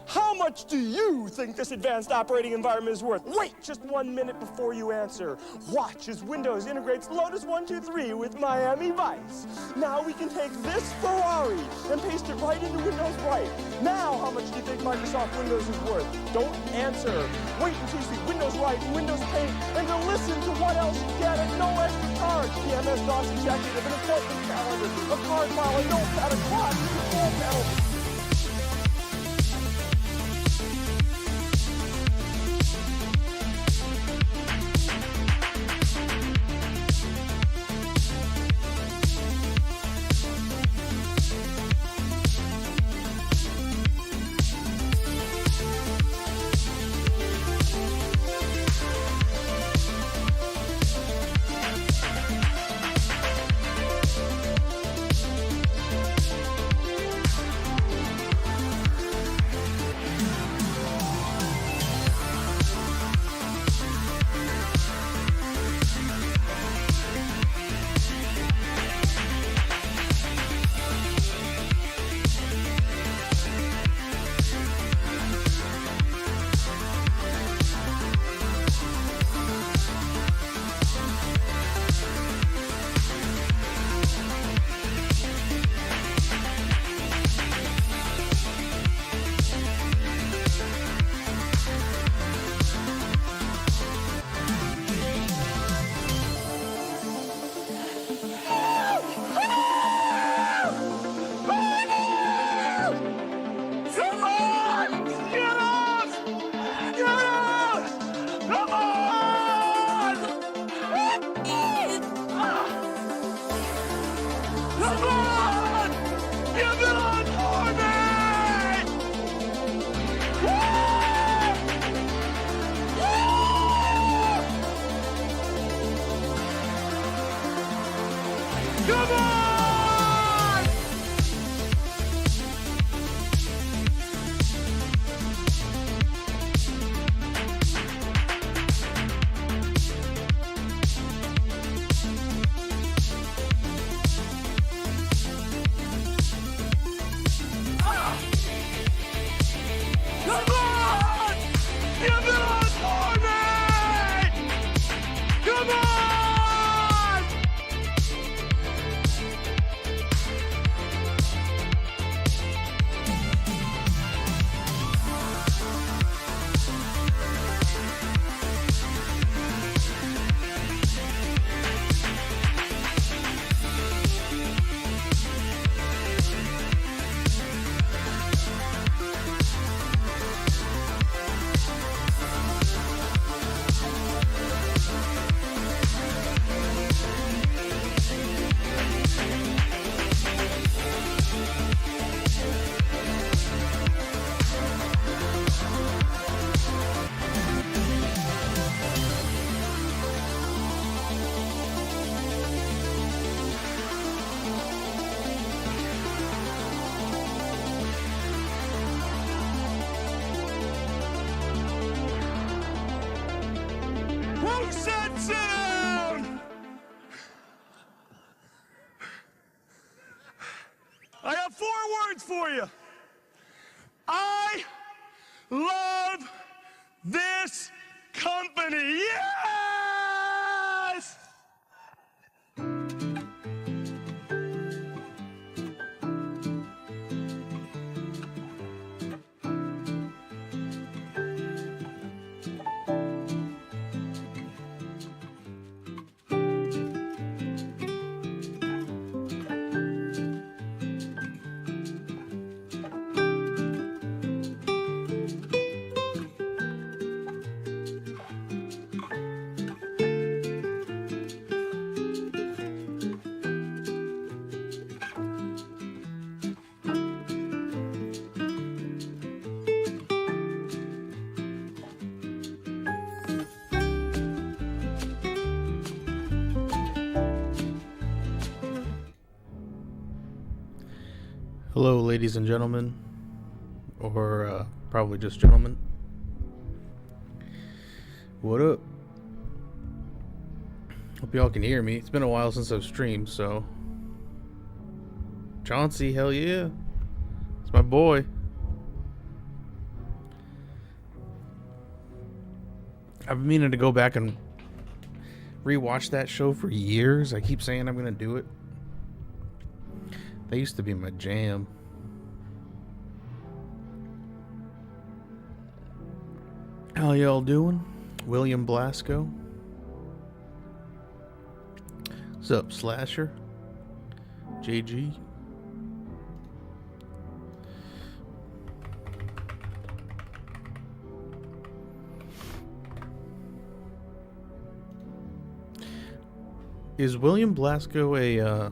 How much do you think this advanced operating environment is worth? Wait just 1 minute before you answer. Watch as Windows integrates Lotus 123 with Miami Vice. Now we can take this Ferrari and paste it right into Windows Right. Now, how much do you think Microsoft Windows is worth? Don't answer. Wait until you see Windows Right and Windows Paint, and to listen to what else you get at no extra charge. The MS-DOS executive, an appointment calendar, a card file, a notepad, a clock, a control panel. I have 4 words for you. I love this company. Yes! Hello, ladies and gentlemen, or probably just gentlemen. What up? Hope y'all can hear me. It's been a while since I've streamed, so. Chauncey, hell yeah. It's my boy. I've been meaning to go back and rewatch that show for years. I keep saying I'm gonna do it. They used to be my jam. How y'all doing? William Blasco. What's up, Slasher? JG. Is William Blasco a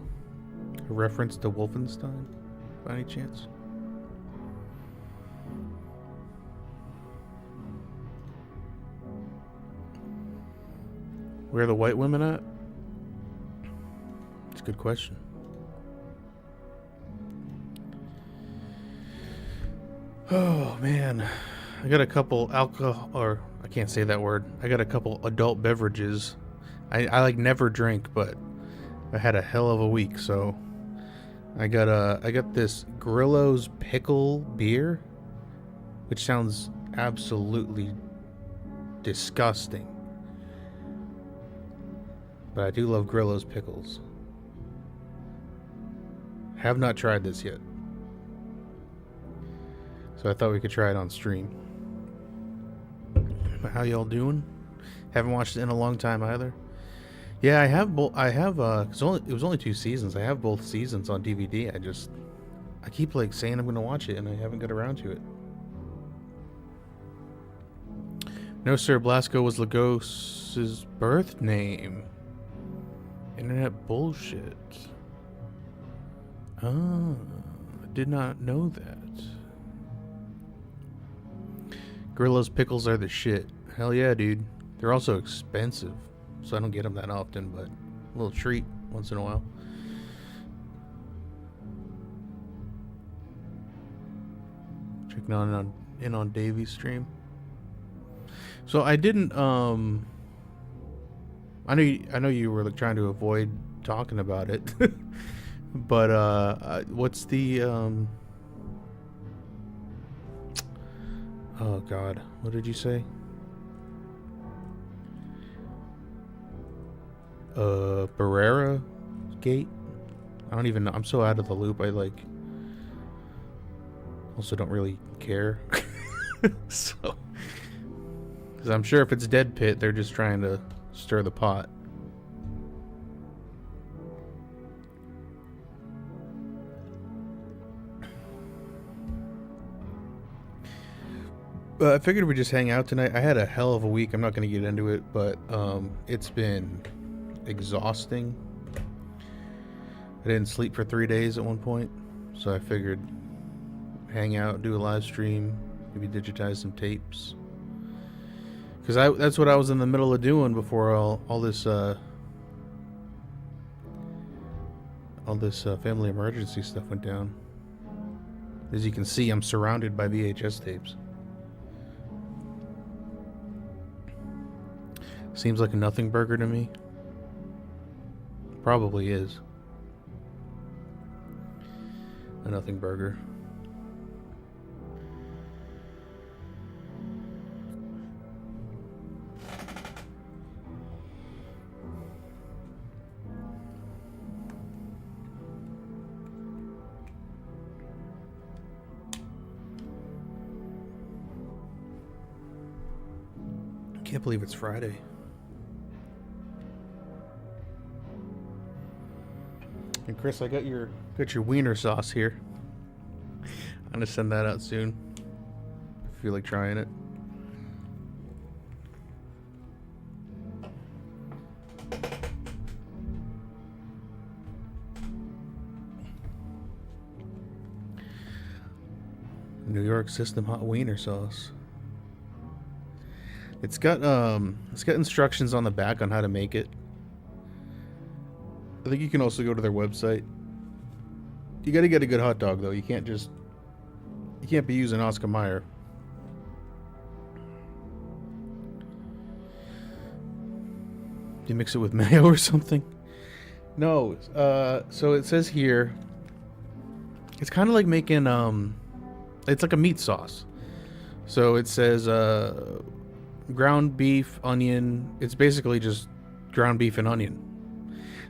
reference to Wolfenstein, by any chance? Where are the white women at? It's a good question. Oh man, I got a couple alcohol, or I can't say that word. I got a couple adult beverages. I like never drink, but I had a hell of a week, so I got this Grillo's pickle beer, which sounds absolutely disgusting. But I do love Grillo's pickles. Have not tried this yet. So I thought we could try it on stream. How y'all doing? Haven't watched it in a long time either. Yeah, I have both. I have it was only 2 seasons. I have both seasons on DVD. I keep like saying I'm going to watch it and I haven't got around to it. No, sir, Blasco was Lagos's birth name. Internet bullshit. Ah, I did not know that. Grillo's pickles are the shit. Hell yeah, dude. They're also expensive, so I don't get them that often, but a little treat once in a while. Checking in on Davy's stream. So I didn't I know you were like trying to avoid talking about it. But what's the oh god, what did you say? Barrera Gate? I don't even know. I'm so out of the loop. I like also don't really care. So, because I'm sure if it's Dead Pit, they're just trying to stir the pot. I figured we'd just hang out tonight. I had a hell of a week. I'm not going to get into it, but it's been exhausting. I didn't sleep for 3 days at one point, so I figured hang out, do a live stream, maybe digitize some tapes. Because that's what I was in the middle of doing before all this family emergency stuff went down. As you can see, I'm surrounded by VHS tapes. Seems like a nothing burger to me. Probably is a nothing burger. Can't believe it's Friday. And Chris, I got your wiener sauce here. I'm gonna send that out soon. If you feel like trying it. New York System hot wiener sauce. It's got instructions on the back on how to make it. I think you can also go to their website. You got to get a good hot dog though. You can't be using Oscar Mayer. Do you mix it with mayo or something? No. So it says here, it's kind of like making it's like a meat sauce. So it says ground beef, onion. It's basically just ground beef and onion.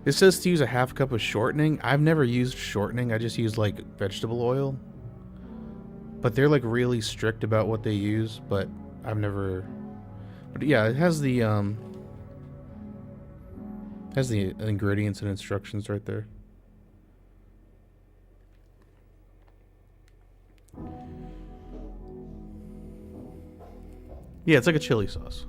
This says to use a half cup of shortening. I've never used shortening. I just use like vegetable oil. But they're like really strict about what they use, but I've never. But yeah, it has the ingredients and instructions right there. Yeah, it's like a chili sauce.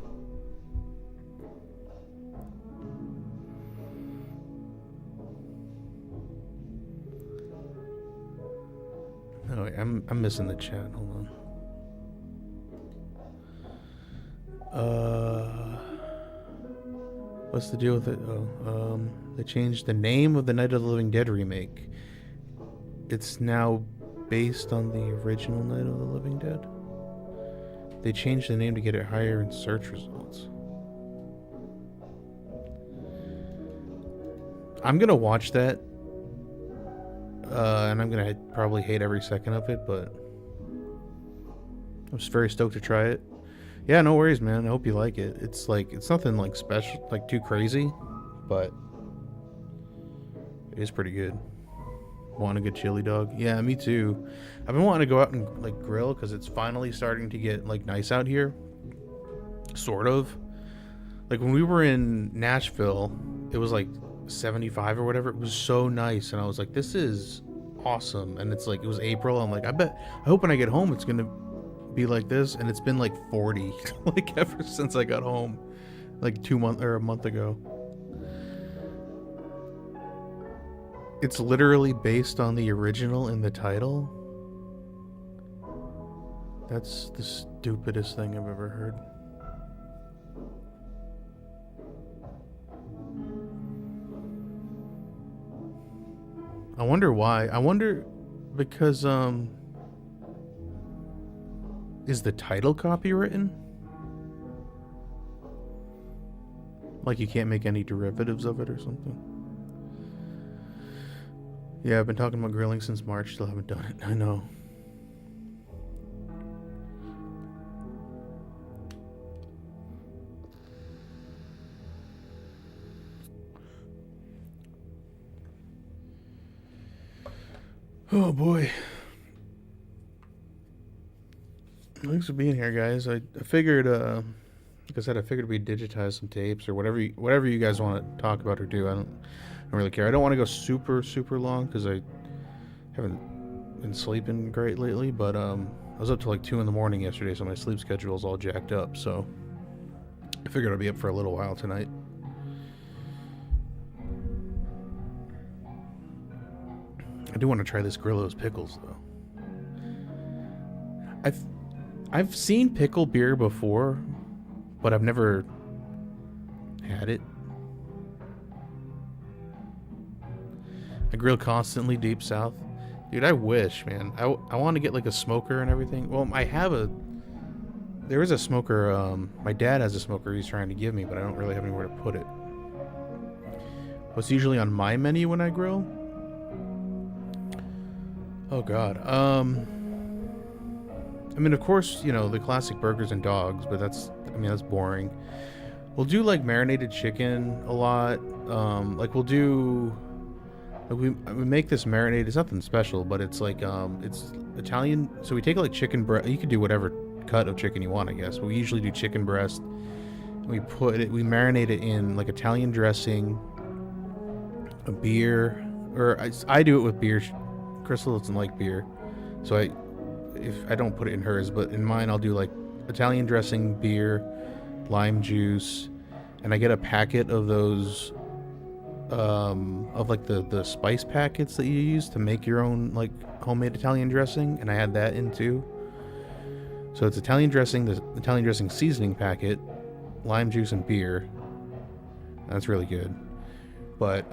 Oh, wait, I'm missing the chat. Hold on. What's the deal with it? Oh, they changed the name of the Night of the Living Dead remake. It's now based on the original Night of the Living Dead. They changed the name to get it higher in search results. I'm gonna watch that. And I'm gonna probably hate every second of it, but I'm just very stoked to try it. Yeah, no worries, man. I hope you like it. It's like, it's nothing like special, like too crazy, but it is pretty good. Want a good chili dog? Yeah, me too. I've been wanting to go out and like grill because it's finally starting to get like nice out here. Sort of. Like when we were in Nashville, it was like 75 or whatever. It was so nice, and I was like, this is awesome. And it's like, it was April. I'm like, I hope when I get home it's gonna be like this. And it's been like 40 like ever since I got home, like a month ago. It's literally based on the original in the title. That's the stupidest thing I've ever heard. I wonder why. I wonder because is the title copywritten? Like you can't make any derivatives of it or something? Yeah, I've been talking about grilling since March, still haven't done it. I know. Oh boy. Thanks for being here, guys. I figured, like I said, I figured we'd digitize some tapes or whatever you guys want to talk about or do. I don't really care. I don't want to go super long because I haven't been sleeping great lately, but I was up till like 2 in the morning yesterday, so my sleep schedule is all jacked up, so I figured I'd be up for a little while tonight. I do want to try this Grillo's pickles though. I've seen pickle beer before, but I've never had it. I grill constantly deep south. Dude, I wish, man. I want to get like a smoker and everything. Well, there is a smoker, my dad has a smoker he's trying to give me, but I don't really have anywhere to put it. What's usually on my menu when I grill? Oh god. I mean, of course, you know, the classic burgers and dogs, but that's boring. We'll do like marinated chicken a lot. Like we'll do, like we make this marinated. It's nothing special, but it's like it's Italian. So we take like chicken breast. You could do whatever cut of chicken you want, I guess. But we usually do chicken breast. We marinate it in like Italian dressing, a beer, or I do it with beer. Crystal doesn't like beer, so if I don't put it in hers, but in mine I'll do like Italian dressing, beer, lime juice, and I get a packet of those of like the spice packets that you use to make your own like homemade Italian dressing, and I add that in too. So it's Italian dressing, the Italian dressing seasoning packet, lime juice, and beer. That's really good. But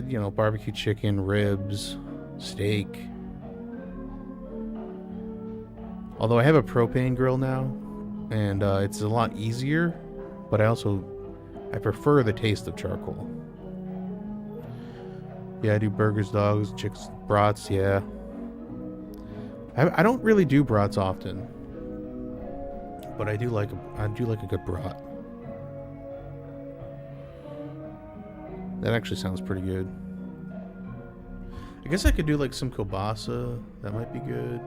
you know, barbecue chicken, ribs, steak. Although I have a propane grill now, and it's a lot easier, but I prefer the taste of charcoal. Yeah, I do burgers, dogs, chicks, brats, yeah. I don't really do brats often. But I do like a good brat. That actually sounds pretty good. I guess I could do like some kielbasa. That might be good.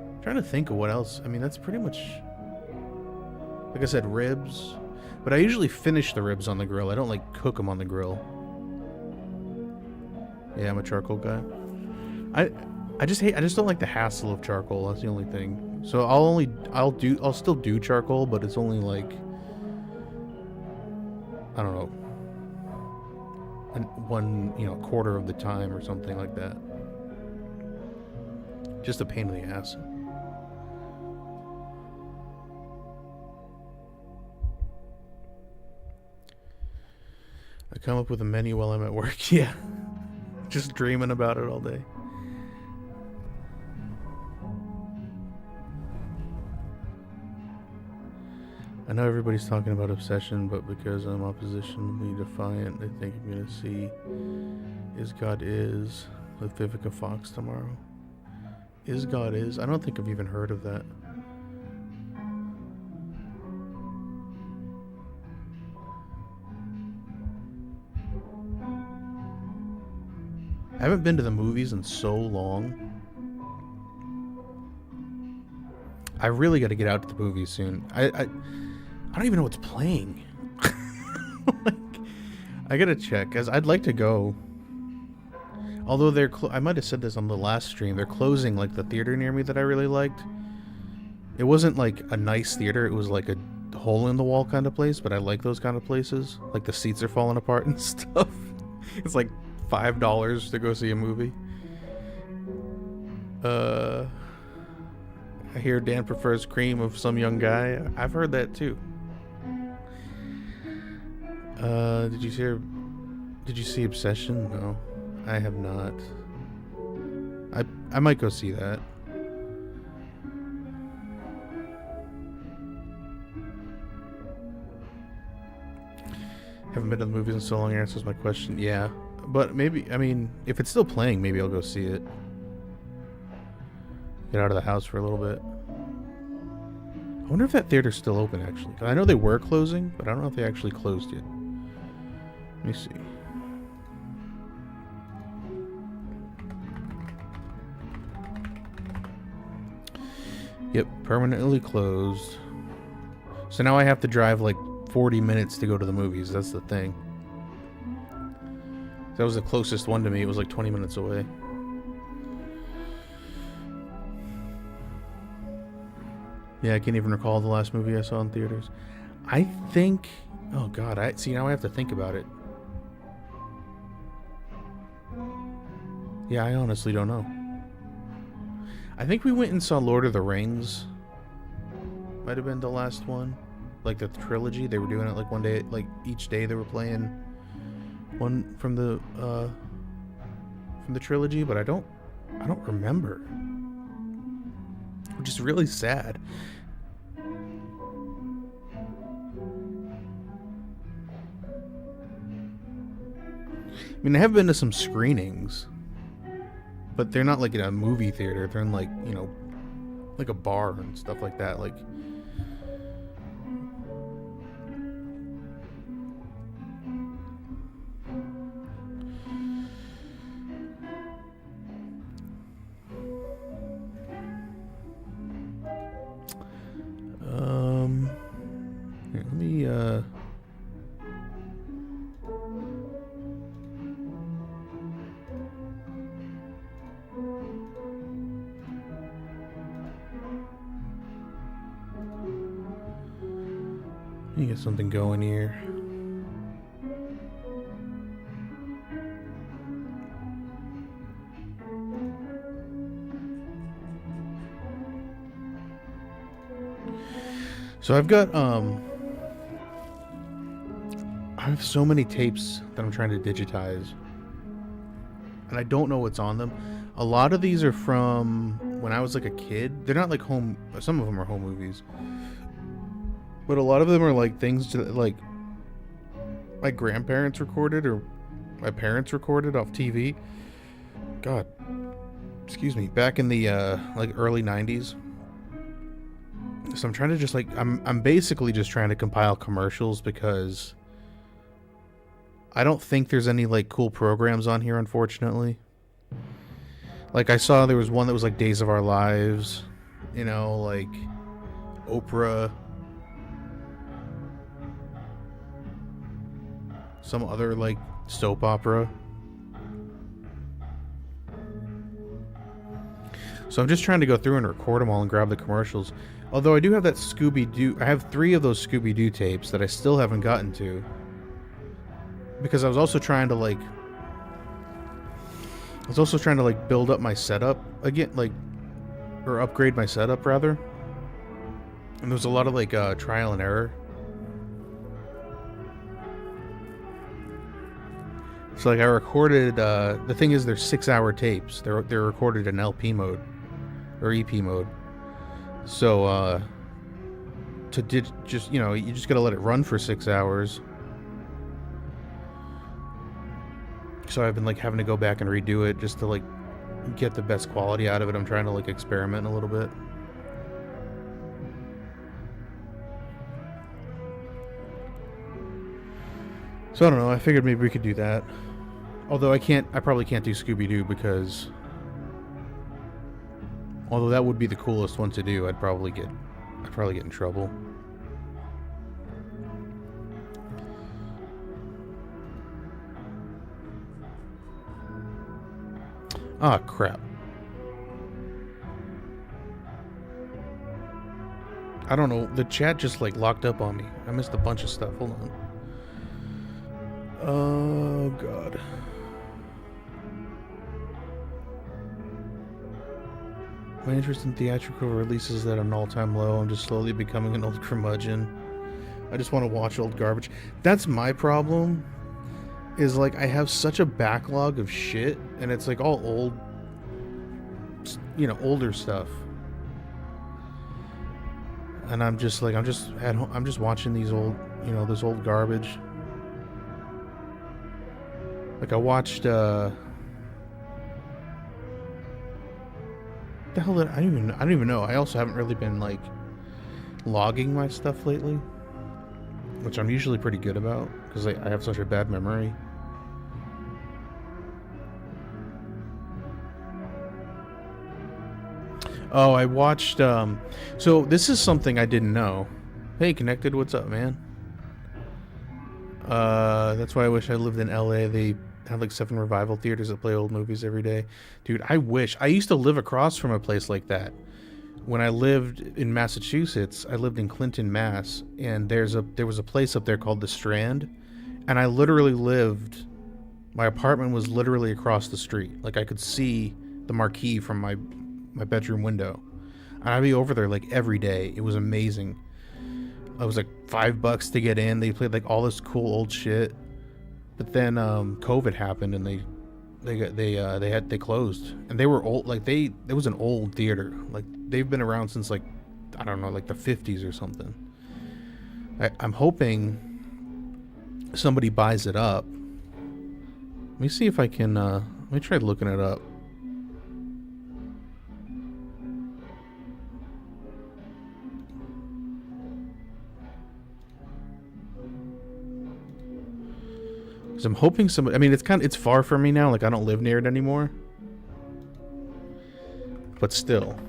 I'm trying to think of what else. I mean, that's pretty much, like I said, ribs. But I usually finish the ribs on the grill. I don't like cook them on the grill. Yeah, I'm a charcoal guy. I just don't like the hassle of charcoal. That's the only thing. So I'll still do charcoal, but it's only like, I don't know, one, quarter of the time or something like that. Just a pain in the ass. I come up with a menu while I'm at work. Yeah. Just dreaming about it all day. I know everybody's talking about obsession, but because I'm oppositionally defiant, they think I'm gonna see Is God Is with Vivica Fox tomorrow. Is God Is? I don't think I've even heard of that. I haven't been to the movies in so long. I really got to get out to the movies soon. I don't even know what's playing. Like, I gotta check, as I'd like to go. Although I might have said this on the last stream. They're closing like the theater near me that I really liked. It wasn't like a nice theater. It was like a hole in the wall kind of place. But I like those kind of places. Like the seats are falling apart and stuff. It's like $5 to go see a movie. I hear Dan prefers cream of some young guy. I've heard that too. Did you see Obsession? No, I have not. I might go see that. Haven't been to the movies in so long, answers my question. Yeah, but maybe, I mean, if it's still playing, maybe I'll go see it. Get out of the house for a little bit. I wonder if that theater's still open, actually. I know they were closing, but I don't know if they actually closed yet. Let me see. Yep, permanently closed. So now I have to drive like 40 minutes to go to the movies. That's the thing. That was the closest one to me. It was like 20 minutes away. Yeah, I can't even recall the last movie I saw in theaters. I think... Oh, God. Now I have to think about it. Yeah, I honestly don't know. I think we went and saw Lord of the Rings. Might have been the last one. Like the trilogy. They were doing it like one day. Like each day they were playing one from the trilogy. But I don't remember. Which is really sad. I mean, I have been to some screenings, but they're not like in a movie theater. They're in like, like a bar and stuff like that. Like, here, let me, let me get something going here. So I've got, I have so many tapes that I'm trying to digitize, and I don't know what's on them. A lot of these are from when I was like a kid. They're not like home, some of them are home movies, but a lot of them are like things that like my grandparents recorded or my parents recorded off TV. God, excuse me, back in the like early 90s. So I'm trying to just like I'm basically just trying to compile commercials because I don't think there's any like cool programs on here, unfortunately. Like I saw there was one that was like Days of Our Lives, you know, like Oprah, some other like soap opera. So I'm just trying to go through and record them all and grab the commercials. Although I do have that Scooby-Doo, I have 3 of those Scooby-Doo tapes that I still haven't gotten to. Because I was also trying to like build up my setup again, like, or upgrade my setup rather. And there was a lot of like trial and error. So like I recorded, the thing is they're 6-hour tapes. They're recorded in LP mode or EP mode. So just, you know, you just gotta let it run for 6 hours. So I've been like having to go back and redo it just to like get the best quality out of it. I'm trying to like experiment a little bit. So I don't know, I figured maybe we could do that. Although I probably can't do Scooby-Doo because although that would be the coolest one to do, I'd probably get in trouble. Ah, crap. I don't know, the chat just like locked up on me. I missed a bunch of stuff. Hold on. Oh god. My interest in theatrical releases is at an all-time low. I'm just slowly becoming an old curmudgeon. I just want to watch old garbage. That's my problem. Is like I have such a backlog of shit, and it's like all old, you know, older stuff. And I'm just like, I'm just watching these old, you know, this old garbage. Like I watched, the hell did I don't even know. I also haven't really been like logging my stuff lately, which I'm usually pretty good about because I have such a bad memory. Oh, I watched, so this is something I didn't know. Hey, Connected, what's up, man? That's why I wish I lived in LA. They have like 7 revival theaters that play old movies every day. Dude, I wish. I used to live across from a place like that. When I lived in Massachusetts, I lived in Clinton, Mass, and there was a place up there called The Strand, and I literally lived, my apartment was literally across the street. Like I could see the marquee from my bedroom window. And I'd be over there like every day. It was amazing. It was like $5 to get in. They played like all this cool old shit. But then COVID happened and they closed. And they were old, like it was an old theater. Like they've been around since like, I don't know, like the 50s or something. I'm hoping somebody buys it up. Let me see if I can let me try looking it up. So I'm hoping somebody, I mean, it's far from me now, like I don't live near it anymore. But still.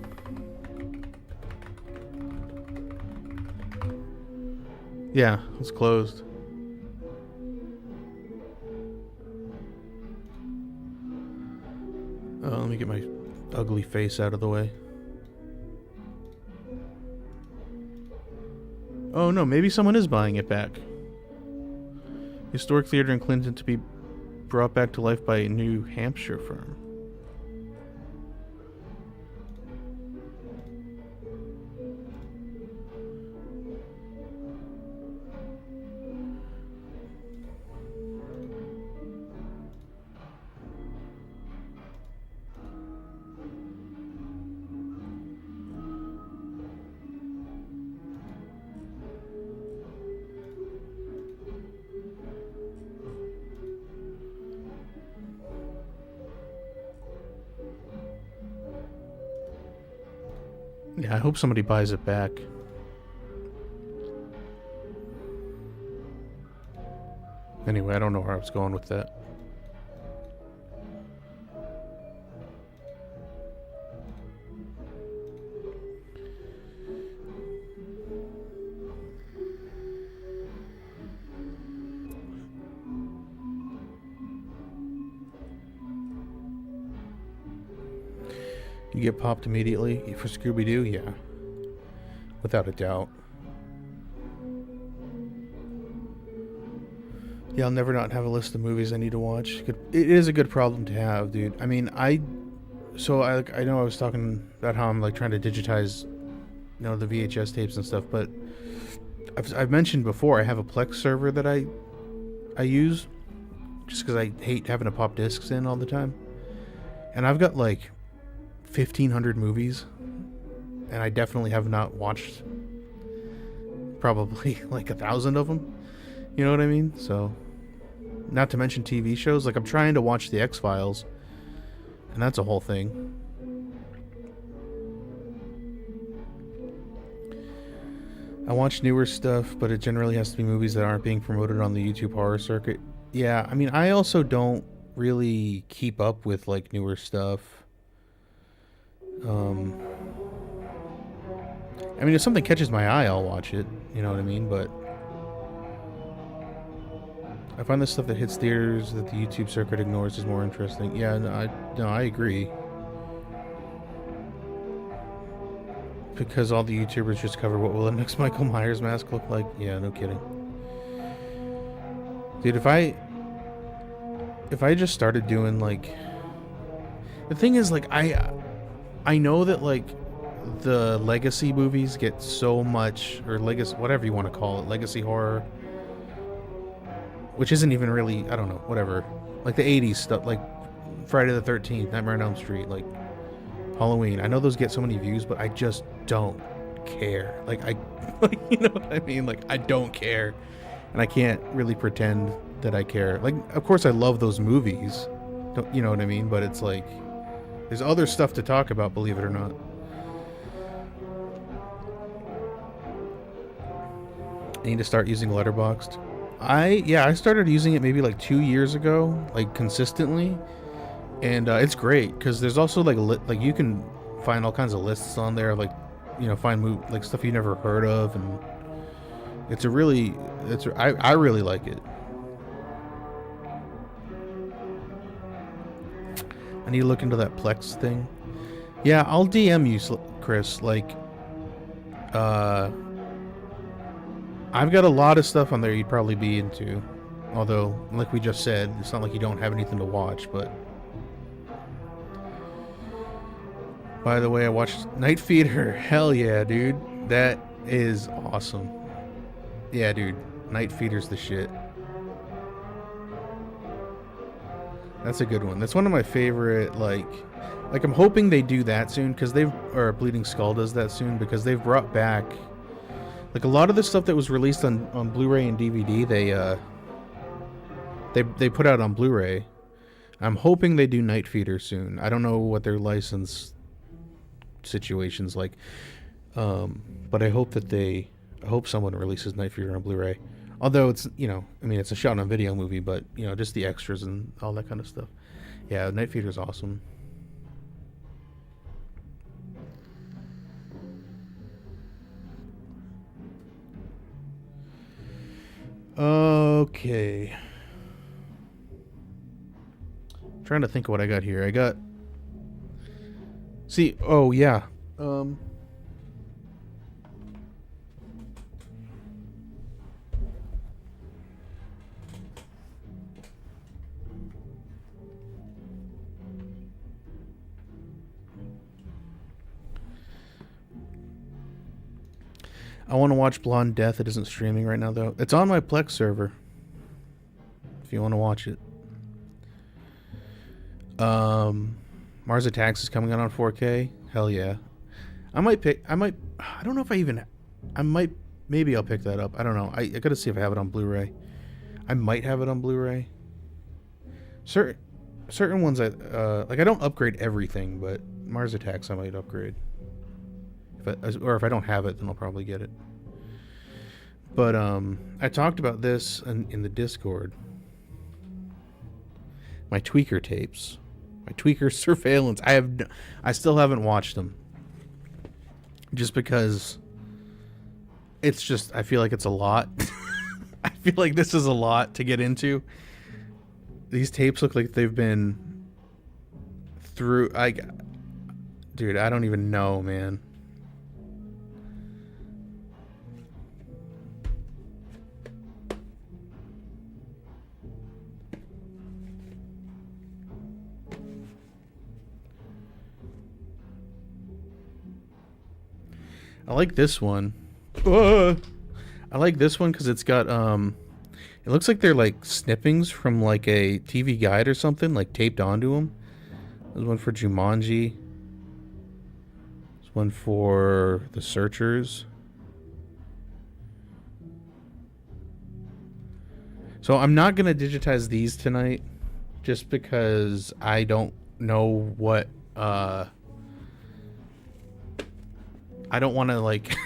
Yeah, it's closed. Let me get my ugly face out of the way. Oh no, maybe someone is buying it back. Historic theater in Clinton to be brought back to life by a New Hampshire firm. Yeah, I hope somebody buys it back. Anyway, I don't know where I was going with that. You get popped immediately for Scooby-Doo? Yeah. Without a doubt. Yeah, I'll never not have a list of movies I need to watch. It is a good problem to have, dude. I mean, I know I was talking about how I'm like trying to digitize, the VHS tapes and stuff, but I've mentioned before I have a Plex server that I use just because I hate having to pop discs in all the time, and I've got like 1,500 movies, and I definitely have not watched probably like 1,000 of them. You know what I mean? So, not to mention TV shows. Like, I'm trying to watch the X-Files, and that's a whole thing. I watch newer stuff, but it generally has to be movies that aren't being promoted on the YouTube horror circuit. Yeah, I mean, I also don't really keep up with, like, newer stuff. I mean, if something catches my eye, I'll watch it. You know what I mean? But I find the stuff that hits theaters that the YouTube circuit ignores is more interesting. Yeah, I agree. Because all the YouTubers just cover what will the next Michael Myers mask look like. Yeah, no kidding. Dude, if I just started doing like, the thing is, like, I know that like the legacy movies get so much, or legacy, whatever you want to call it, legacy horror, which isn't even really, I don't know, whatever, like the 80s stuff, like Friday the 13th, Nightmare on Elm Street, like Halloween. I know those get so many views, but I just don't care. Like, you know what I mean? Like, I don't care, and I can't really pretend that I care. Like, of course I love those movies, you know what I mean? But it's like, there's other stuff to talk about, believe it or not. I need to start using Letterboxd. I started using it maybe like 2 years ago, like consistently, and it's great because there's also like you can find all kinds of lists on there, like, find like stuff you never heard of, and I really like it. I need to look into that Plex thing. Yeah, I'll DM you, Chris. Like, I've got a lot of stuff on there you'd probably be into. Although, like we just said, it's not like you don't have anything to watch, but... By the way, I watched Night Feeder. Hell yeah, dude. That is awesome. Yeah, dude. Night Feeder's the shit. That's a good one. That's one of my favorite, like I'm hoping they do that soon, because or Bleeding Skull does that soon, because they've brought back, like, a lot of the stuff that was released on Blu-ray and DVD, they put out on Blu-ray. I'm hoping they do Night Feeder soon. I don't know what their license situation's like, but I hope someone releases Night Feeder on Blu-ray. Although it's, it's a shot-on-video movie, but, just the extras and all that kind of stuff. Yeah, Night Feeder's awesome. Okay. I'm trying to think of what I got here. Oh, yeah. I want to watch Blonde Death. It isn't streaming right now, though. It's on my Plex server, if you want to watch it. Mars Attacks is coming out on 4K. Hell yeah. Maybe I'll pick that up. I don't know. I gotta see if I have it on Blu-ray. I might have it on Blu-ray. Certain ones, I don't upgrade everything, but Mars Attacks I might upgrade. If I don't have it, then I'll probably get it. But I talked about this in the Discord. my tweaker tapes, my tweaker surveillance. I still haven't watched them. Just because it's just, I feel like it's a lot. I feel like this is a lot to get into. These tapes look like they've been through, dude, I don't even know, man. I like this one. I like this one because it's got, it looks like they're like snippings from like a TV guide or something, like taped onto them. There's one for Jumanji. There's one for The Searchers. So I'm not going to digitize these tonight just because I don't know what, I don't want to like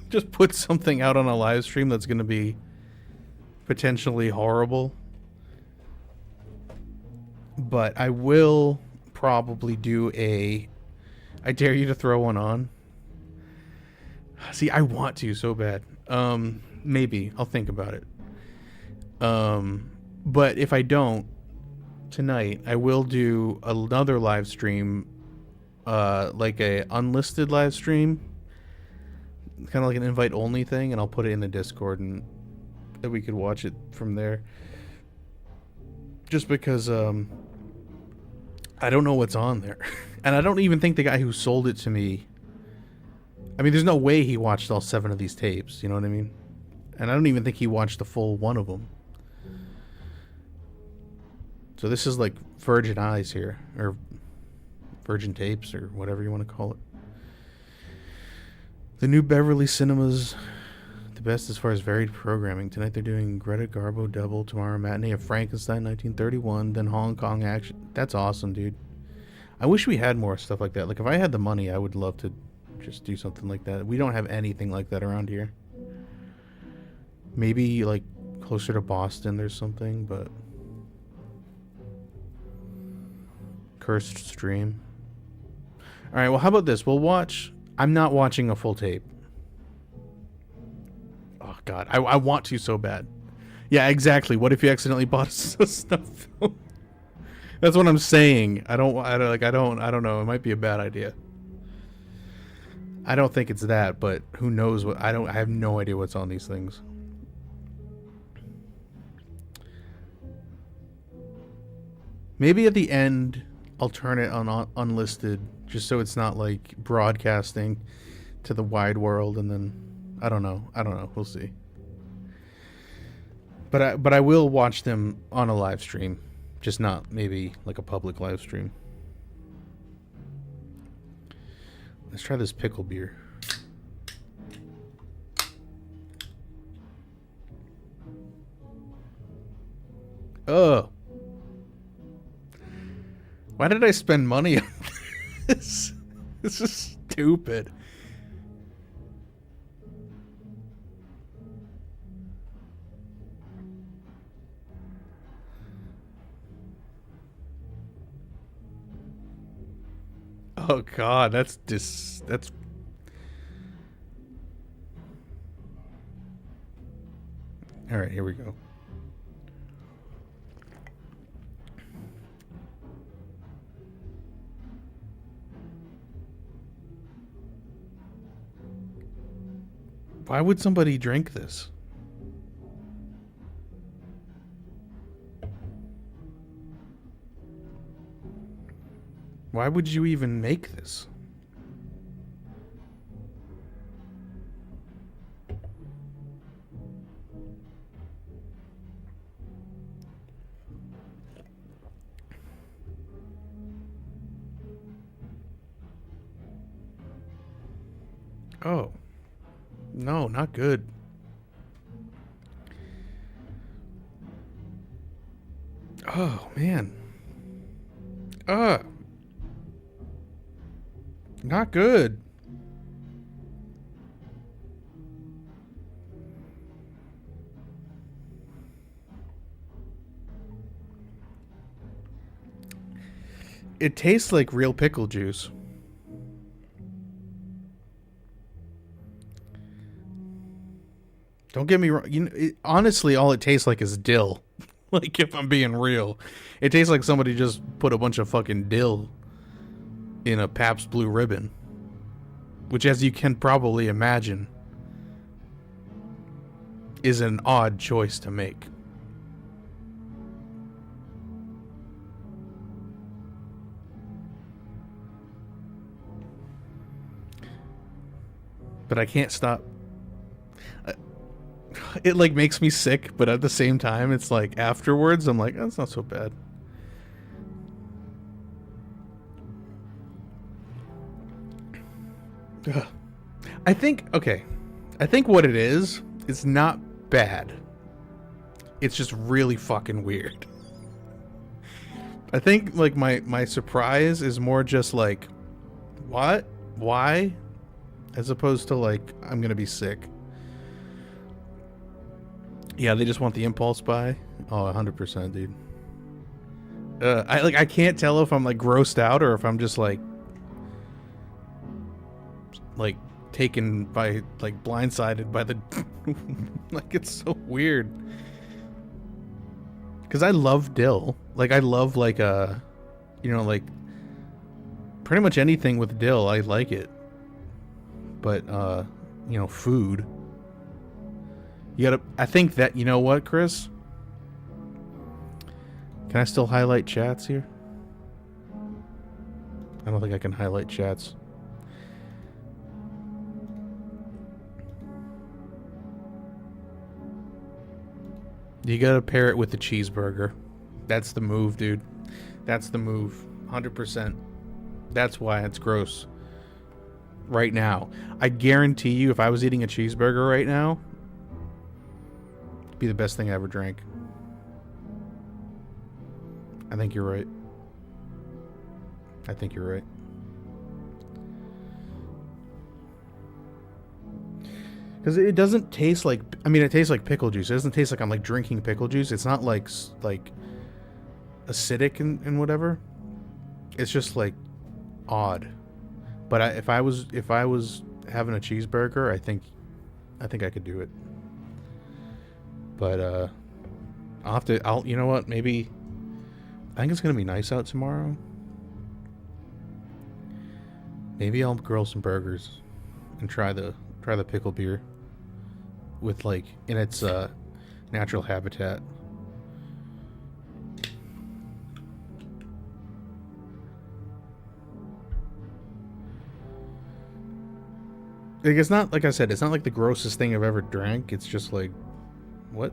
just put something out on a live stream that's going to be potentially horrible. But I will probably do I dare you to throw one on. See, I want to so bad. Maybe I'll think about it. But if I don't tonight, I will do another live stream, like a unlisted live stream. Kind of like an invite only thing, and I'll put it in the Discord and that we could watch it from there. Just because I don't know what's on there. And I don't even think the guy who sold it to me, I mean, there's no way he watched all 7 of these tapes, you know what I mean? And I don't even think he watched the full one of them. So this is like Virgin Eyes here, or Virgin Tapes, or whatever you want to call it. The new Beverly Cinema's the best as far as varied programming. Tonight they're doing Greta Garbo Double. Tomorrow matinee of Frankenstein 1931. Then Hong Kong action. That's awesome, dude. I wish we had more stuff like that. Like if I had the money, I would love to just do something like that. We don't have anything like that around here. Maybe like closer to Boston there's something, but cursed stream. Alright, well how about this? We'll watch... I'm not watching a full tape. Oh god, I want to so bad. Yeah, exactly. What if you accidentally bought a snuff film? That's what I'm saying. I don't know. It might be a bad idea. I don't think it's that, but who knows what... I have no idea what's on these things. Maybe at the end I'll turn it on unlisted, just so it's not like broadcasting to the wide world, and then I don't know. We'll see. But I will watch them on a live stream, just not maybe like a public live stream. Let's try this pickle beer. Oh. Why did I spend money on this? This is stupid. Oh god, that's all right, here we go. Why would somebody drink this? Why would you even make this? Oh. No, not good. Oh, man. Not good. It tastes like real pickle juice. Don't get me wrong. Honestly, all it tastes like is dill. Like, if I'm being real, it tastes like somebody just put a bunch of fucking dill in a Pabst Blue Ribbon, which, as you can probably imagine, is an odd choice to make. But I can't stop. It like makes me sick, but at the same time, it's like afterwards, I'm like, oh, that's not so bad. Ugh. I think what it is not bad. It's just really fucking weird. I think like my surprise is more just like, what? Why? As opposed to like, I'm gonna be sick. Yeah, they just want the impulse buy. Oh, 100%, dude. I can't tell if I'm like grossed out or if I'm just like taken by, like, blindsided by the like, it's so weird. Because I love dill. Like, I love like like pretty much anything with dill. I like it. But food. You gotta. I think that, you know what, Chris? Can I still highlight chats here? I don't think I can highlight chats. You gotta pair it with the cheeseburger. That's the move, dude. That's the move. 100%. That's why it's gross. Right now. I guarantee you, if I was eating a cheeseburger right now, it'd be the best thing I ever drank. I think you're right. I think you're right. Because it doesn't taste like... I mean, it tastes like pickle juice. It doesn't taste like I'm like drinking pickle juice. It's not like acidic and whatever. It's just like odd. But if I was having a cheeseburger, I think I could do it. But I'll you know what? Maybe I think it's gonna be nice out tomorrow. Maybe I'll grill some burgers and try the pickle beer with like in its natural habitat. Like, it's not, like I said, it's not like the grossest thing I've ever drank. It's just like, what?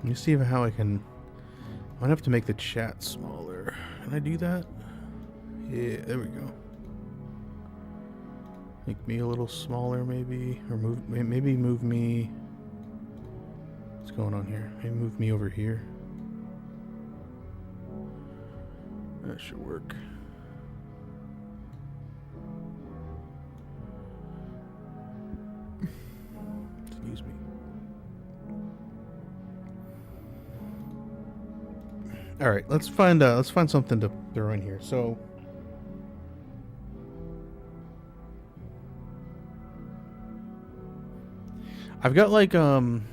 Let me see how I can... I might have to make the chat smaller. Can I do that? Yeah, there we go. Make me a little smaller, maybe. Or maybe move me... What's going on here? Maybe move me over here. That should work. Excuse me. All right, let's find something to throw in here. So, I've got like I've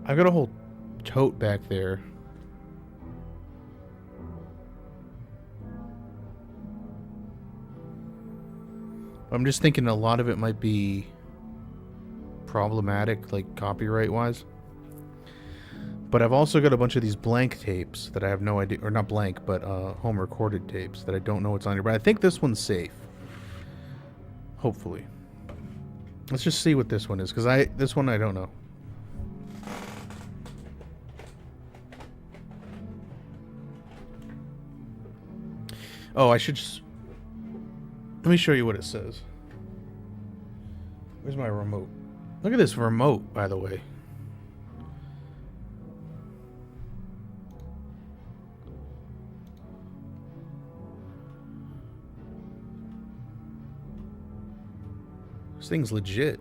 got a whole tote back there. I'm just thinking a lot of it might be problematic, like copyright wise. But I've also got a bunch of these blank tapes that I have no idea, or not blank, but home recorded tapes that I don't know what's on here. But I think this one's safe. Hopefully. Let's just see what this one is, because this one I don't know. Oh, I should just... Let me show you what it says. Where's my remote? Look at this remote, by the way. This thing's legit.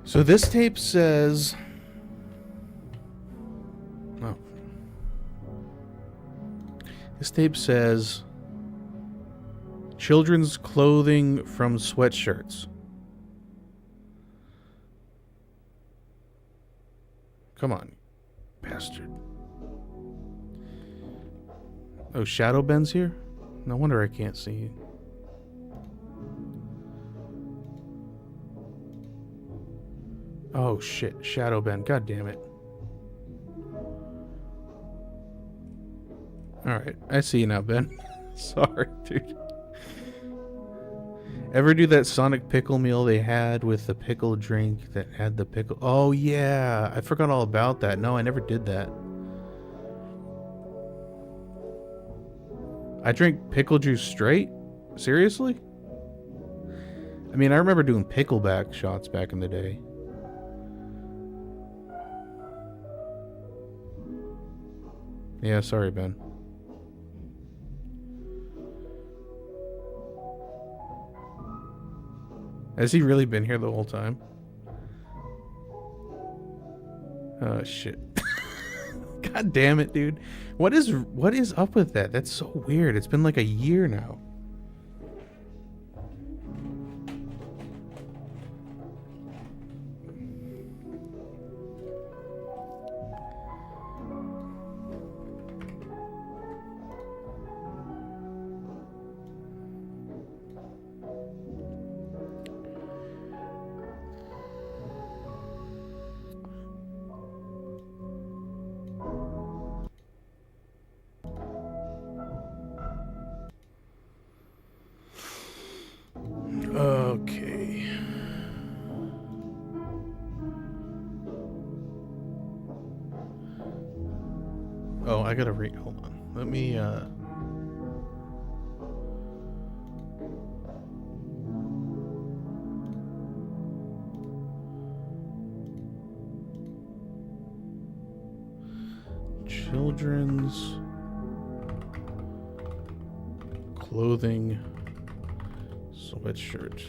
So this tape says... Oh. This tape says... Children's clothing from sweatshirts. Come on, bastard. Oh, Shadow Ben's here? No wonder I can't see you. Oh shit, Shadow Ben, god damn it. Alright, I see you now, Ben. Sorry, dude. Ever do that Sonic pickle meal they had with the pickle drink that had the pickle? Oh yeah, I forgot all about that. No, I never did that. I drink pickle juice straight? Seriously? I mean, I remember doing pickleback shots back in the day. Yeah, sorry, Ben. Has he really been here the whole time? Oh, shit. God damn it, dude. What is up with that? That's so weird. It's been like a year now. Okay. Oh, I gotta read. Hold on. Let me, children's clothing sweatshirt.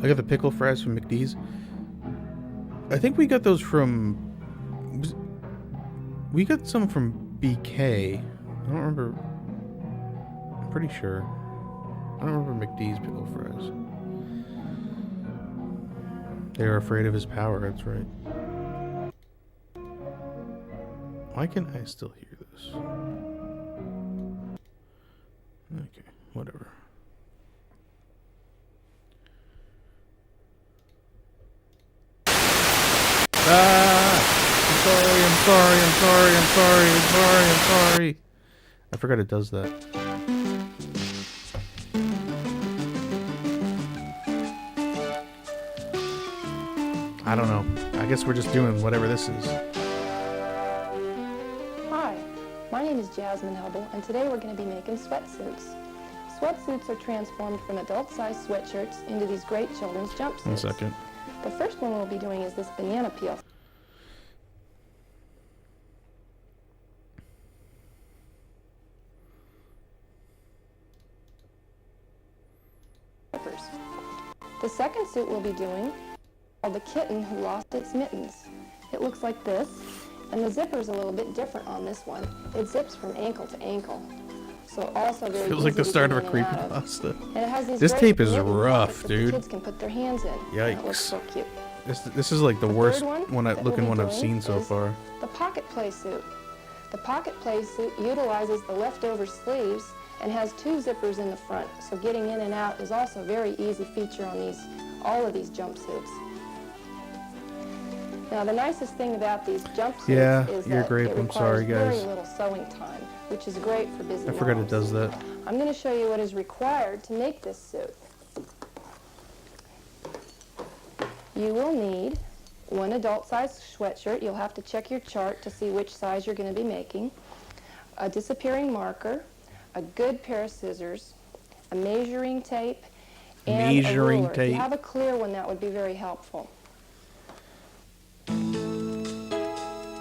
I got the pickle fries from McD's. I think we got those from... We got some from BK. I don't remember... I'm pretty sure. I don't remember McD's pickle fries. They were afraid of his power, that's right. Why can I still hear this? Okay, whatever. I'm sorry. I forgot it does that. I don't know. I guess we're just doing whatever this is. Hi, my name is Jasmine Hubble, and today we're going to be making sweatsuits. Sweatsuits are transformed from adult-sized sweatshirts into these great children's jumpsuits. 1 second. The first one we'll be doing is this banana peel. second suit we'll be doing is called the kitten who lost its mittens. It looks like this, and the zipper is a little bit different on this one. It zips from ankle to ankle. So also very Feels like the easy to start get of a in and out of. creepypasta. And it has these This great tape is mitten rough, pockets that dude. the kids can put their hands in. And it looks Yikes. so cute. This is like the worst third looking that we'll be one I've doing seen so is far. The pocket play suit. The pocket play suit utilizes the leftover sleeves and has 2 zippers in the front, so getting in and out is also a very easy feature on all of these jumpsuits. Now the nicest thing about these jumpsuits is you're that great. it I'm requires sorry, very guys. little sewing time, which is great for busy I forgot it moms. does that. I'm going to show you what is required to make this suit. You will need 1 adult-sized sweatshirt. You'll have to check your chart to see which size you're going to be making. A disappearing marker, a good pair of scissors, a measuring tape, and Measuring a ruler. If tape. you have a clear one, that would be very helpful.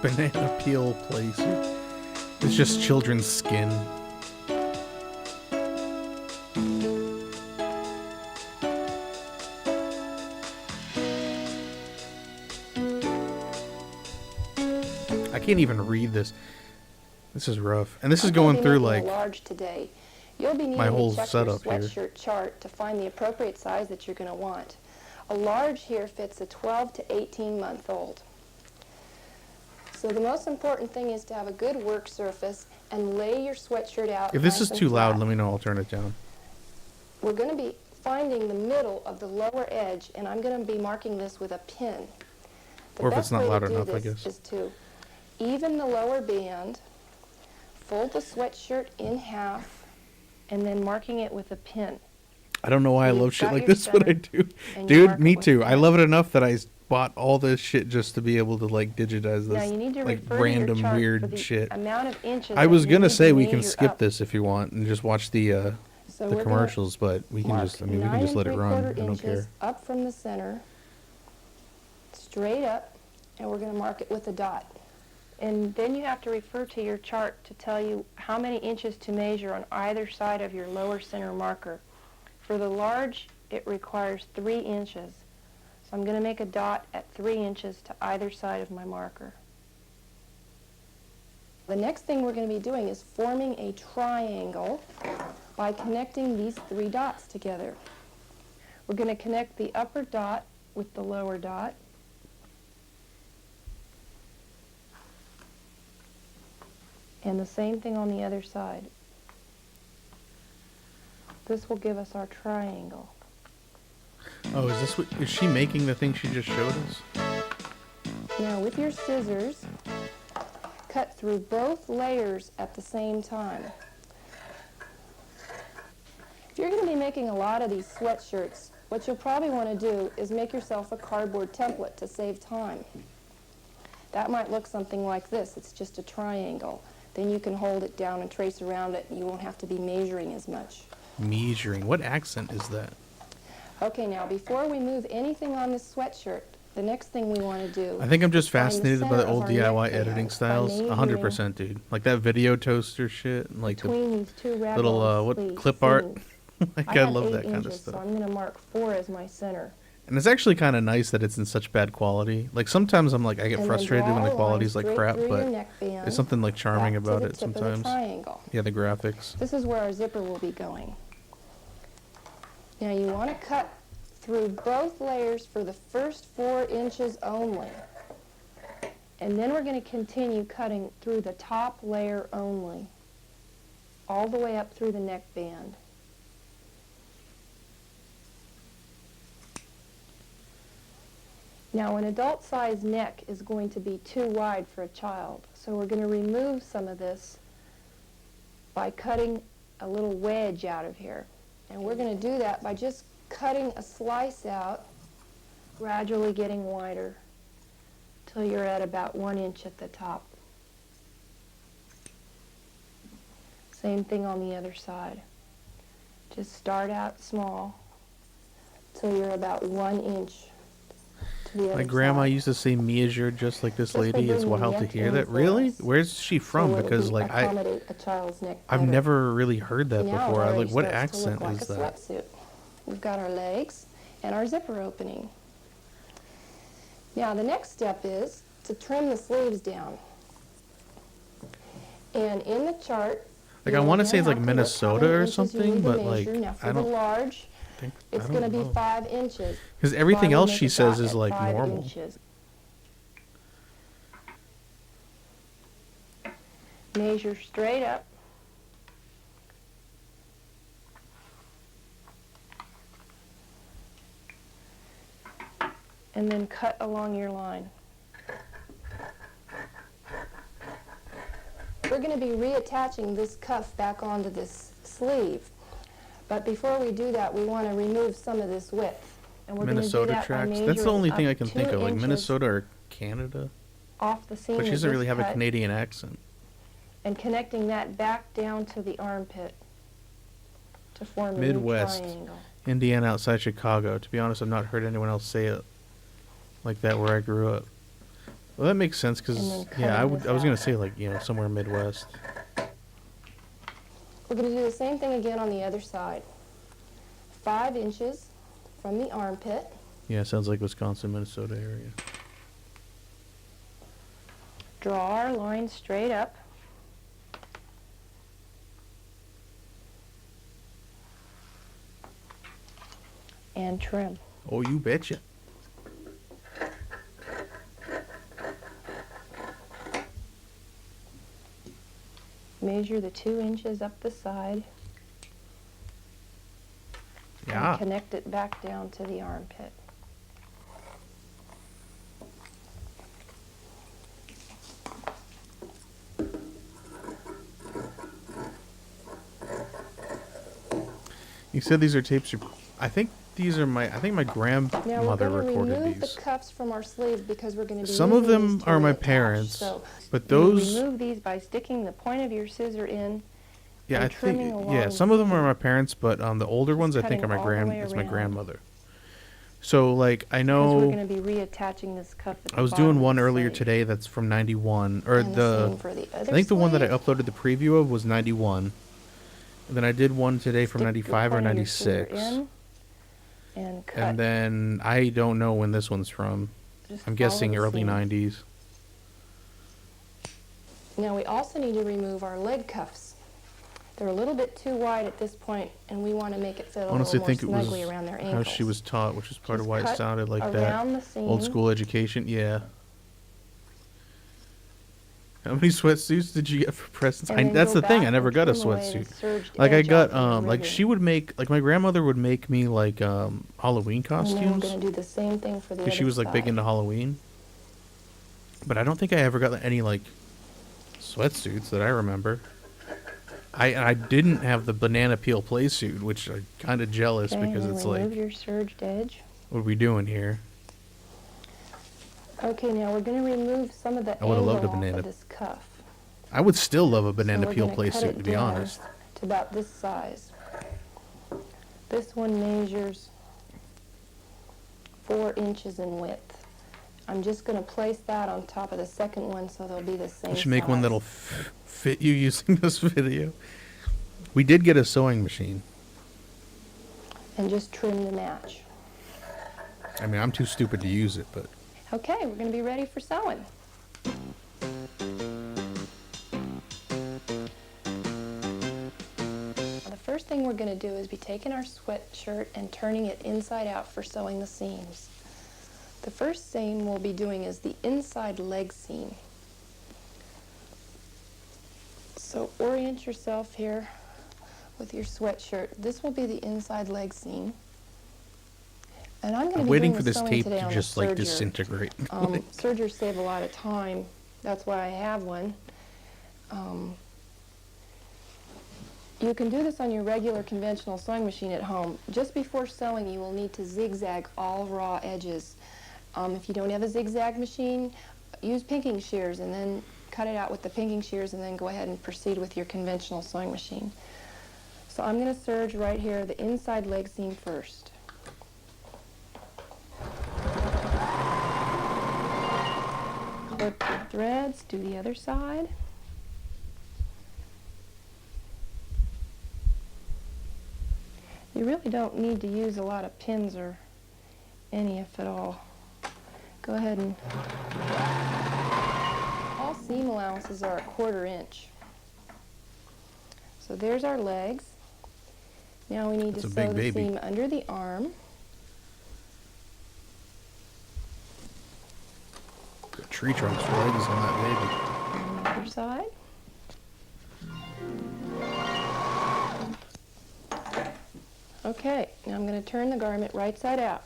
Banana peel place. It's just children's skin. I can't even read this. This is rough. And this is going through like large today. You'll be needing my whole to check setup your here. sweatshirt chart to find the appropriate size that you're going to want. A large here fits a 12 to 18-month-old. So the most important thing is to have a good work surface and lay your sweatshirt out. If this nice is and too loud, flat. let me know. I'll turn it down. We're going to be finding the middle of the lower edge, and I'm going to be marking this with a pin. The Or if best it's not way to loud do enough, I this guess. is to even the lower band, fold the sweatshirt in half, and then marking it with a pin. I don't know why I You've love shit got like your this, but I center, do. and you mark Dude, me it with too. a I pen. love it enough that I bought all this shit just to be able to like digitize Now this you need to like refer to random your chart for weird the shit. amount of inches I was that you gonna need say to we can measure skip up. this if you want and just watch the So we're gonna commercials, but we can mark just we can just let it run. 9 I don't inches care. up from the center, straight up, and we're going to mark it with a dot. And then you have to refer to your chart to tell you how many inches to measure on either side of your lower center marker. For the large, it requires 3 inches. So I'm going to make a dot at 3 inches to either side of my marker. The next thing we're going to be doing is forming a triangle by connecting these 3 dots together. We're going to connect the upper dot with the lower dot. And the same thing on the other side. This will give us our triangle. Oh, is this what is she making the thing she just showed us? Now with your scissors, cut through both layers at the same time. If you're going to be making a lot of these sweatshirts, what you'll probably want to do is make yourself a cardboard template to save time. That might look something like this. It's just a triangle. Then you can hold it down and trace around it, and you won't have to be measuring as much. Measuring. What accent is that? Okay, now before we move anything on this sweatshirt, the next thing we want to do I think I'm just find the fascinated by center the of old our DIY neckband editing by styles. measuring 100%, dude. Like that video toaster shit, and like the between these 2 ragged little sleeves, clip art. seams. Like I have love 8 that kind of inches, stuff. So I'm going to mark 4 as my center. And it's actually kind of nice that it's in such bad quality. Like sometimes I'm like I get And then frustrated draw when the a line quality's like straight crap, through your but neckband, there's something like charming back to about the it tip of the sometimes. triangle. Yeah, the graphics. This is where our zipper will be going. Now you want to cut through both layers for the first 4 inches only. And then we're going to continue cutting through the top layer only, all the way up through the neckband. Now, an adult-sized neck is going to be too wide for a child, so we're going to remove some of this by cutting a little wedge out of here. And we're going to do that by just cutting a slice out, gradually getting wider, till you're at about 1 inch at the top. Same thing on the other side. Just start out small till you're about 1 inch. My grandma used to say measure just like this This will lady. It's bring the wild to neck hear in that. for Really? us. Where's she from? So Because it'll like accommodate a child's neck I've better. never really heard that Now it before. already Like what starts to look accent like is a that? sweatsuit. We've got our legs, and our zipper opening. Now the next step is to trim the sleeves down. And in the chart, Like I want to say it's like Minnesota or something, but like now for I don't the large, think it's going to be 5 inches. because everything Why we else make she a says dot is at like 5 normal. inches. Measure straight up. And then cut along your line. We're going to be reattaching this cuff back onto this sleeve. But before we do that, we want to remove some of this width. And we're Minnesota going to do that by tracks. That's the measuring only thing up I can 2 think of, like inches Minnesota or Canada. off the seam But she of doesn't this really have a cut, Canadian accent. and connecting that back down to the armpit to form a Midwest. new triangle. Indiana outside Chicago. To be honest, I've not heard anyone else say it like that where I grew up. Well, that makes sense And because, then yeah, cutting this I was going out. to say, like, you know, somewhere Midwest. We're going to do the same thing again on the other side. 5 inches from the armpit. Yeah, sounds like Wisconsin, Minnesota area. Draw our line straight up. And trim. Oh, you betcha. Measure the 2 inches up the side. Yeah. And connect it back down to the armpit. You said these are tapes. I think these are my. I think my Now we're grandmother going to recorded remove these. the cuffs from our sleeve because we're going to be Some of using them these to are my reattach. parents, So but you those. remove these by sticking the point of your scissor in. Yeah, I and trimming think. along Yeah, the some of them are seam. my parents, but the older Just ones I think are cutting my all the way It's my around. grandmother. So like I Because we're know. going to be reattaching this cuff at the I was bottom doing of one the earlier sleeve. today that's from 91, or And the same for the I other think the one that I sleeve. uploaded the preview of was 91. And then I did one today from Stick the 95 or point of your scissor 96. in and cut. And then I don't know when this one's from. Just I'm follow guessing the early seam. 90s. Now we also need to remove our leg cuffs. They're a little bit too wide at this point, and we want to make it fit a Honestly, little more think it was snugly around their how ankles. she was taught, which is part of Just why it cut sounded like that. around the seam. Old school education, yeah. How many sweatsuits did you get for presents? And then That's go the thing. I back never and got a trim away the sweatsuit. surged Like I edge got off of the like ribbon. she would make like my grandmother would make me like Halloween And then we're costumes. going to do the same thing for the other Because she was like big side. into Halloween. But I don't think I ever got any like sweatsuits that I remember. I didn't have the banana peel play suit, which I'm kind of jealous Okay, because and it's remove like, your surged edge. what are we doing here? Okay, now we're going to remove some of the I would've angle loved a off banana. of this cuff. I would still love a banana So we're peel gonna play cut suit, it to be down honest. to about this size. This one measures 4 inches in width. I'm just going to place that on top of the second one so they'll be the same I should make one size. that'll fit you using this video. We did get a sewing machine. And just trim to match. I mean, I'm too stupid to use it, but Okay, we're going to be ready for sewing. The first thing we're going to do is be taking our sweatshirt and turning it inside out for sewing the seams. The first seam we'll be doing is the inside leg seam. So orient yourself here with your sweatshirt. This will be the inside leg seam. And I'm going to I'm be waiting doing for the this sewing tape today to on just the like serger. disintegrate. Sergers save a lot of time. That's why I have one. You can do this on your regular conventional sewing machine at home. Just before sewing, you will need to zigzag all raw edges. If you don't have a zigzag machine, use pinking shears and then cut it out with the pinking shears and then go ahead and proceed with your conventional sewing machine. So I'm going to serge right here the inside leg seam first. Clip the threads, do the other side. You really don't need to use a lot of pins or any, if at all. Go ahead and... All seam allowances are 1/4 inch. So there's our legs. Now we need to sew the seam under the arm. Got tree trunks for legs on that baby. On the other side. Okay, now I'm going to turn the garment right side out.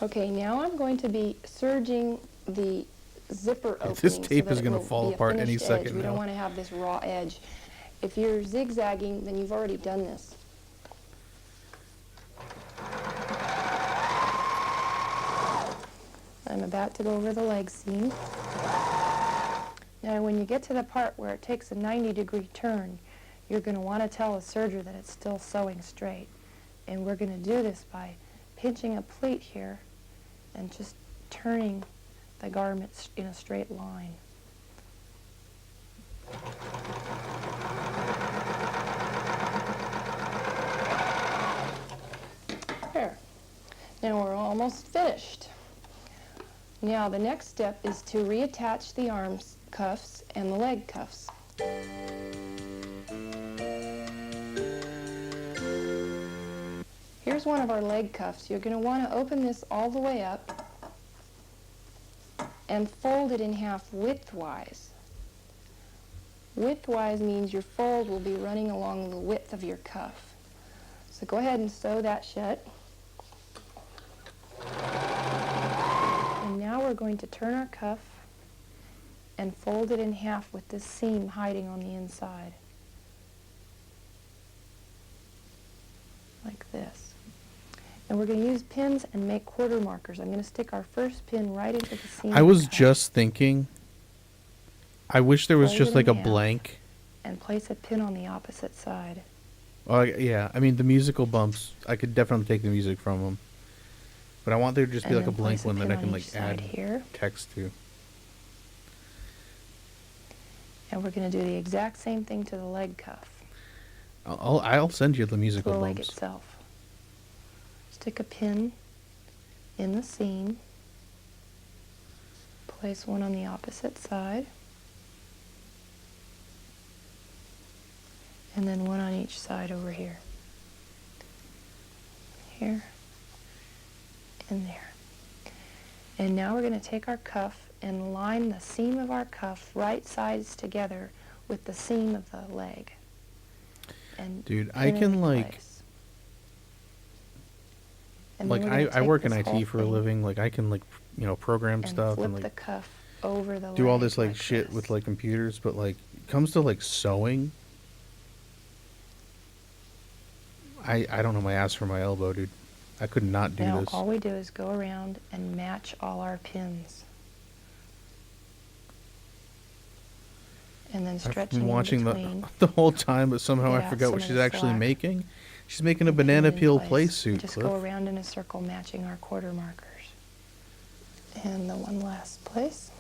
Okay, now I'm going to be serging the zipper opening. This tape so is going to fall apart any second now. We don't want to have this raw edge. If you're zigzagging, then you've already done this. I'm about to go over the leg seam. Now when you get to the part where it takes a 90-degree turn, you're going to want to tell the serger that it's still sewing straight. And we're going to do this by pinching a pleat here and just turning the garment in a straight line. There. Now we're almost finished. Now the next step is to reattach the arm cuffs and the leg cuffs. Here's one of our leg cuffs. You're going to want to open this all the way up and fold it in half widthwise. Widthwise means your fold will be running along the width of your cuff. So go ahead and sew that shut. And now we're going to turn our cuff and fold it in half with this seam hiding on the inside. Like this. And we're going to use pins and make quarter markers. I'm going to stick our first pin right into the seam. I was just thinking, I wish there was just like a blank. And place a pin on the opposite side. Oh, yeah. I mean, the musical bumps, I could definitely take the music from them. But I want there to just be like a blank one that I can like add text to. And we're going to do the exact same thing to the leg cuff. I'll send you the musical the bumps. leg itself. Stick a pin in the seam. Place one on the opposite side. And then one on each side over here. Here. And there. And now we're going to take our cuff and line the seam of our cuff right sides together with the seam of the leg. And dude, I can like I work in IT for a living. Like I can like, you know, program stuff and like the cuff over the do all this like shit with like computers, but like it comes to like sewing, I don't know my ass from my elbow, dude. I could not do this. Now all we do is go around and match all our pins. And then stretching I've been watching between. the whole time, but somehow I forgot what she's actually making. She's making a banana peel play suit. Just go around in a circle matching our quarter markers. And the one last place.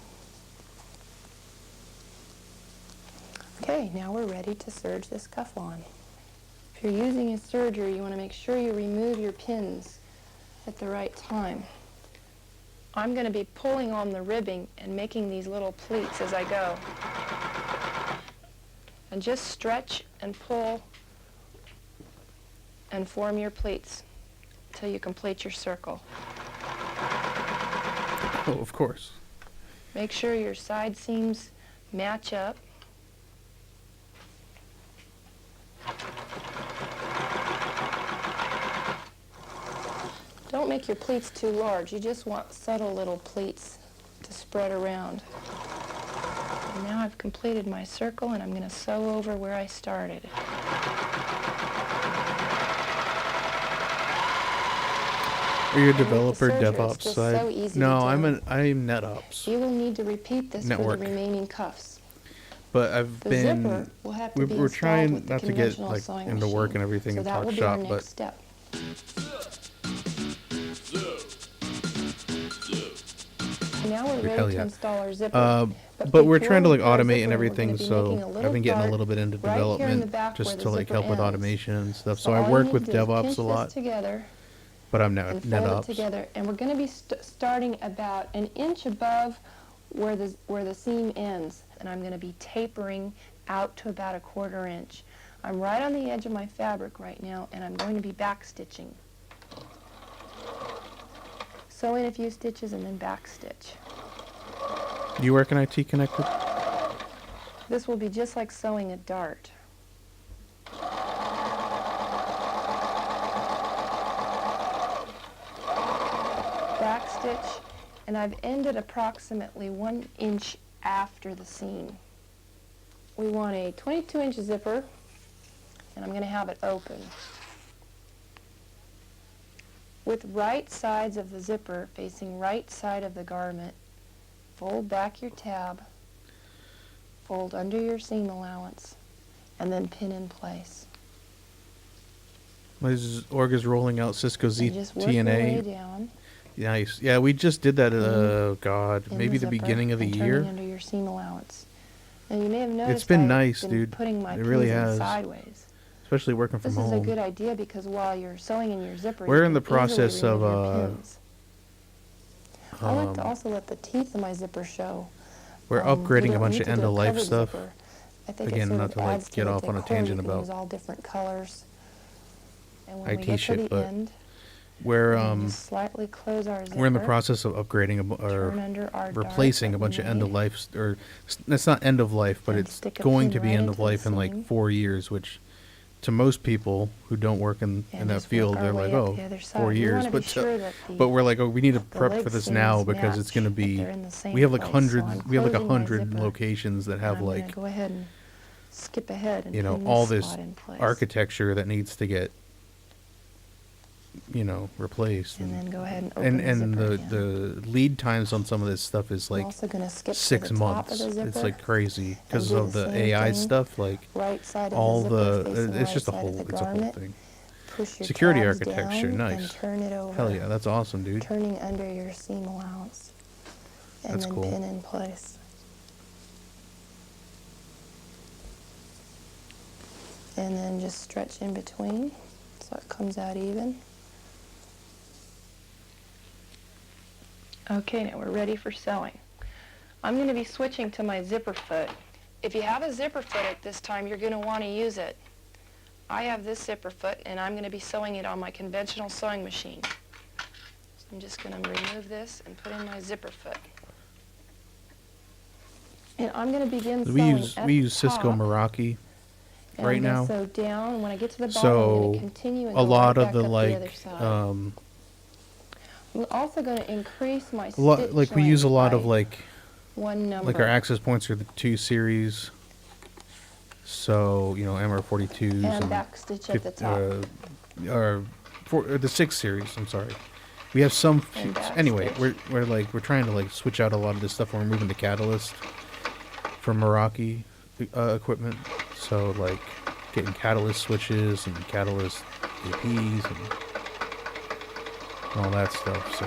Okay, now we're ready to serge this cuff on. If you're using a serger, you want to make sure you remove your pins at the right time. I'm going to be pulling on the ribbing and making these little pleats as I go. And just stretch and pull and form your pleats until you complete your circle. Oh, of course. Make sure your side seams match up. Don't make your pleats too large. You just want subtle little pleats to spread around. And now I've completed my circle, and I'm going to sew over where I started. Are you a developer, DevOps side? So no, I'm NetOps. You will need to repeat this Network. for the remaining cuffs. But I've the been zipper will have to be we're trying with the not to get conventional like sewing into work machine. and everything So and that talk will be shop, our next but step. And now now we're Hell ready to yeah. install our zipper. But we're before trying to we like put our automate zipper and in, we're everything, gonna be so making a little I've been getting a dart little bit into right here in the development back where just the to like zipper help with ends. automation and stuff. So So I all you work need with to do is DevOps pinch a this lot, together but I'm and fold it NetOps. together, and we're going to be starting about an inch above where the seam ends, and I'm going to be tapering out to about 1/4 inch. I'm right on the edge of my fabric right now, and I'm going to be back stitching. Sew in a few stitches and then back stitch. You work in IT connected? This will be just like sewing a dart. Back stitch, and I've ended approximately 1 inch after the seam. We want a 22-inch zipper, and I'm going to have it open. With right sides of the zipper facing right side of the garment, fold back your tab, fold under your seam allowance, and then pin in place. My org is rolling out Cisco And just work your way ZTNA. down Nice. Yeah, we just did that, God, in maybe the zipper beginning of the and year. turning under your seam allowance. Now you may have noticed been I've nice, been dude. putting my It really pins in has. sideways. Especially working from This is a home. good idea because while you're sewing in your zipper, We're you in the can easily process of, remove your pins. I like to also let the teeth of my zipper show. We're You upgrading don't a bunch need of to do end-of-life covered stuff. zipper. I think Again, it sort not of to, like, adds get the off on a decor. tangent You can about use all different colors. And when we IT get shit, to the but end, We're we just slightly close our zipper. we're in the process of upgrading turn under our dart replacing that a bunch we of made, end of life, or it's not end of life, but and it's stick a going pin to be right end into of the life in like seam. 4 years, which to most people who don't work in and that just work field, our they're way like, up oh, the other 4 side. You years, wanna be but sure that but we're like, oh, we need to the prep leg for this seams now because it's going to match, that be. they're in the same We have like place. hundreds. So I'm We have like closing my 100 zipper, locations that and have I'm gonna like, go ahead and skip ahead and you know, pin all this this spot in place. architecture that needs to get, you know, replaced. And then go ahead and open and the the zipper again. the lead times on some of this stuff is I'm like also going to skip to 6 the top months. of the zipper. It's like crazy because do of the the same AI thing. stuff. Like Right side of all the zipper facing it's right just a side whole of the it's a whole garment. thing. Push your Security tabs architecture, down nice. and turn it over. Hell yeah, that's awesome, dude. Turning under your seam allowance. And That's then cool. pin in place. And then just stretch in between so it comes out even. Okay, now we're ready for sewing. I'm going to be switching to my zipper foot. If you have a zipper foot at this time, you're going to want to use it. I have this zipper foot, and I'm going to be sewing it on my conventional sewing machine. So I'm just going to remove this and put in my zipper foot. And I'm going to begin sewing at We use the Cisco top, Meraki and right I'm now. gonna sew down. When I get to the bottom, I'm So going to continue and a go lot right of the back up the other like side. I'm also going to increase my stitch like we use a length lot by of like 1 number. our access points are the 2 series. So, you know, MR42s and back stitch at the top. or the 6 series, I'm sorry. We have some And back anyway, stitch. we're trying to like switch out a lot of this stuff when we're moving to Catalyst from Meraki equipment. So like getting Catalyst switches and Catalyst APs and all that stuff. So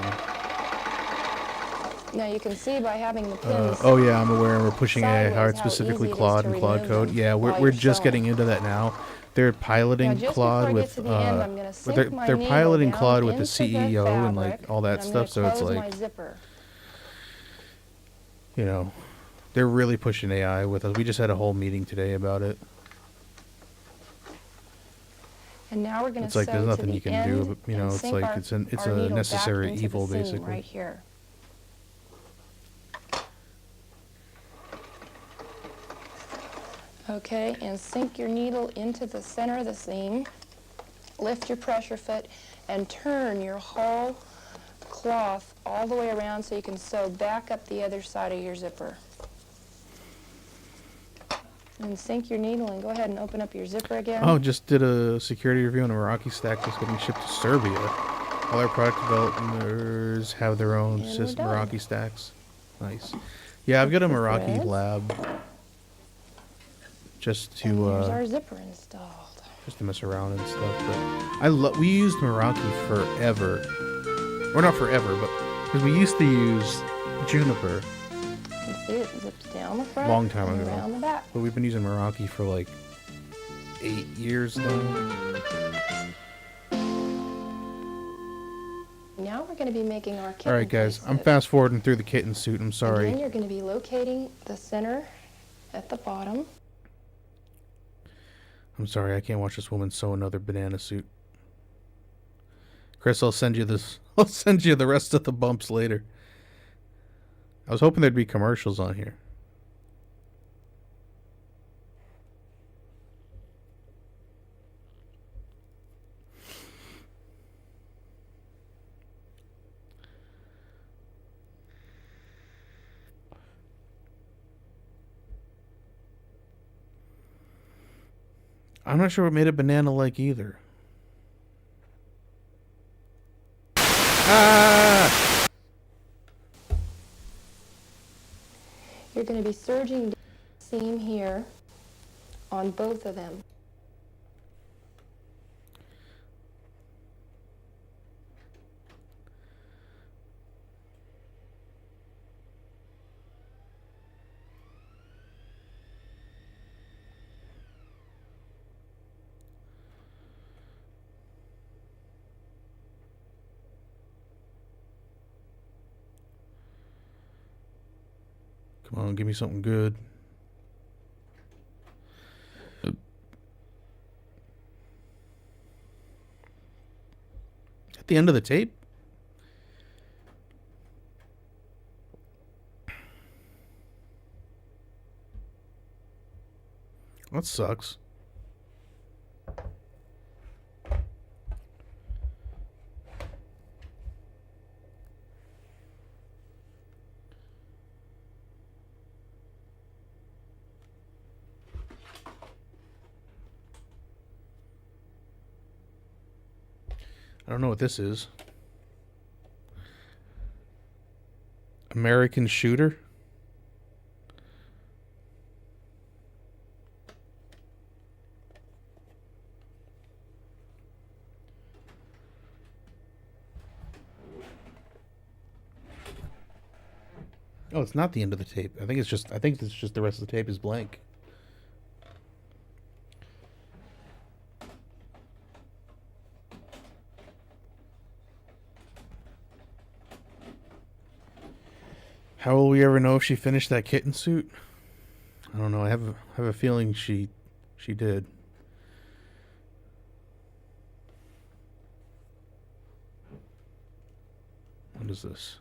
Now you can see by having the pins. oh yeah, I'm aware. We're pushing AI sideways hard, how specifically easy it is Claude to and Claude remove Code. them Yeah, while we're you're just sewing. getting into that now. They're piloting Now, just Claude before I get with to the end, I'm gonna sink they're my they're needle piloting down Claude with the into the CEO and like fabric, all that and I'm stuff. So gonna it's close like, my zipper. you know, they're really pushing AI with us. We just had a whole meeting today about it. And now we're going to It's sew like there's to nothing the you can end do, but, you know, and it's sink like our- it's our a needle back necessary into the evil, seam basically. right here. Okay, and sink your needle into the center of the seam. Lift your pressure foot and turn your whole cloth all the way around so you can sew back up the other side of your zipper. And sink your needle and go ahead and open up your zipper again. Oh, just did a security review on a Meraki stack that's getting shipped to Serbia. All our product developers have their own And we're done. Meraki stacks. Nice. Yeah, I've got a The Meraki threads. lab just And there's to our zipper installed. mess around and stuff. But we used Meraki forever, or not forever, but because we used to use Juniper. You can see it zips down the front. Long time and ago. around the back. But we've been using Meraki for like 8 years now. Now we're going to be making our kitten. Alright guys, I'm bracelet. fast forwarding through the kitten suit, I'm And sorry. then you're going to be locating the center at the bottom. I'm sorry, I can't watch this woman sew another banana suit. Chris, I'll send you this. I'll send you the rest of the bumps later. I was hoping there'd be commercials on here. I'm not sure what made a banana like either. Ah! You're going to be serging the seam here on both of them. Come on, give me something good. At the end of the tape? That sucks. I don't know what this is. American Shooter? Oh, it's not the end of the tape. I think it's just the rest of the tape is blank. How will we ever know if she finished that kitten suit? I don't know. I have a feeling she did. What is this?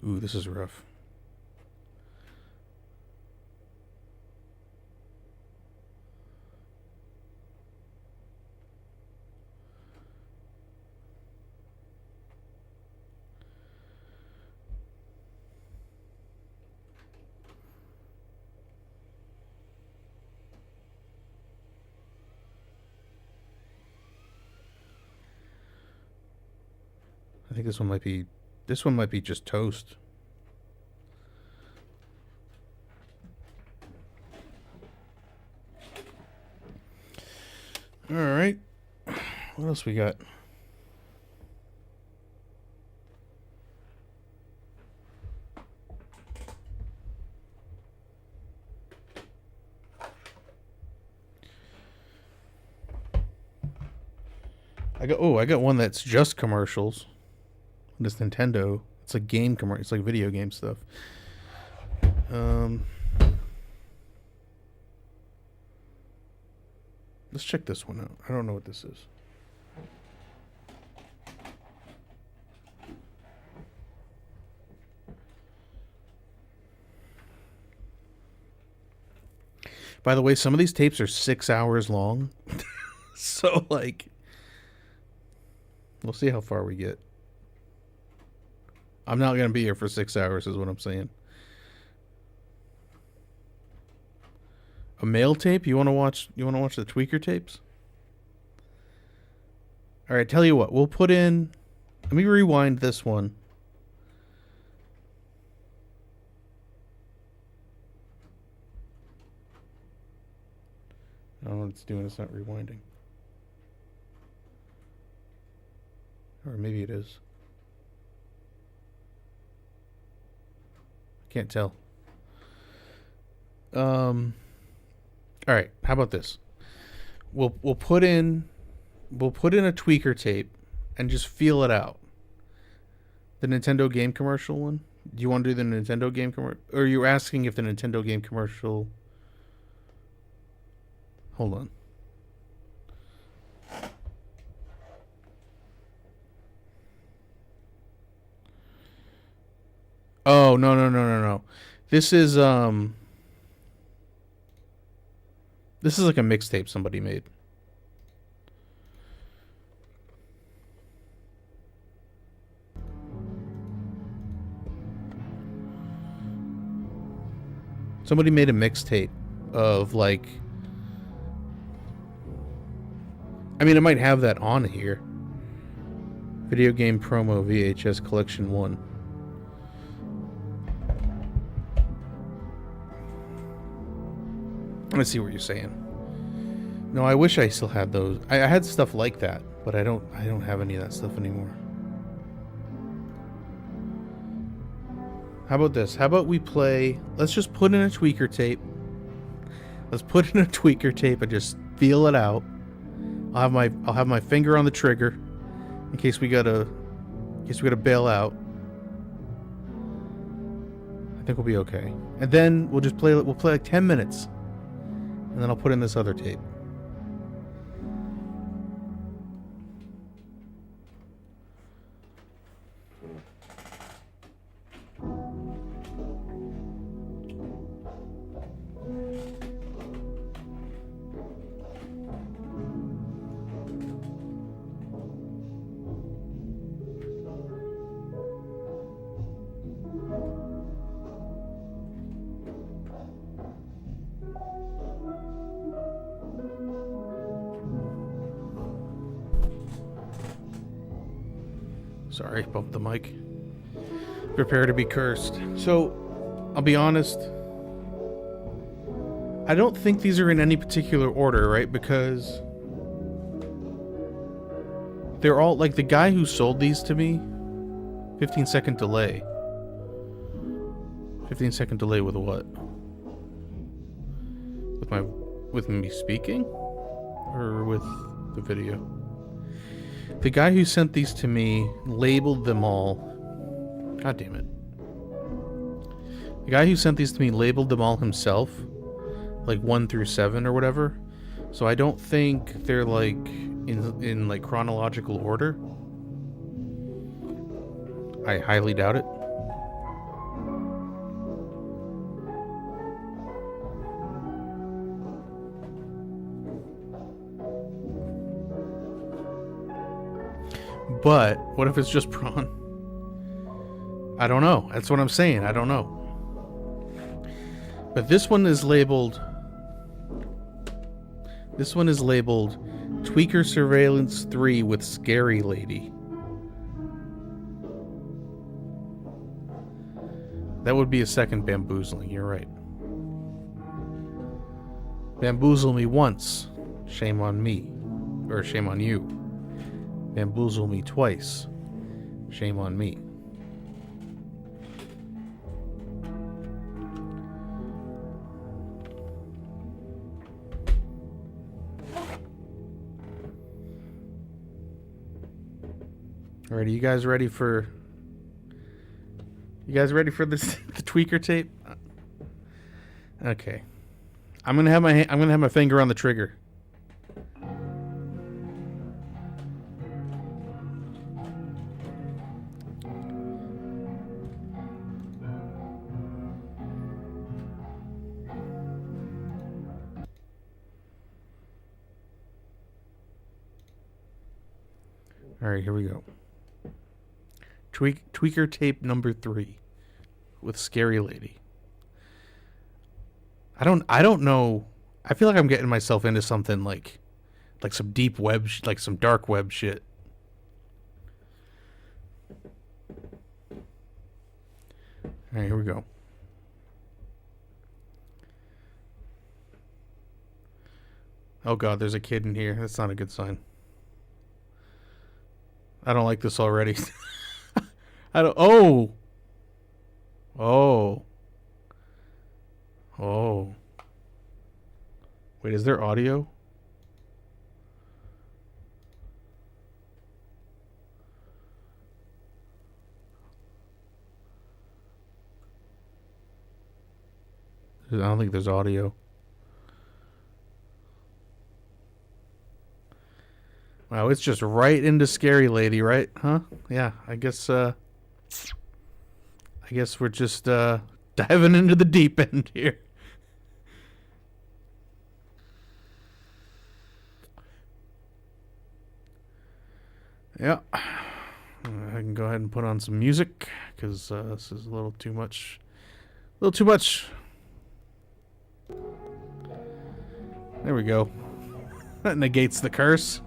Ooh, this is rough. I think this one might be just toast. All right. What else we got? I got one that's just commercials. This Nintendo. It's like game commercial. It's like video game stuff. Let's check this one out. I don't know what this is. By the way, some of these tapes are 6 hours long. So, like, we'll see how far we get. I'm not going to be here for 6 hours is what I'm saying. A male tape? You want to watch the tweaker tapes? All right, tell you what. We'll put in, let me rewind this one. I don't know what it's doing. It's not rewinding. Or maybe it is. Can't tell. All right. How about this? We'll put in a tweaker tape and just feel it out. The Nintendo game commercial one. Do you want to do the Nintendo game commercial? Or are you asking if the Nintendo game commercial? Hold on. Oh, no. This is like a mixtape somebody made. Somebody made a mixtape of like, I mean, it might have that on here. Video game promo VHS collection 1. Let's see what you're saying. No, I wish I still had those. I had stuff like that, but I don't have any of that stuff anymore. How about this? How about we play... Let's just put in a tweaker tape. Let's put in a tweaker tape and just feel it out. I'll have my finger on the trigger in case we gotta bail out. I think we'll be okay. And then we'll just play. We'll play like 10 minutes, and then I'll put in this other tape. Sorry, bumped the mic. Prepare to be cursed. So, I'll be honest. I don't think these are in any particular order, right? Because they're all, like, the guy who sold these to me, 15-second delay. 15-second delay with what? With me speaking? Or with the video? The guy who sent these to me labeled them all. God damn it. The guy who sent these to me labeled them all himself. Like 1 through 7 or whatever. So I don't think they're like in like chronological order. I highly doubt it. But what if it's just prawn? I don't know. That's what I'm saying. I don't know. But this one is labeled... This one is labeled Tweaker Surveillance 3 with Scary Lady. That would be a second bamboozling. You're right. Bamboozle me once. Shame on me. Or shame on you. Bamboozle me twice. Shame on me. Alright, are you guys ready for... You guys ready for this the tweaker tape? Okay. I'm gonna have my finger on the trigger. Alright, here we go. Tweaker tape number 3 with Scary Lady. I don't know. I feel like I'm getting myself into something like some deep web, like some dark web shit. Alright, here we go. Oh god, there's a kid in here. That's not a good sign. I don't like this already. I don't... Oh! Oh. Wait, is there audio? I don't think there's audio. Wow, it's just right into Scary Lady, right? Huh? Yeah, I guess we're just diving into the deep end here. Yeah. I can go ahead and put on some music because this is a little too much. A little too much. There we go. That negates the curse.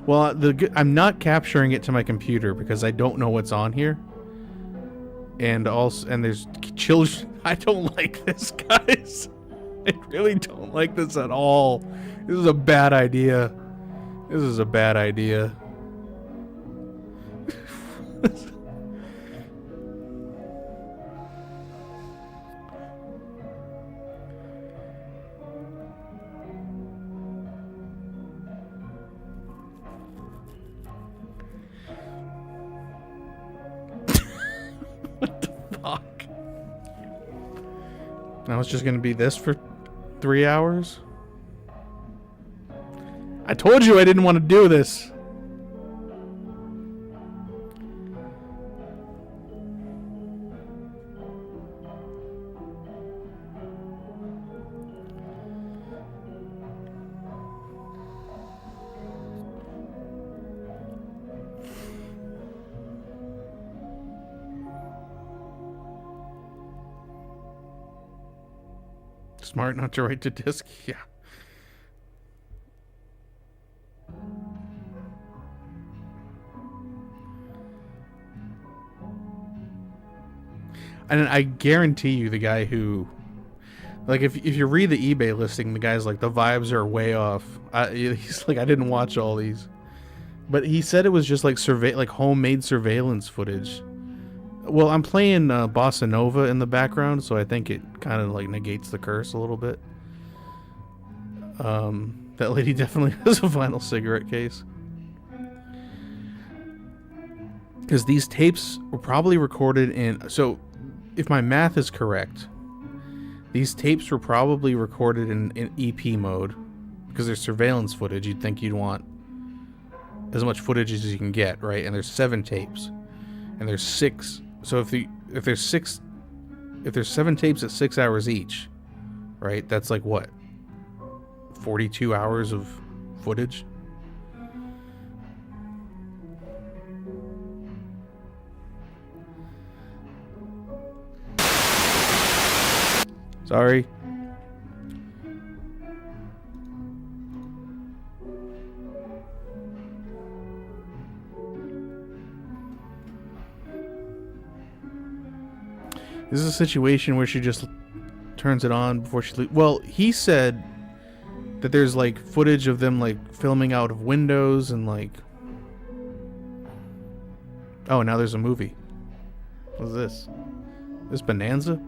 Well, I'm not capturing it to my computer because I don't know what's on here. And there's children. I don't like this, guys. I really don't like this at all. This is a bad idea. This is a bad idea. What the fuck? Now it's just gonna be this for 3 hours? I told you I didn't want to do this. Smart not to write to disk? Yeah. And I guarantee you the guy who... Like, if you read the eBay listing, the guy's like, the vibes are way off. He's like, I didn't watch all these. But he said it was just like homemade surveillance footage. Well, I'm playing Bossa Nova in the background, so I think it kind of like negates the curse a little bit. That lady definitely has a vinyl cigarette case. Because these tapes were probably recorded in... So, if my math is correct, these tapes were probably recorded in EP mode. Because there's surveillance footage, you'd think you'd want as much footage as you can get, right? And there's 7 tapes. And there's 6... So if there's 7 tapes at 6 hours each, right? That's like what? 42 hours of footage? Sorry. This is a situation where she just turns it on before she leaves. Well, he said that there's like footage of them like filming out of windows and like... Oh, now there's a movie. What's this? This Bonanza?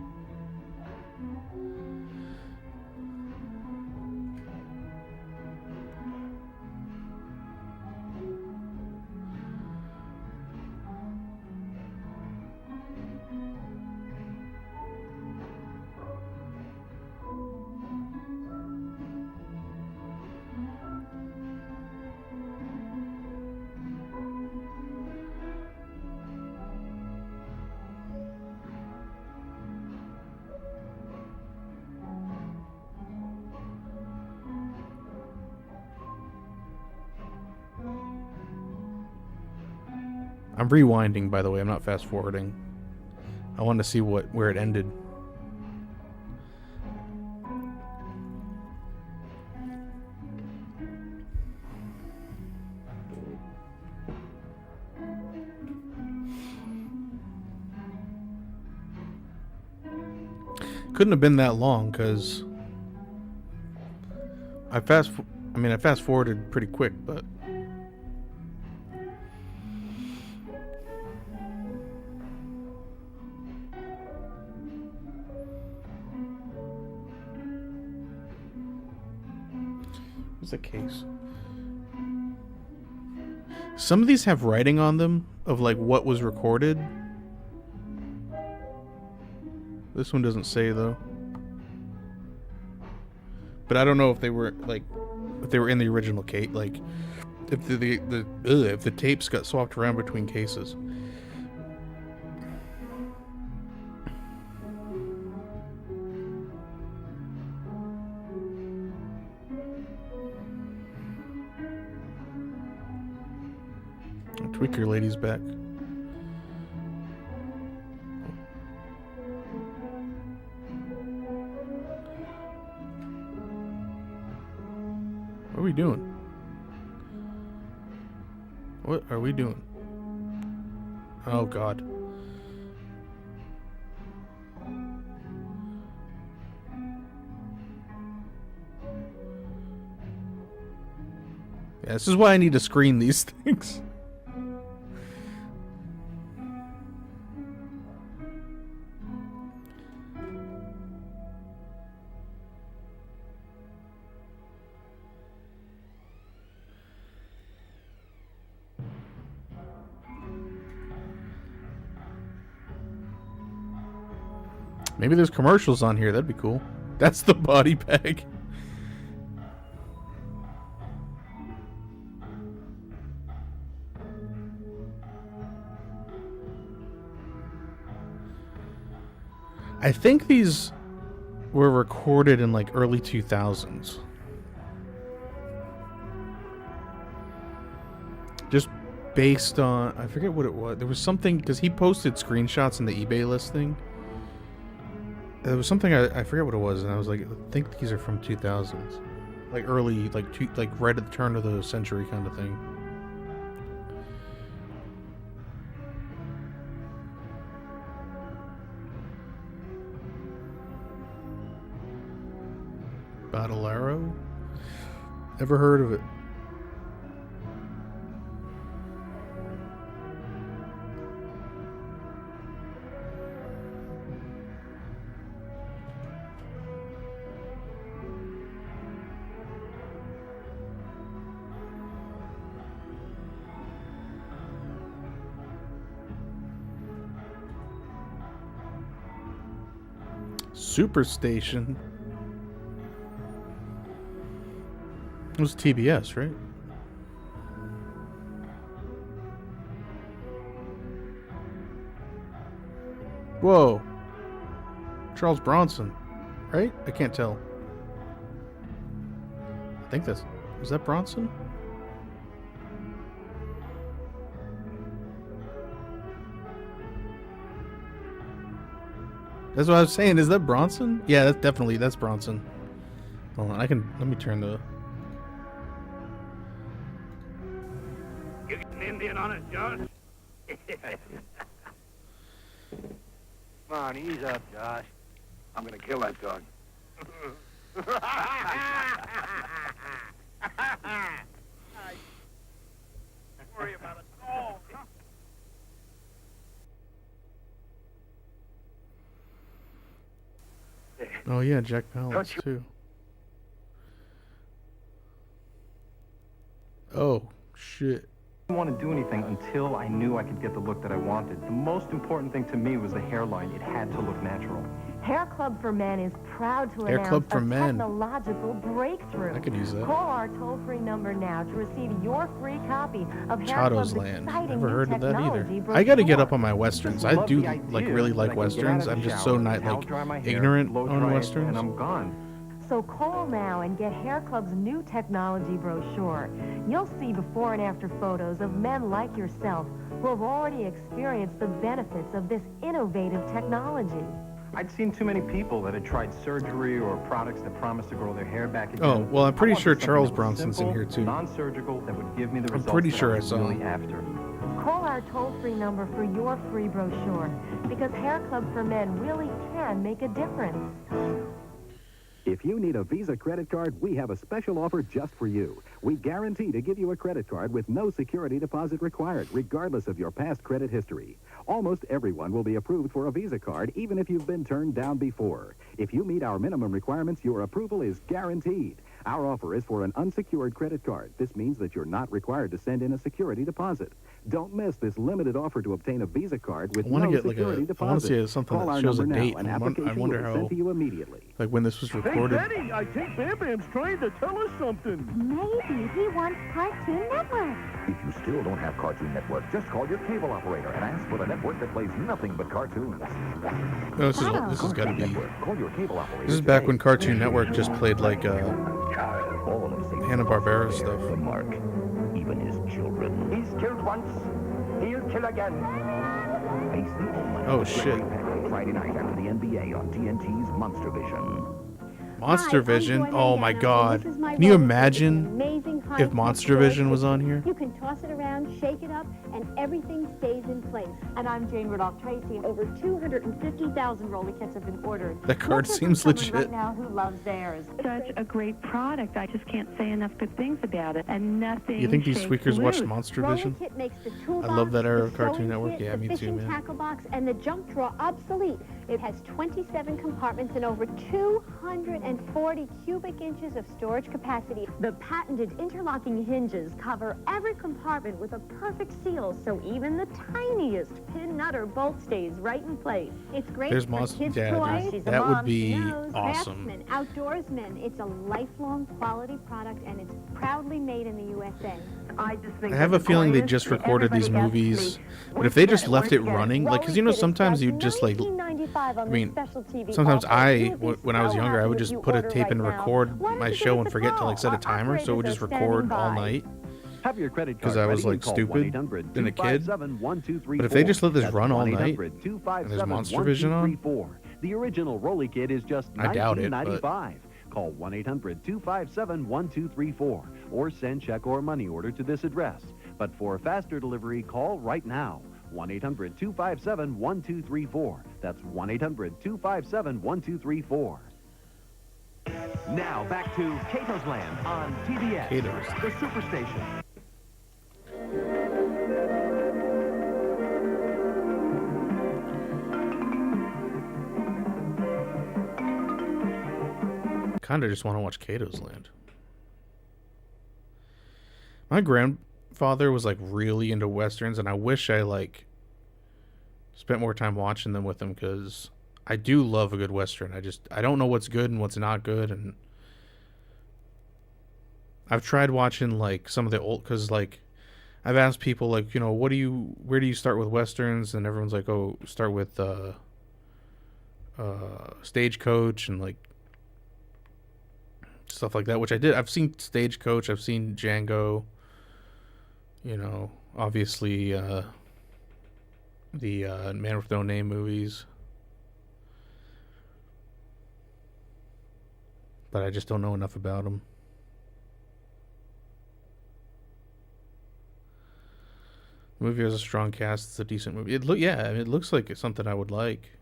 I'm rewinding, by the way. I'm not fast forwarding. I wanted to see where it ended. Couldn't have been that long because I fast forwarded pretty quick, but What's the case? Some of these have writing on them of like what was recorded. This one doesn't say though. But I don't know if they were like if they were in the original case, like if if the tapes got swapped around between cases. Tweaker lady's back. What are we doing? What are we doing? Oh God. Yeah, this is why I need to screen these things. Maybe there's commercials on here. That'd be cool. That's the body bag. I think these were recorded in like early 2000s. Just based on, I forget what it was. There was something, because he posted screenshots in the eBay listing. There was something, I forget what it was, and I was like, I think these are from 2000s. Like early, like right at the turn of the century kind of thing. Battlero? Never heard of it. Superstation. It was TBS, right? Whoa. Charles Bronson, right? I can't tell. I think that's... Is that Bronson? That's what I was saying. Is that Bronson? Yeah, that's definitely, that's Bronson. Hold on, let me turn the... You get an Indian on it, Josh? Come on, ease up, Josh. I'm gonna kill that dog. Don't worry about it. Oh, Oh yeah, Jack Palance too. Oh, shit. I didn't want to do anything until I knew I could get the look that I wanted. The most important thing to me was the hairline. It had to look natural. Hair Club for Men is proud to Hair announce Club for a Men. technological breakthrough. I could use that. Call our toll-free number now to receive your free copy of Hair Chado's Club's Land. exciting Never new heard of that either. technology I gotta get brochure. up on my westerns. I Love do the idea like really that like I can get westerns. out of I'm the just so shower, not towel like dry my hair, ignorant blow on dry it, westerns. and I'm gone. So call now and get Hair Club's new technology brochure. You'll see before and after photos of men like yourself who have already experienced the benefits of this innovative technology. I'd seen too many people that had tried surgery or products that promised to grow their hair back again. Oh, well, I'm pretty I wanted sure something Charles that was Bronson's in simple, here, too. non-surgical, that would give me the results pretty that sure I was saw really him. after. Call our toll-free number for your free brochure, because Hair Club for Men really can make a difference. If you need a Visa credit card, we have a special offer just for you. We guarantee to give you a credit card with no security deposit required, regardless of your past credit history. Almost everyone will be approved for a Visa card, even if you've been turned down before. If you meet our minimum requirements, your approval is guaranteed. Our offer is for an unsecured credit card. This means that you're not required to send in a security deposit. Don't miss this limited offer to obtain a Visa card with no security deposit. I want to see something Call that our shows a number date. now. An I application wonder will be how, sent to you immediately. like when this was recorded. Hey, Betty, I think Bam Bam's trying to tell us something. Maybe he wants Cartoon Network. If you still don't have Cartoon Network, just call your cable operator and ask for the network that plays nothing but cartoons. No, this has got to be. Call your cable operator. This is back when Cartoon Network just played like Hanna-Barbera stuff. The mark, even his children. He's killed once. He'll kill again. Face the Almighty. Oh shit! Friday night after the NBA on TNT's Monster Vision. Monster Vision. Oh my God! Can you imagine if Monster Vision was on here? You can toss it around, shake it up, and everything stays in place. And I'm Jane Rudolph Tracy. Over 250,000 roller kits have been ordered. That card seems legit. Right now who loves theirs. Such a great product. I just can't say enough good things about it. And nothing. You think these shakes squeakers watched loose. Monster Roller Vision? kit makes the toolbox, I love that era of the Cartoon sewing Network. kit, Yeah, the me too, fishing man. tackle box, and the junk drawer obsolete. It has 27 compartments and over 240 cubic inches of storage capacity. The patented interlocking hinges cover every compartment with a perfect seal, so even the tiniest pin, nut, or bolt stays right in place. It's great There's for Monster- kids' yeah, toys. dude. That would be knows, awesome. Craftsmen, outdoorsmen. It's a lifelong quality product, and it's proudly made in the USA. I just think I have a feeling they just recorded these movies, but if they just left it running, like, because you know sometimes you just like, I mean, sometimes when I was younger, I would just put a tape and record my show and forget to like set a timer, so it would just record all night. Have your credit Because card I was ready like and call stupid 1-800-257-1234. and a kid. But if they just let this run all night, and there's Monster Vision on, the original Rolly Kit is just I doubt it, but $19.95. Call 1-800-257-1234 or send check or money order to this address. But for faster delivery, call right now. 1-800-257-1234. That's 1-800-257-1234. Now back to Cato's Land on TBS, Cato's. the Superstation. kind of just want to watch Cato's Land. My grandfather was like really into westerns, and I wish I like spent more time watching them with him, because I do love a good western. I don't know what's good and what's not good, and I've tried watching like some of the old, because like I've asked people like, you know, where do you start with westerns, and everyone's like, oh, start with Stagecoach and like stuff like that, which I did. I've seen Stagecoach, I've seen Django, you know, obviously the Man with No Name movies, but I just don't know enough about them. The movie has a strong cast. It's a decent movie. It looks like it's something I would like.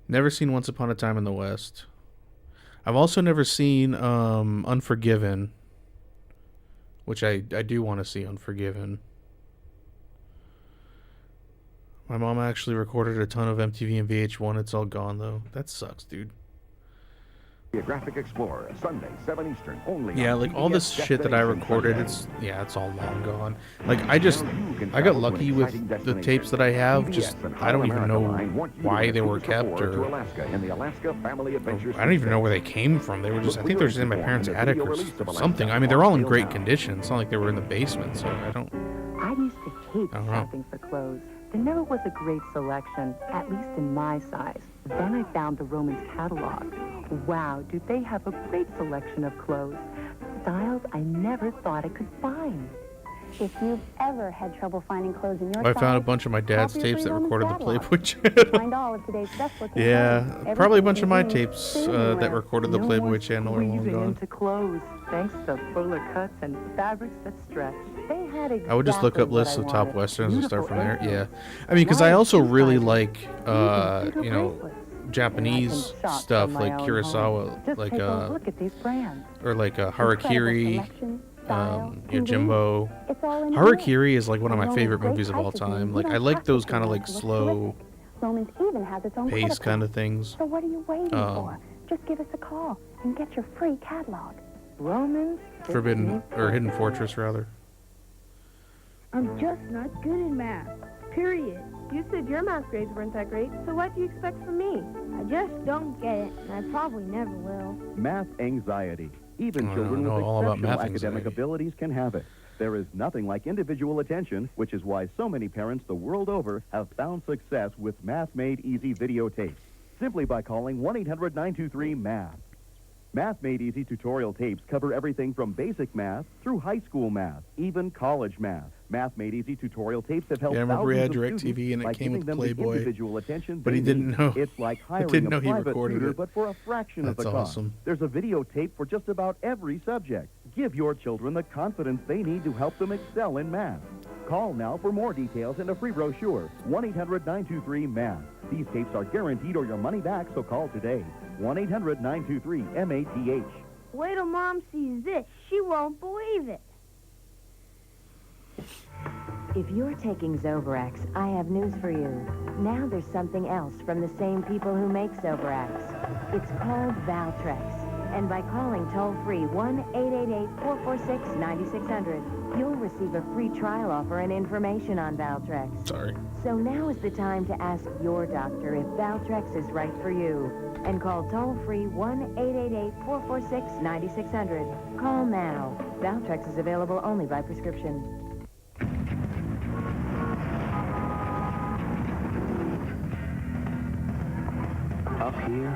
Never seen Once Upon a Time in the West. I've also never seen Unforgiven, which I do want to see Unforgiven. My mom actually recorded a ton of MTV and VH1. It's all gone, though. That sucks, dude. Geographic Explorer, Sunday, 7 Eastern, only. Yeah, like all this shit that I recorded, it's all long gone. Like I got lucky with the tapes that I have. Just I don't even know why they were kept, or I don't even know where they came from. They were just, I think they were just in my parents' attic or something. I mean, they're all in great condition. It's not like they were in the basement, so I used to hate don't know. shopping for clothes. There never was a great selection, at least in my size. Then I found the Romans catalog. Wow, do they have a great selection of clothes. Styles I never thought I could find. If you've ever had trouble finding clothes in your I found a size, bunch of my dad's copy your tapes that free recorded the Romans Playboy catalog. channel. Find all of today's best-looking Yeah, clothes. probably a bunch of Everything my you need, tapes seasonwear. that recorded the No Playboy more channel are long squeezing gone. into clothes, thanks to fuller cuts and fabrics that stretch. They had I would just look exactly up lists what of I top wanted. westerns and start from there. Beautiful Yeah, I mean, because I also really like, you know, Japanese stuff like Kurosawa, Just like take a look at these brands. or like Incredible Harakiri, selection, style, Jimbo. It's all in here. Harakiri is like one of my And favorite Roman's movies of great all prices mean time. you Like don't I like have to those pay kind of more like to look slow terrific. Roman's even has its own pace credit kind card. of things. So what are you waiting for? Just give us a call and get your free catalog. Romans. Forbidden or Hidden Fortress rather. I'm just not good at math. Period. You said your math grades weren't that great, so what do you expect from me? I just don't get it, and I probably never will. Math anxiety. Even I children know with all about exceptional math academic anxiety. abilities can have it. There is nothing like individual attention, which is why so many parents the world over have found success with Math Made Easy videotapes, simply by calling 1-800-923-MATH. Math Made Easy tutorial tapes cover everything from basic math through high school math, even college math. Math Made Easy tutorial tapes have helped Yeah, I remember we had thousands of DirecTV students and it by came giving with them the Playboy, individual attention but he they didn't need. know. It's like I hiring didn't know a he private recorded tutor, it. but for a fraction of the That's cost. awesome. There's a videotape for just about every subject. Give your children the confidence they need to help them excel in math. Call now for more details and a free brochure. 1-800-923-MATH. These tapes are guaranteed or your money back, so call today. 1-800-923-MATH. Wait till Mom sees this. She won't believe it. If you're taking Zovirax, I have news for you. Now there's something else from the same people who make Zovirax. It's called Valtrex. And by calling toll-free 1-888-446-9600, you'll receive a free trial offer and information on Valtrex. Sorry. So now is the time to ask your doctor if Valtrex is right for you. And call toll-free 1-888-446-9600. Call now. Valtrex is available only by prescription. Up here,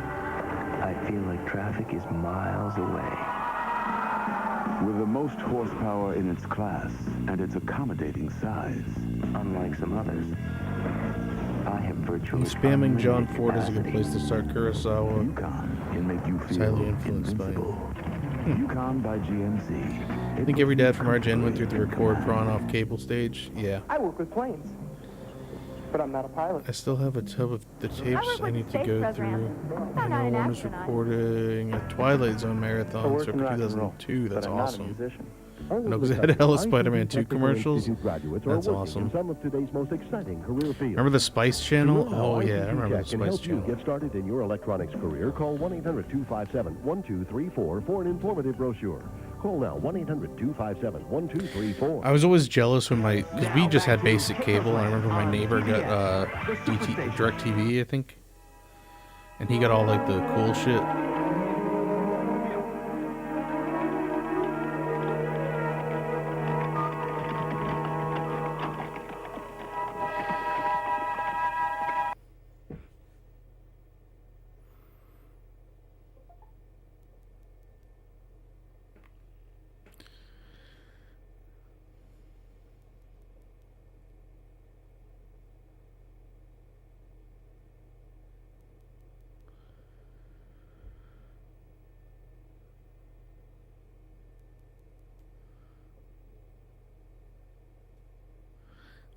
I feel like traffic is miles away. With the most horsepower in its class and its accommodating size. Unlike some others, I have virtually Spamming John unlimited Ford is a good capacity. place to start. Kurosawa. Yukon can make you It's feel highly influenced by invincible. Yukon by GMC. I think every dad from our gen went through the record for on-off cable stage. Yeah. I work with planes, but I'm not a pilot. I still have a tub of the tapes I need to go through. I know one is recording a Twilight Zone marathon circa 2002. That's awesome. I know because it had hella Spider-Man 2 commercials. That's awesome. Some of today's most exciting career fields. Remember the Spice Channel? Oh yeah, I remember the can Spice help you Channel. get started in your electronics career. Call 1-800-257-1234 for an informative brochure. Call now, 1-800-257-1234. I was always jealous when because we just had basic cable. I remember my neighbor got DirecTV, I think, and he got all like the cool shit.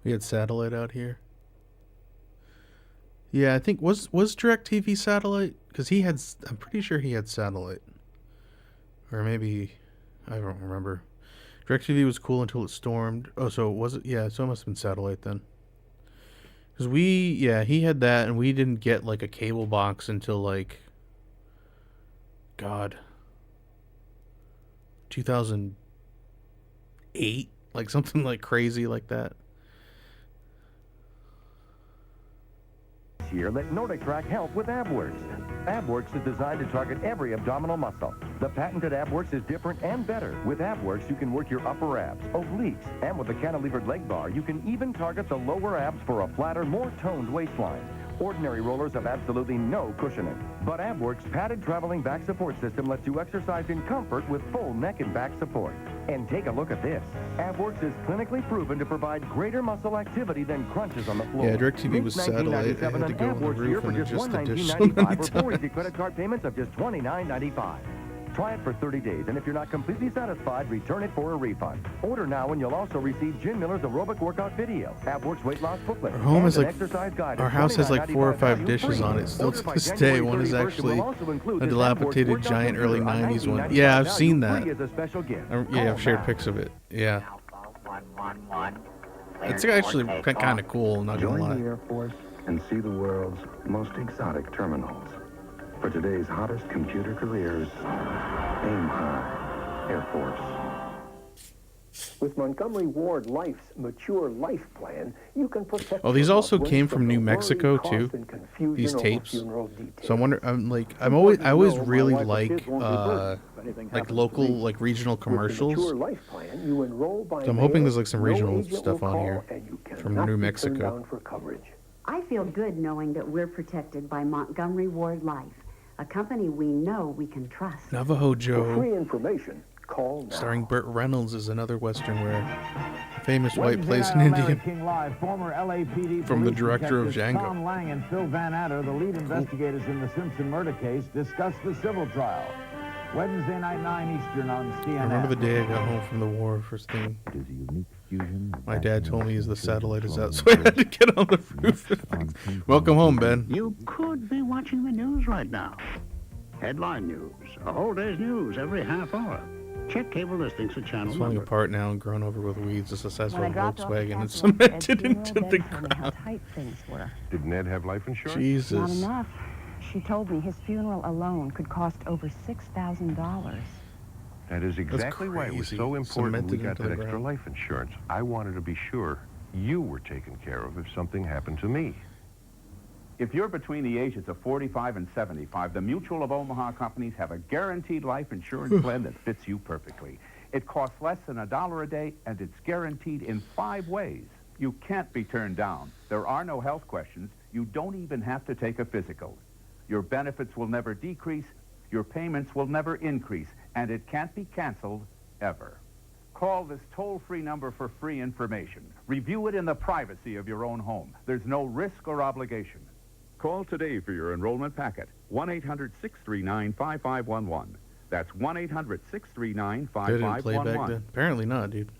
We had satellite out here. Yeah, I think was DirecTV satellite? Because he had, I'm pretty sure he had satellite, or maybe I don't remember. DirecTV was cool until it stormed. Oh, so was it? Yeah, so it must have been satellite then. Because he had that, and we didn't get like a cable box until like, God, 2008, like something like crazy like that. Year, let NordicTrack help with AbWorks. AbWorks is designed to target every abdominal muscle. The patented AbWorks is different and better. With AbWorks, you can work your upper abs, obliques, and with the cantilevered leg bar, you can even target the lower abs for a flatter, more toned waistline. Ordinary rollers have absolutely no cushioning. But AbWorks' padded traveling back support system lets you exercise in comfort with full neck and back support. And take a look at this. AbWorks is clinically proven to provide greater muscle activity than crunches on the floor. Yeah, DirecTV was satellite. I had to go on the roof and adjust the dish so many $19.95 or 4 easy credit card payments of just $29.95. Try it for 30 days, and if you're not completely satisfied, return it for a refund. Order now, and you'll also receive Jim Miller's aerobic workout video, AbWorks weight loss booklet, Our home and is an like, exercise guide. our house has like 4 or 5 dishes on it still to this day. One is actually a dilapidated giant early 90s one. Yeah, I've seen that. Yeah, I've shared pics of it. Yeah. It's actually kind of cool, not gonna Join lie. the Air Force and see the world's most exotic terminals. For today's hottest computer careers, aim high, Air Force. With Montgomery Ward Life's Mature Life Plan, you can protect. Oh, these also came from New Mexico too. These tapes. So I wonder. I always really like local, like regional commercials. So I'm hoping there's like some regional stuff on here from New Mexico. I feel good knowing that we're protected by Montgomery Ward Life, a company we know we can trust. Navajo Joe. For free information, call now. Starring Burt Reynolds is another Western where a famous white plays an Indian. From the director of Django. Tom Lang and Phil Van Adder, the lead investigators in the Simpson murder case, discuss the civil trial. Wednesday night, 9 Eastern on CNN. I remember the day I got home from the war, first thing my dad told me is the satellite is out, so I had to get on the roof. Welcome home, Ben. You could be watching the news right now. Headline news, a whole day's news every half hour. Check cable listings for channel It's falling number. apart now and grown over with weeds. It's the size of a Volkswagen and Ed cemented Buell into then the told me how ground. tight things were. Did Ned have life insurance? Jesus. Not enough. She told me his funeral alone could cost over $6,000. That is exactly why it was so important we Cemented got into that the extra ground. life insurance. I wanted to be sure you were taken care of if something happened to me. If you're between the ages of 45 and 75, the Mutual of Omaha companies have a guaranteed life insurance plan that fits you perfectly. It costs less than $1 a day, and it's guaranteed in 5 ways. You can't be turned down. There are no health questions. You don't even have to take a physical. Your benefits will never decrease. Your payments will never increase, and it can't be canceled ever. Call this toll-free number for free information. Review it in the privacy of your own home. There's no risk or obligation. Call today for your enrollment packet. 1-800-639-5511. That's 1-800-639-5511. They didn't play back then. Apparently not, dude.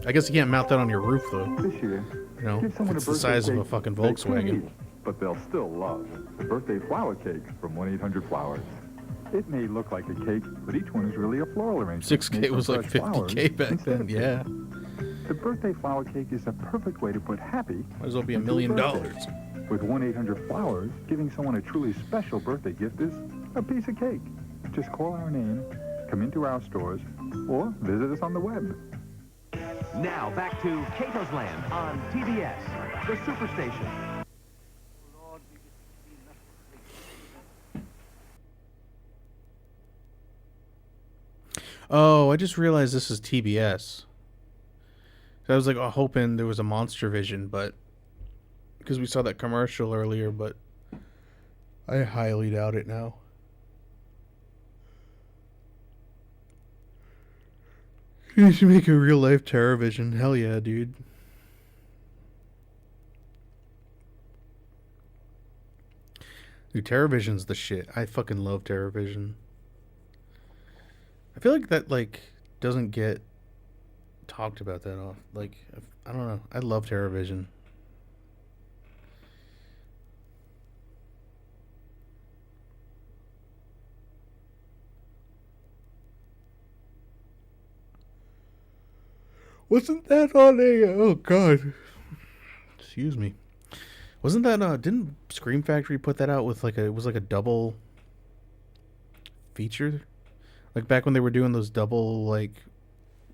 I guess you can't mount that on your roof though. This year, You know, give someone it's a the birthday size of a cake fucking they can't Volkswagen. eat, but they'll still love the birthday flower cake from 1-800-Flowers. It may look like a cake, but each one is really a floral arrangement. 6K made from was like fresh 50K flowers back instead then, of yeah. cake. The birthday flower cake is a perfect way to put happy. Might as well be $1 into a million. birthday. With 1-800-Flowers, giving someone a truly special birthday gift is a piece of cake. Just call our name, come into our stores, or visit us on the web. Now back to Cato's Land on TBS, the Superstation. Oh, I just realized this is TBS. I was like hoping there was a Monster Vision, but because we saw that commercial earlier, but I highly doubt it now. You should make a real life TerraVision. Hell yeah, dude. Dude, TerraVision's the shit. I fucking love TerraVision. I feel like that doesn't get talked about that often. I don't know. I love TerraVision. Wasn't that on a oh god. Excuse me. Wasn't that didn't Scream Factory put that out with it was like a double feature? Like back when they were doing those double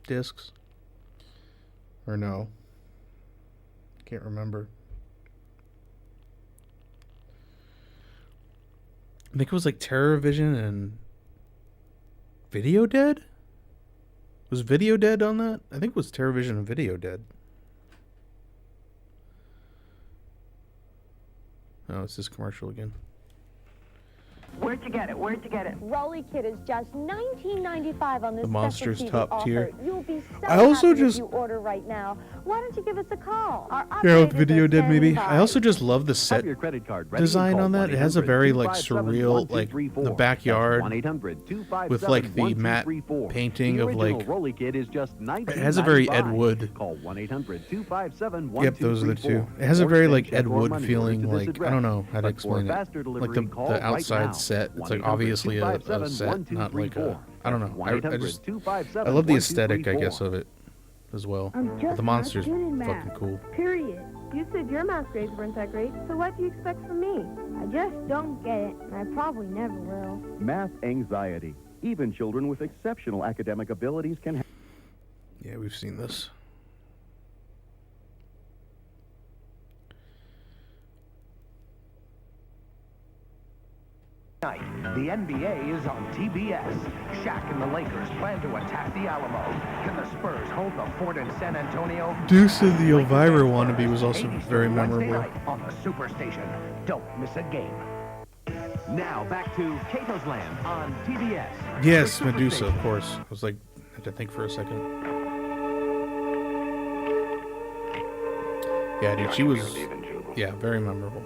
discs? Or no? Can't remember. I think it was TerraVision and Video Dead? Was Video Dead on that? I think it was TerraVision and Video Dead. Oh, it's this commercial again. Where'd you get it? Where'd you get it? Rolly Kit is just $19.95 on this The Monsters special TV top offer. tier. You'll be so I also happy just- if you order right now. Why don't you give us a call? Our Here with operators video are did maybe. standing I also just love the Have set your credit card ready and design call on that. It has a very like 1-800-257-1234. surreal, like the That's backyard 1-800-257-1234. with like the matte painting The of original like. Rolly Kit is just It has a very Ed $19.95. Wood. Call 1-800-257-1234. Yep, those are the two. It has a Or very send like check Ed or Wood money feeling. order to this Like I address. don't know how to But for explain faster it. Like delivery, call the right outside now. set. It's like obviously a set, not like a. I don't know. I just I love the aesthetic, I guess, of it as well. I'm But just the monsters not good in math. fucking cool. Period. You said your math grades weren't that great, so what do you expect from me? I just don't get it, and I probably never will. Math anxiety. Even children with exceptional academic abilities can have. Yeah, we've seen this. The NBA is on TBS. Shaq and the Lakers plan to attack the Alamo. Can the Spurs hold the fort in San Antonio? Deuce of the Elvira wannabe was also very Wednesday memorable. night on the Superstation. Don't miss a game. Now back to Cato's Land on TBS. Yes, The Medusa, of Superstation. course. I was like, I had to think for a second. Yeah, dude, she was. Yeah, very memorable.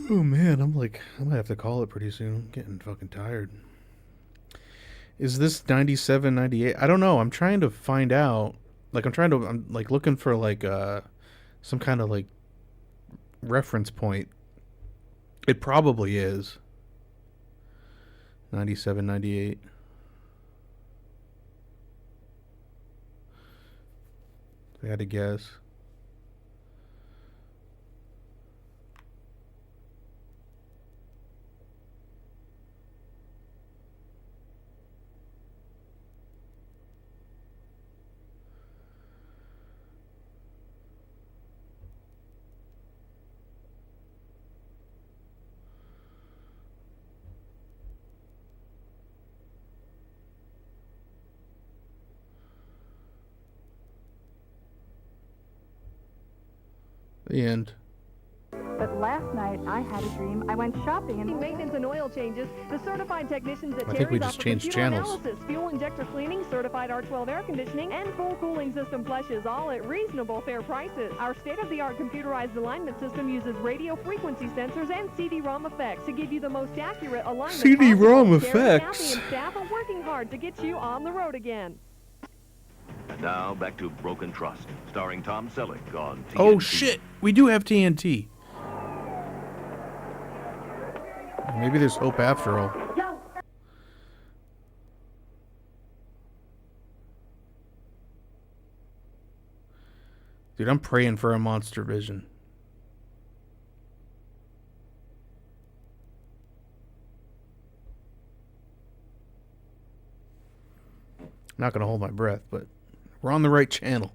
Oh man, I'm gonna have to call it pretty soon. I'm getting fucking tired. Is this 97, 98? I don't know. I'm trying to find out. I'm like looking for like some kind of like reference point. It probably is 97, 98. If I had to guess. The end. But last night, I had a dream. I went shopping and maintenance and oil changes. The certified technicians at I think we Terry's just offer changed computer channels. analysis, fuel injector cleaning, certified R12 air conditioning, and full cooling system flushes, all at reasonable fair prices. Our state-of-the-art computerized alignment system uses radio frequency sensors and CD-ROM effects to give you the most accurate alignment. CD-ROM possible. Terry, effects. Kathy, and staff are working hard to get you on the road again. Now back to Broken Trust, starring Tom Selleck on TNT. Oh shit, we do have TNT. Maybe there's hope after all. Dude, I'm praying for a monster vision. Not gonna hold my breath, but we're on the right channel.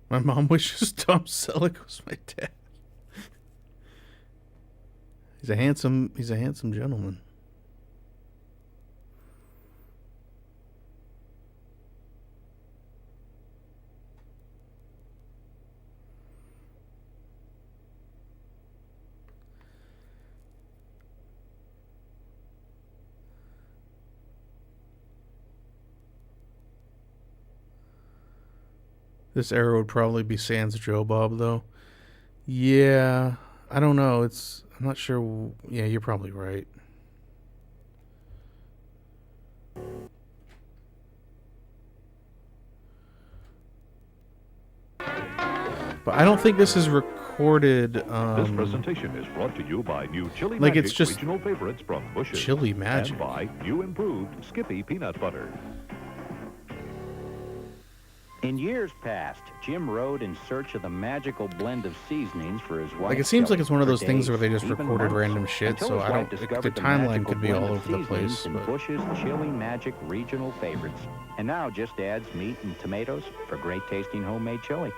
My mom wishes Tom Selleck was my dad. He's a handsome gentleman. This era would probably be Sans Joe Bob, though. Yeah, I don't know. I'm not sure. Yeah, you're probably right. But I don't think this is recorded. This presentation is brought to you by new Chili like Magic it's just regional favorites from Bush's. Chili Magic. And by new improved Skippy peanut butter. In years past, Jim rode in search of the magical blend of seasonings for his wife. Like it seems like it's one of those things days, where they just even recorded months, random shit. until So his I wife don't. The discovered timeline magical could be all blend of over the place. seasonings in But Bush's Chili Magic regional favorites, and now just adds meat and tomatoes for great tasting homemade chili.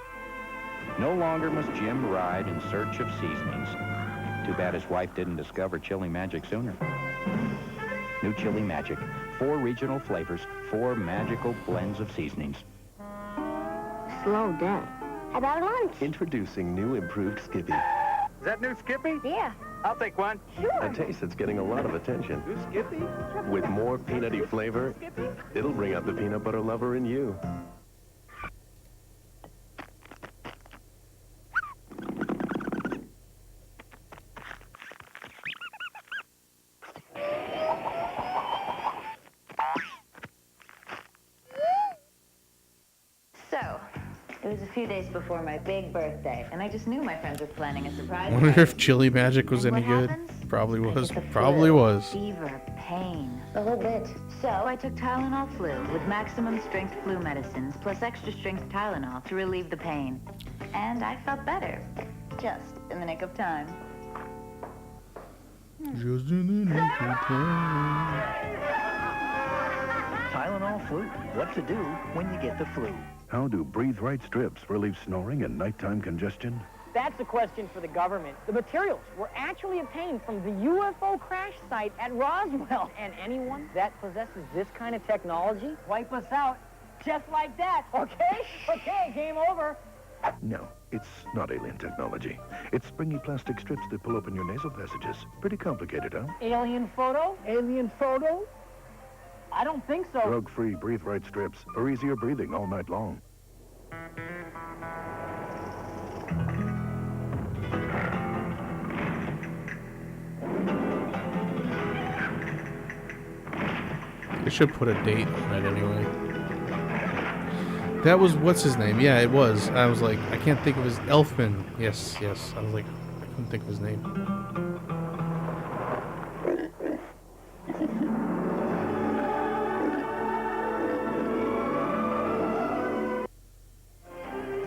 No longer must Jim ride in search of seasonings. Too bad his wife didn't discover Chili Magic sooner. New Chili Magic. 4 regional flavors, 4 magical blends of seasonings. Slow down. How about lunch? Introducing new improved Skippy. Is that new Skippy? Yeah. I'll take one. A taste that's getting a lot of attention. New Skippy? With more peanutty flavor, it'll bring out the peanut butter lover in you. So, it was a few days before my big birthday, and I just knew my friends were planning a surprise. I wonder if Chili Magic was And any what good. happens? Probably I was. get the Probably flu, was. Fever, pain, the whole bit. So I took Tylenol Flu with maximum strength flu medicines plus extra strength Tylenol to relieve the pain. And I felt better, just in the nick of time. Just in the nick of time. Tylenol Flu. What to do when you get the flu. How do Breathe Right strips relieve snoring and nighttime congestion? That's a question for the government. The materials were actually obtained from the UFO crash site at Roswell. And anyone that possesses this kind of technology, wipe us out just like that, okay? Okay, game over. No, it's not alien technology. It's springy plastic strips that pull open your nasal passages. Pretty complicated, huh? Alien photo? Alien photo? I don't think so. Drug-free Breathe Right strips for easier breathing all night long. They should put a date on it anyway. That was, what's his name? Yeah, it was. I was like, I can't think of his, Elfman. Yes, yes. I was like, I couldn't think of his name.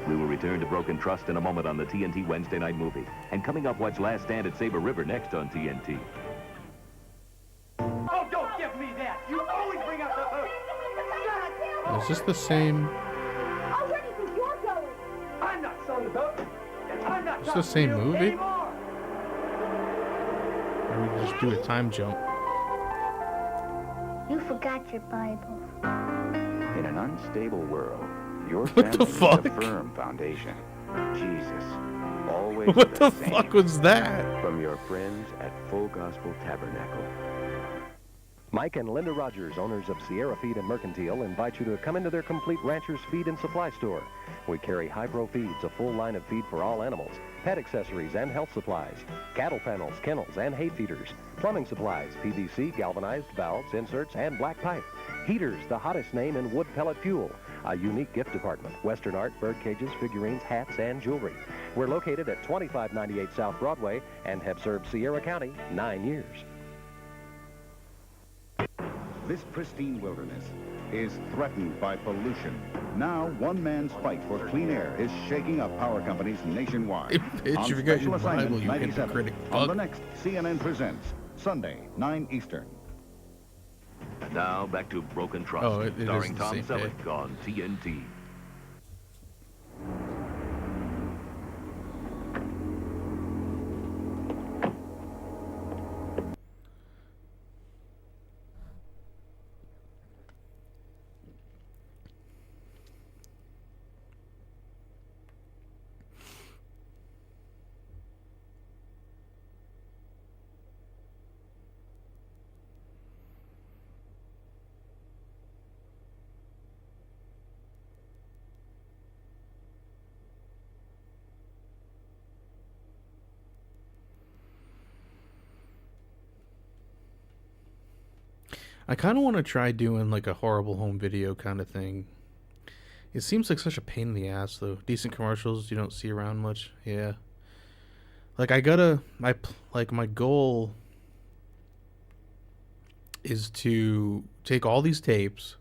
We will return to Broken Trust in a moment on the TNT Wednesday Night Movie. And coming up, watch Last Stand at Sabre River next on TNT. Oh, don't give me that. You always bring up the hook. Is this the same? Oh, where do you think you're going? I'm not selling the boat. And I'm not Is this the same talking to you movie? anymore. Or we just do a time jump? You forgot your Bible. In an unstable world, your What the family fuck? needs a firm foundation. Jesus. Always What the same. fuck was that? From your friends at Full Gospel Tabernacle. Mike and Linda Rogers, owners of Sierra Feed and Mercantile, invite you to come into their complete rancher's feed and supply store. We carry High-Pro Feeds, a full line of feed for all animals, pet accessories and health supplies, cattle panels, kennels, and hay feeders, plumbing supplies, PVC, galvanized valves, inserts, and black pipe. Heaters, the hottest name in wood pellet fuel. A unique gift department, Western art, bird cages, figurines, hats, and jewelry. We're located at 2598 South Broadway and have served Sierra County 9 years. This pristine wilderness is threatened by pollution. Now, one man's fight for clean air is shaking up power companies nationwide. Hey, bitch, On if you got special your assignment Bible, you 97, hypocritic on the fuck. next CNN Presents, Sunday, 9 Eastern. Now back to Broken Trust, Oh, it is starring the Tom same day. Selleck on TNT. I kind of want to try doing like a horrible home video kind of thing. It seems like such a pain in the ass, though. Decent commercials you don't see around much. Yeah. Like, my goal is to take all these tapes,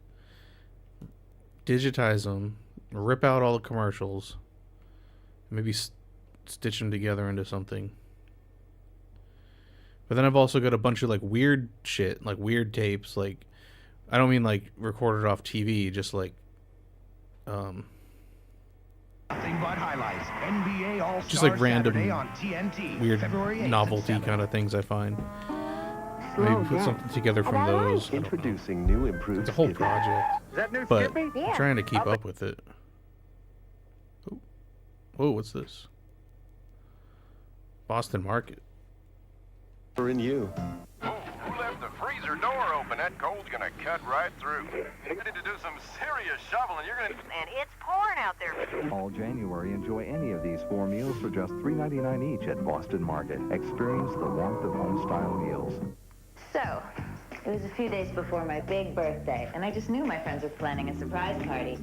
digitize them, rip out all the commercials, maybe stitch them together into something. But then I've also got a bunch of, like, weird shit, like, weird tapes. Like, I don't mean, like, recorded off TV, just, like, Nothing but highlights. NBA All-Star just like random Saturday on TNT, weird February 8th novelty kind of things I find. Maybe put something together from those. Introducing new improved It's a whole Skippy. project. Is that new But Skippy? I'm trying to keep up with it. Oh. Whoa, what's this? Boston Market. For in you. Who left the freezer door open? That cold's gonna cut right through. You need to do some serious shoveling. You're gonna... And it's pouring out there. All January, enjoy any of these 4 meals for just $3.99 each at Boston Market. Experience the warmth of home-style meals. So, it was a few days before my big birthday, and I just knew my friends were planning a surprise party.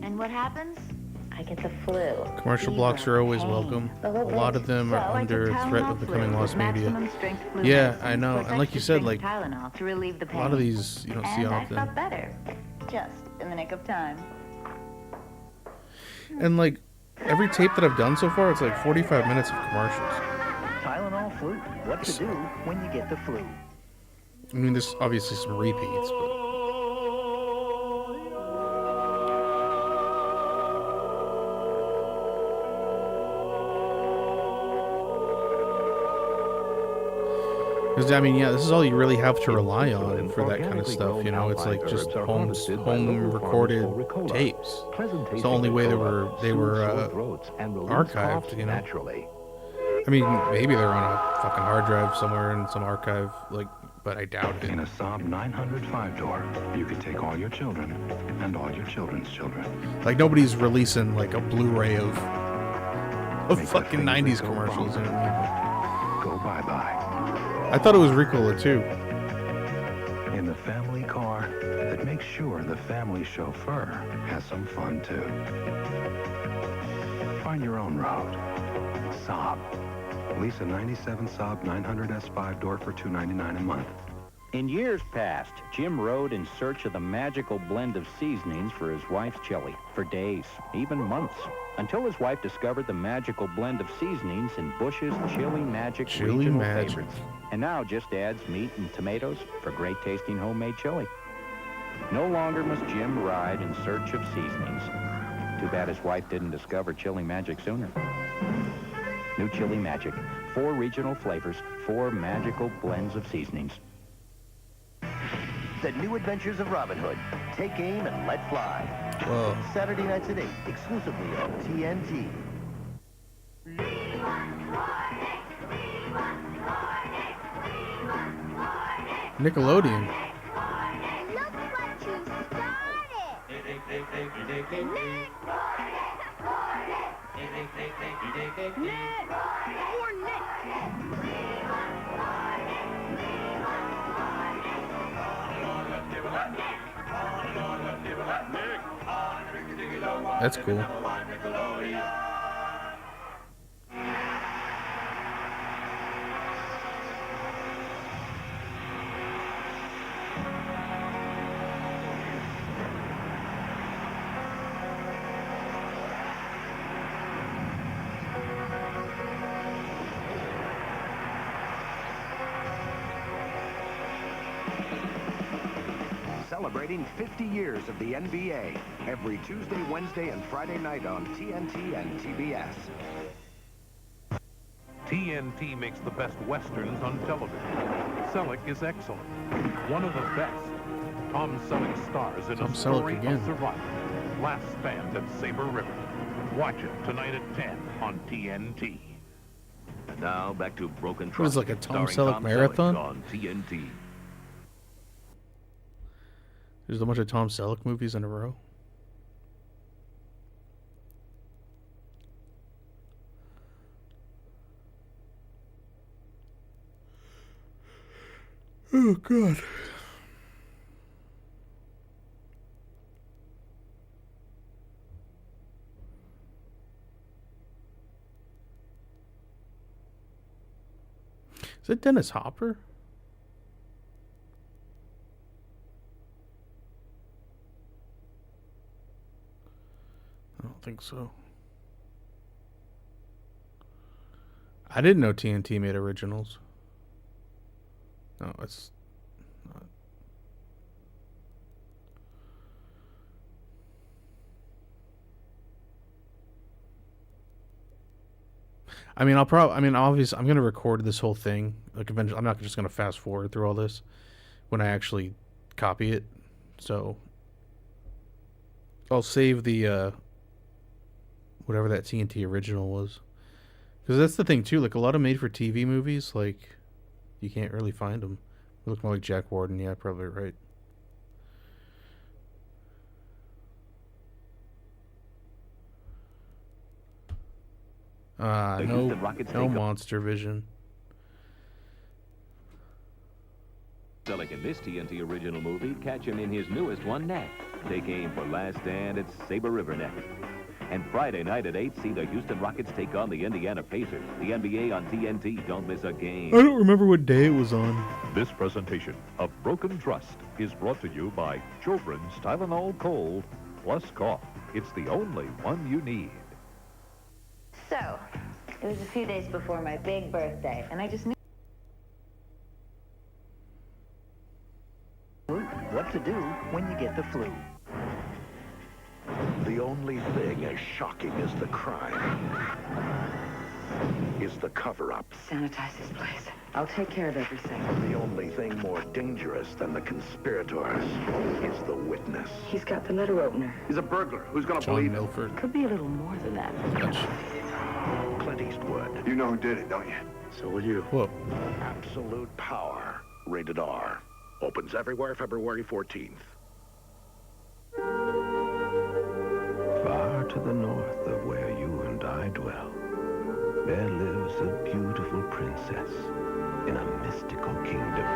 And what happens? I get the flu. Commercial blocks are always welcome. A lot of them are under threat of becoming lost media. Yeah, I know. And like you said, like, to relieve the a pain. lot of these you don't see And I often. felt better, just in the nick of time. And like, every tape that I've done so far, it's like 45 minutes of commercials. Tylenol flu. What to do when you get the flu. I mean, there's obviously some repeats, but... Because, I mean, yeah, this is all you really have to rely on for that kind of stuff, you know? It's like just home recorded tapes. It's the only way they were archived, you know? I mean, maybe they're on a fucking hard drive somewhere in some archive, like, but I doubt it. In a Saab 900 5-door, you could take all your children and all your children's children. Like, nobody's releasing, like, a Blu-ray of fucking 90s commercials, you know what I mean? Go bye-bye. I thought it was Ricola, too. In the family car that makes sure the family chauffeur has some fun, too. Find your own road. Saab. Lease a 97 Saab 900S 5-door for $299 a month. In years past, Jim rode in search of the magical blend of seasonings for his wife's chili for days, even months, until his wife discovered the magical blend of seasonings in Bush's Chili Magic regional favorites. And now just adds meat and tomatoes for great tasting homemade chili. No longer must Jim ride in search of seasonings. Too bad his wife didn't discover Chili Magic sooner. New Chili Magic, 4 regional flavors, 4 magical blends of seasonings. The New Adventures of Robin Hood. Take aim and let fly. Whoa. Saturday nights at 8, exclusively on TNT. Nickelodeon. Look what you That's cool. Celebrating 50 years of the NBA. Every Tuesday, Wednesday, and Friday night on TNT and TBS. TNT makes the best westerns on television. Selleck is excellent. One of the best. Tom Selleck stars in Tom a story Selleck again. of survival. Last Stand at Saber River. Watch it tonight at 10 on TNT. And now back to Broken What Trust. is it, like a Tom starring Selleck marathon? on TNT. There's a bunch of Tom Selleck movies in a row. Oh, God. Is it Dennis Hopper? I don't think so. I didn't know TNT made originals. No, it's not. I mean, obviously, I'm gonna record this whole thing. Like, eventually, I'm not just gonna fast forward through all this when I actually copy it. So I'll save the whatever that TNT original was, because that's the thing too. Like, a lot of made-for-TV movies, like, you can't really find them. They look more like Jack Warden. Yeah, probably right. No Monster Vision. Selleck in this TNT original movie, catch him in his newest one, Next. Take aim for Last Stand at Sabre River next. And Friday night at 8, see the Houston Rockets take on the Indiana Pacers. The NBA on TNT. Don't miss a game. I don't remember what day it was on. This presentation of Broken Trust is brought to you by Children's Tylenol Cold plus Cough. It's the only one you need. So, it was a few days before my big birthday, and I just knew what to do when you get the flu. The only thing as shocking as the crime is the cover-up. sanitize this place. I'll take care of everything. The only thing more dangerous than the conspirators is the witness. He's got the letter opener. He's a burglar. Who's gonna John believe Milford. Could be a little more than that. him? Clint Eastwood. You know who did it, don't you? So will you. Whoa. Absolute Power. Rated R. Opens everywhere February 14th. Far to the north of where you and I dwell, there lives a beautiful princess in a mystical kingdom.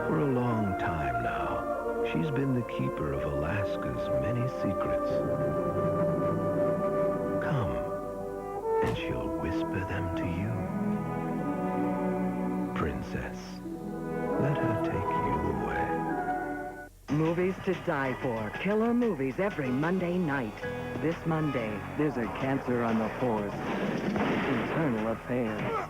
For a long time now, she's been the keeper of Alaska's many secrets. Come, and she'll whisper them to you. Princess, let her take you away. Movies to die for. Killer movies every Monday night. This Monday, there's a cancer on the pores. Internal affairs.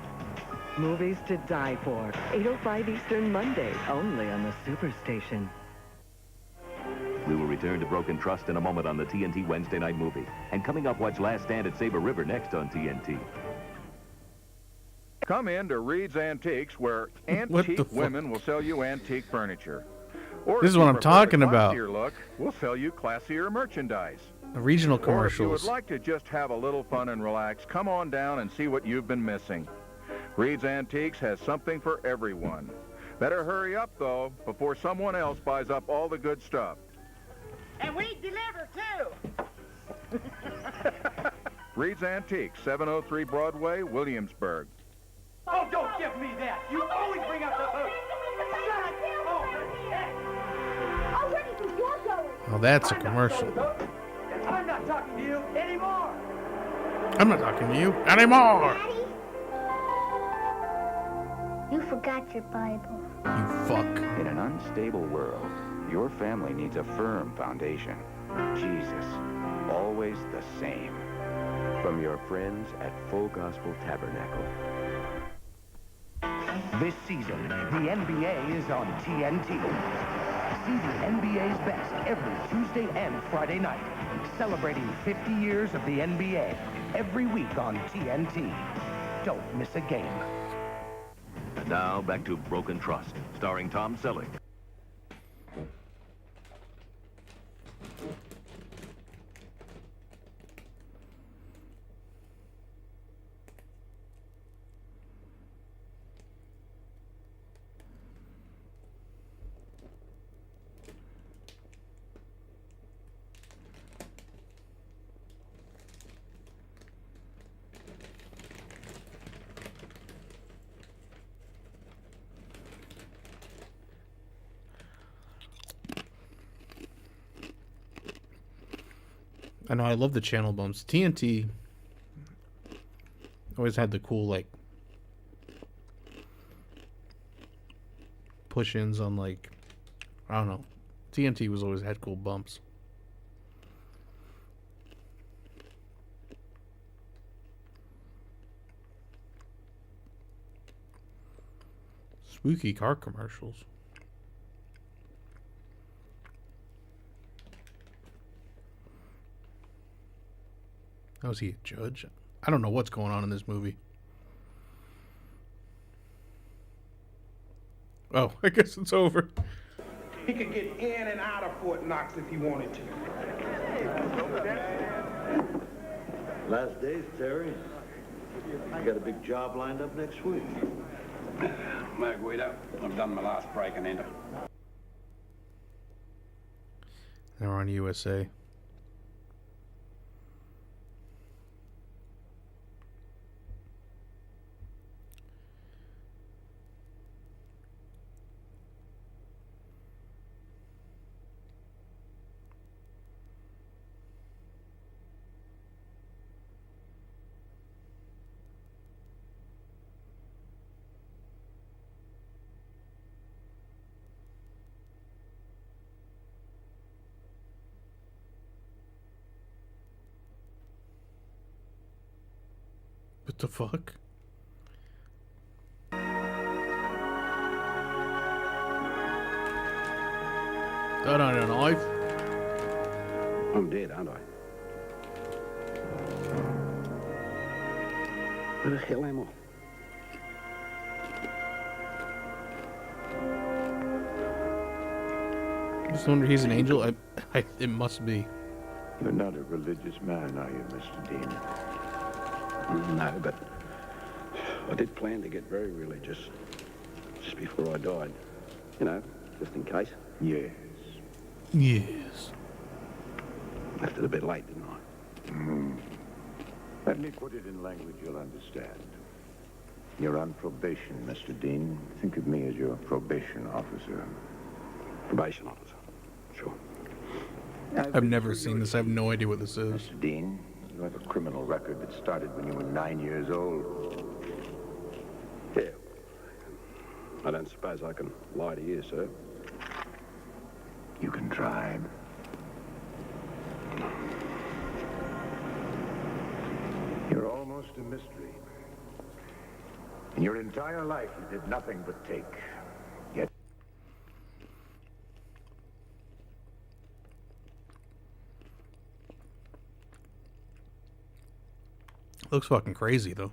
Movies to die for. 8:05 Eastern Monday, only on the Superstation. We will return to Broken Trust in a moment on the TNT Wednesday night movie. And coming up, watch Last Stand at Sabre River next on TNT. Come in to Reed's Antiques, where antique women will sell you antique furniture. Or This is what I'm talking about. Look, we'll sell you classier merchandise. The regional Or if commercials. you would like to just have a little fun and relax, come on down and see what you've been missing. Reed's Antiques has something for everyone. Better hurry up, though, before someone else buys up all the good stuff. And we deliver, too. Reed's Antiques, 703 Broadway, Williamsburg. Oh, don't give me that. You always bring up the hook. Oh, where do you think you're going? Oh, that's a commercial. And I'm not talking to you anymore. I'm not talking to you anymore. You forgot your Bible. You fuck. In an unstable world, your family needs a firm foundation. Jesus, always the same. From your friends at Full Gospel Tabernacle. This season, the NBA is on TNT. See the NBA's best every Tuesday and Friday night, celebrating 50 years of the NBA every week on TNT. Don't miss a game. And now, back to Broken Trust, starring Tom Selleck. I know, I love the channel bumps. TNT always had the cool, like, push-ins on, like, I don't know. TNT was always had cool bumps. Spooky car commercials. How is he a judge? I don't know what's going on in this movie. Oh, I guess it's over. He could get in and out of Fort Knox if he wanted to. Last days, Terry. I got a big job lined up next week. Mag, wait up. I've done my last break and enter. They're on USA. What the fuck? That ain't a knife. I'm dead, aren't I? Where the hell am I? Just wonder he's an angel. It must be. You're not a religious man, are you, Mr. Dean? No, but I did plan to get very religious just before I died. You know, just in case. Yes. Yes. Left it a bit late, didn't I? Let me put it in language you'll understand. You're on probation, Mr. Dean. Think of me as your probation officer. Probation officer. Sure. I've never seen this. I have no idea what this is. Mr. Dean, you have a criminal record that started when you were 9 years old. Yeah. I don't suppose I can lie to you, sir. You can try. You're almost a mystery. In your entire life, you did nothing but take. Yet Looks fucking crazy, though.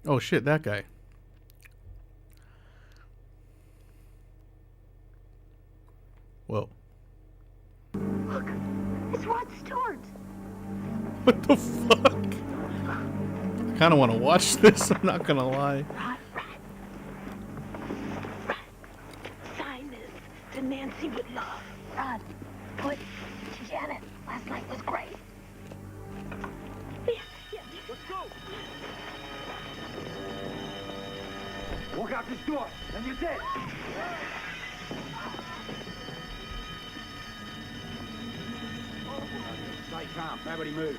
Oh, shit, that guy. Whoa. Look, it's Rod Stewart. What the fuck? I kind of want to watch this, I'm not gonna lie. Rod. Sign this to Nancy with love. Rod, put to Janet. Last night was great. Let's go! Walk out this door, and you're dead. Stay calm. Nobody move.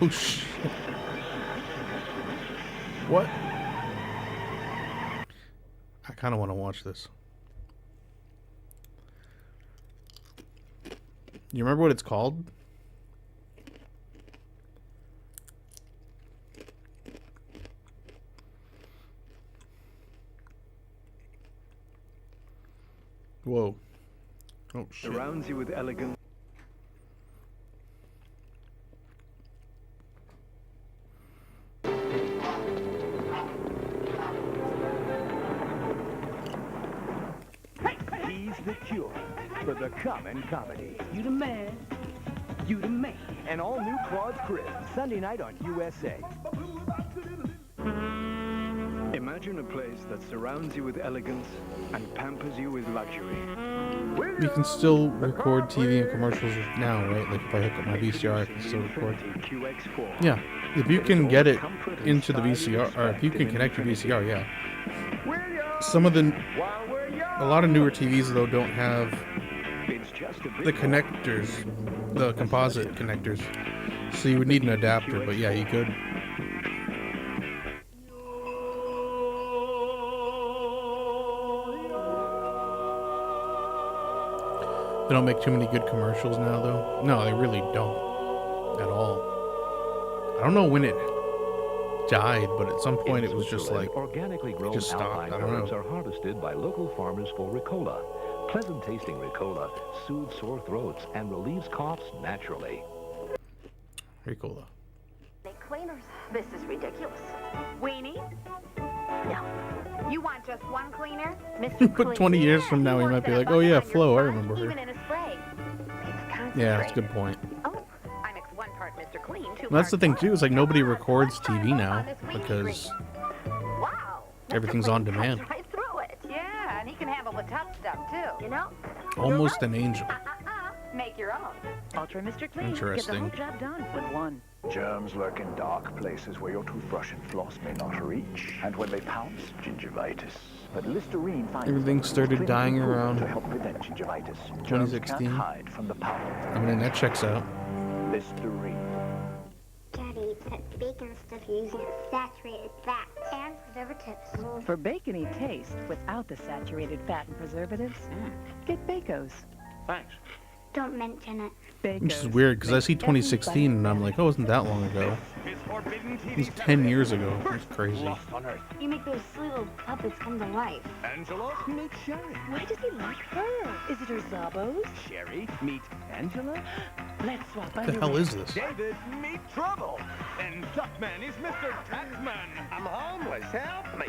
Oh, shit. What? I kind of want to watch this. You remember what it's called? Whoa. Oh, shit. Surrounds you with elegance. He's the cure for the common comedy. You the man. You the man. An all-new Claude's Crib, Sunday night on USA. Imagine a place that surrounds you with elegance and pampers you with luxury. You can still record TV and commercials now, right? Like if I hook up my VCR, I can still record. Yeah, if you can get it into the VCR, or if you can connect your VCR, yeah. Some of the, a lot of newer TVs though don't have the connectors the composite connectors. So you would need an adapter, but yeah, you could. They don't make too many good commercials now, though. No, they really don't at all. I don't know when it died, but at some point it was just like organically grown just stopped. alpine I don't herbs know. are harvested by local farmers for Ricola. Pleasant tasting Ricola soothes sore throats and relieves coughs naturally. Ricola. Cleaners. This is ridiculous. Weenie? No. You want just one cleaner? Mr. But 20 years from now, he might be like, "Oh yeah, Flo, I remember Even her." in a spray. Yeah, that's a good point. Oh, I mix 1 part Mr. Clean, 2 Well, that's the thing too. Is like nobody records TV now on this weenie because Wow. everything's on demand. Right through it. Yeah, and he can handle the tough stuff too. You know? Almost an angel. Make your own. Ultra Mr. Clean. Interesting. Get the whole job done with 1. Germs lurk in dark places where your toothbrush and floss may not reach. And when they pounce, gingivitis. But Listerine finds Everything started dying around to help prevent gingivitis. Germs 2016. can't hide from the power. I mean, that checks out. Listerine. Daddy said bacon stuff using saturated fat and preservatives. For bacony taste without the saturated fat and preservatives, get Bacos. Thanks. Don't mention it. Which is weird because I see 2016 and I'm like, oh, wasn't that long ago? It was 10 years ago. It's crazy. You make those silly little puppets come to life. Angela, meet Sherry. Why does he like her? Is it her Zabos? Sherry, meet Angela. Let's swap What the hell is this? David, meet Trouble. And Duckman is Mr. Taxman. I'm homeless. Help me.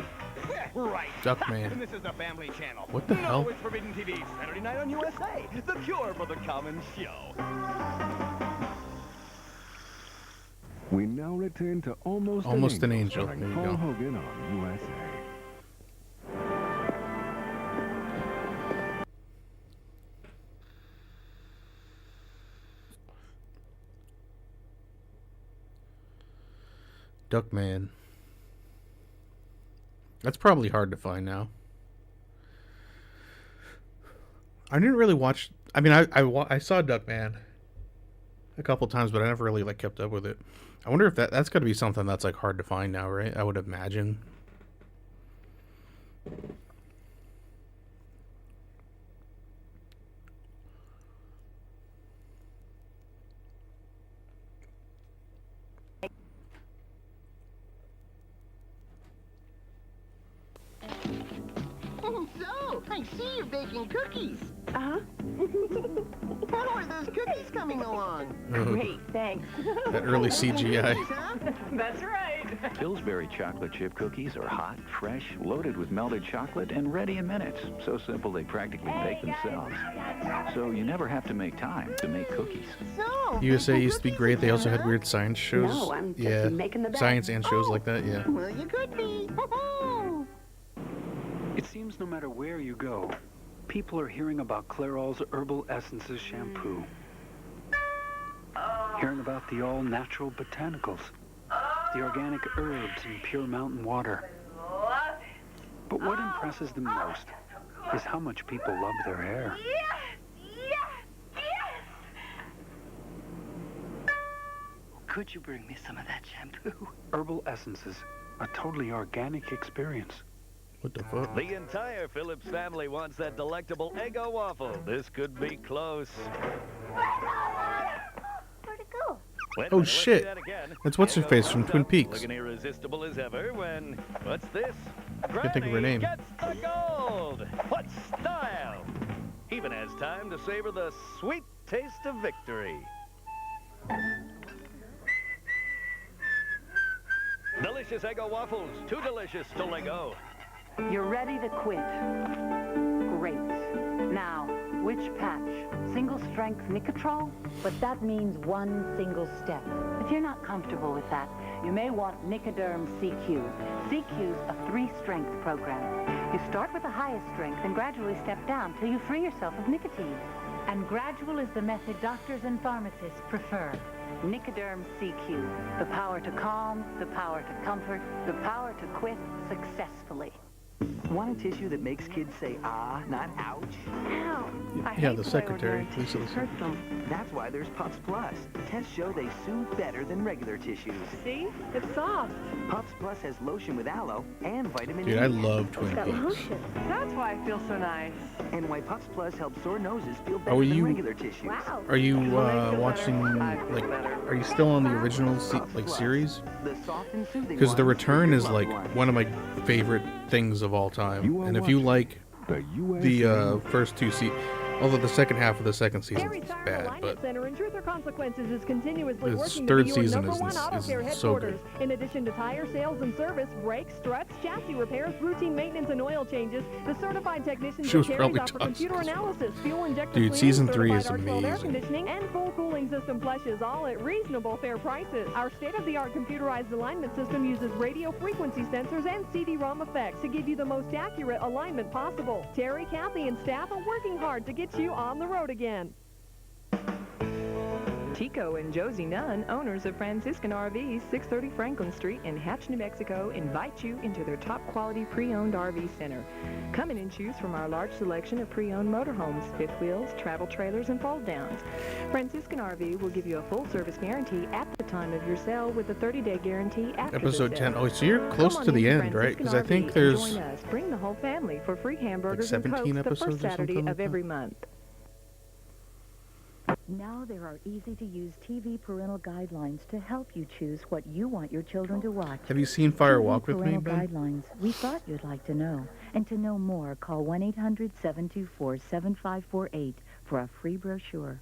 Right. Duckman. And this is the Family Channel. What the hell? It's Forbidden TV, Saturday night on USA. The cure for the common show. We now return to Almost an Angel. starring There you Paul go. Hogan on USA. Duckman. That's probably hard to find now. I didn't really watch. I mean, I saw Duckman a couple times, but I never really like kept up with it. I wonder if that's got to be something that's like hard to find now, right? I would imagine. So, I see you're baking cookies. Uh-huh. How are those cookies coming along? Great, thanks. That early CGI. That's right. Pillsbury chocolate chip cookies are hot, fresh, loaded with melted chocolate, and ready in minutes. So simple they practically bake themselves. So you never have to make time to make cookies. So, USA used to be great. They also had weird science shows. No, I'm just Yeah, making the best. science and shows like that. Yeah. well, you could be. It seems no matter where you go, people are hearing about Clairol's Herbal Essences shampoo. Hearing about the all-natural botanicals, the organic herbs and pure mountain water. But what impresses them most is how much people love their hair. Could you bring me some of that shampoo? Herbal Essences, a totally organic experience. What the fuck? The entire Phillips family wants that delectable Eggo waffle. This could be close. Where'd it go? Wait a Oh minute, let's shit! do that again. That's what's her Eggo face from comes Twin up, Peaks. Looking irresistible as ever when, what's this? Can't think of her Granny name. gets the gold. What style! Even has time to savor the sweet taste of victory. Delicious Eggo waffles, too delicious to let go. You're ready to quit. Great. Now, which patch? Single strength Nicotrol? But that means one single step. If you're not comfortable with that, you may want Nicoderm CQ. CQ's a 3-strength program. You start with the highest strength and gradually step down till you free yourself of nicotine. And gradual is the method doctors and pharmacists prefer. Nicoderm CQ. The power to calm, the power to comfort, the power to quit successfully. Want a tissue that makes kids say ah, not ouch? Ow. Yeah, the secretary. Lisa the Hurt them. That's why there's Pups Plus. Tests show they soothe better than regular tissues. See? It's soft. Pups Plus has lotion with aloe and vitamin Dude, E. I love Twin It's got Peaks. lotion. That's why I feel so nice. And why Pups Plus helps sore noses feel Are better than you- regular tissues. Wow. Are you watching, like, are you still on the original series? The soft and soothing Because The ones for Return your is loved like ones. one of my favorite things of all time. And if you like the first two seasons, although the second half of the second season is bad, but Center in Truth or Consequences is continuously This working third to be your season number is- one is auto care so headquarters. In addition to tire sales and service, brakes, struts, chassis repairs, routine maintenance, and oil changes, the certified technicians She was at probably Terry's offer toxic computer as fuck. analysis, fuel injector Dude, cleaning, season 3 is certified Archwell air amazing. conditioning, and full cooling system flushes, all at reasonable fair prices. Our state-of-the-art computerized alignment system uses radio frequency sensors and CD-ROM effects to give you the most accurate alignment possible. Terry, Kathy, and staff are working hard to get you on the road again. Tico and Josie Nunn, owners of Franciscan RVs, 630 Franklin Street in Hatch, New Mexico, invite you into their top-quality pre-owned RV center. Come in and choose from our large selection of pre-owned motorhomes, fifth wheels, travel trailers, and fold-downs. Franciscan RV will give you a full-service guarantee at the time of your sale with a 30-day guarantee after episode the sale. 10. Oh, so you're close Come on to the in end, right? Because I Franciscan think RV and there's join us. Bring the whole family for free hamburgers and 17 Cokes the episodes first or Saturday something of like every month. Now there are easy-to-use TV parental guidelines to help you choose what you want your children to watch. Have you seen Fire TV Walk with Me, parental Ben? guidelines we thought you'd like to know. And to know more, call 1-800-724-7548 for a free brochure.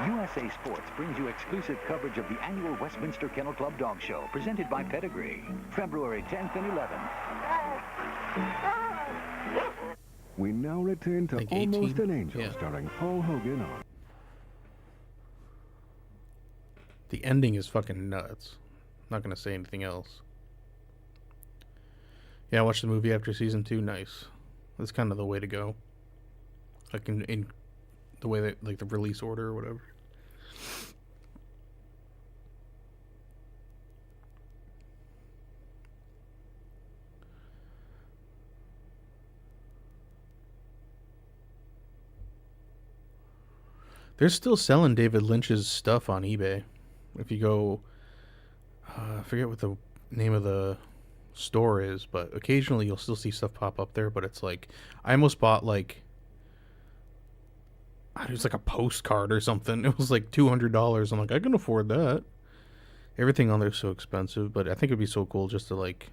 USA Sports brings you exclusive coverage of the annual Westminster Kennel Club Dog Show, presented by Pedigree, February 10th and 11th. We now return to Like Almost 18? an Angel, Yeah. starring Paul Hogan on. The ending is fucking nuts. Not gonna say anything else. Yeah, I watched the movie after season 2. Nice. That's kind of the way to go. Like in the way that, like, the release order or whatever. They're still selling David Lynch's stuff on eBay. If you go, I forget what the name of the store is, but occasionally you'll still see stuff pop up there. But it's like, I almost bought like, it was like a postcard or something. It was like $200. I'm like, I can afford that. Everything on there is so expensive, but I think it'd be so cool just to like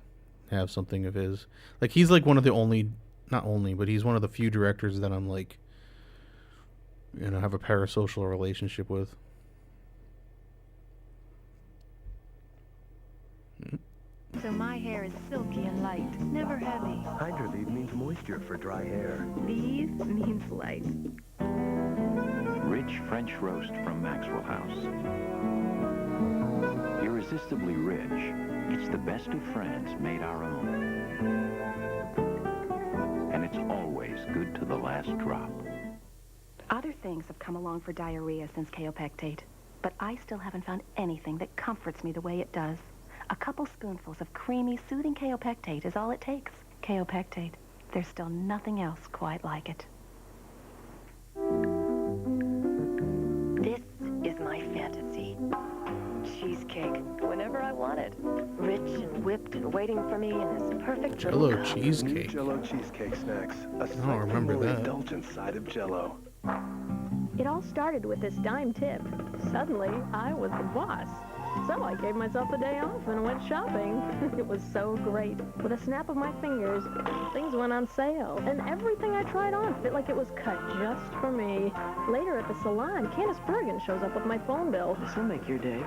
have something of his. Like, he's like one of the only, not only, but he's one of the few directors that I'm like, you know, have a parasocial relationship with. So my hair is silky and light, never heavy. Hydroleave means moisture for dry hair. Leave means light. Rich French roast from Maxwell House. Irresistibly rich. It's the best of France made our own. And it's always good to the last drop. Other things have come along for diarrhea since kaopectate, but I still haven't found anything that comforts me the way it does. A couple spoonfuls of creamy, soothing kaopectate is all it takes. Kaopectate. There's still nothing else quite like it. This is my fantasy. Cheesecake, whenever I want it. Rich and whipped and waiting for me in this perfect Jell-O little cup. cheesecake. New Jell-O cheesecake snacks. A I don't remember more that. indulgent side of Jell-O. It all started with this dime tip. Suddenly, I was the boss. So I gave myself the day off and went shopping. It was so great. With a snap of my fingers, things went on sale. And everything I tried on fit like it was cut just for me. Later at the salon, Candace Bergen shows up with my phone bill. This will make your day.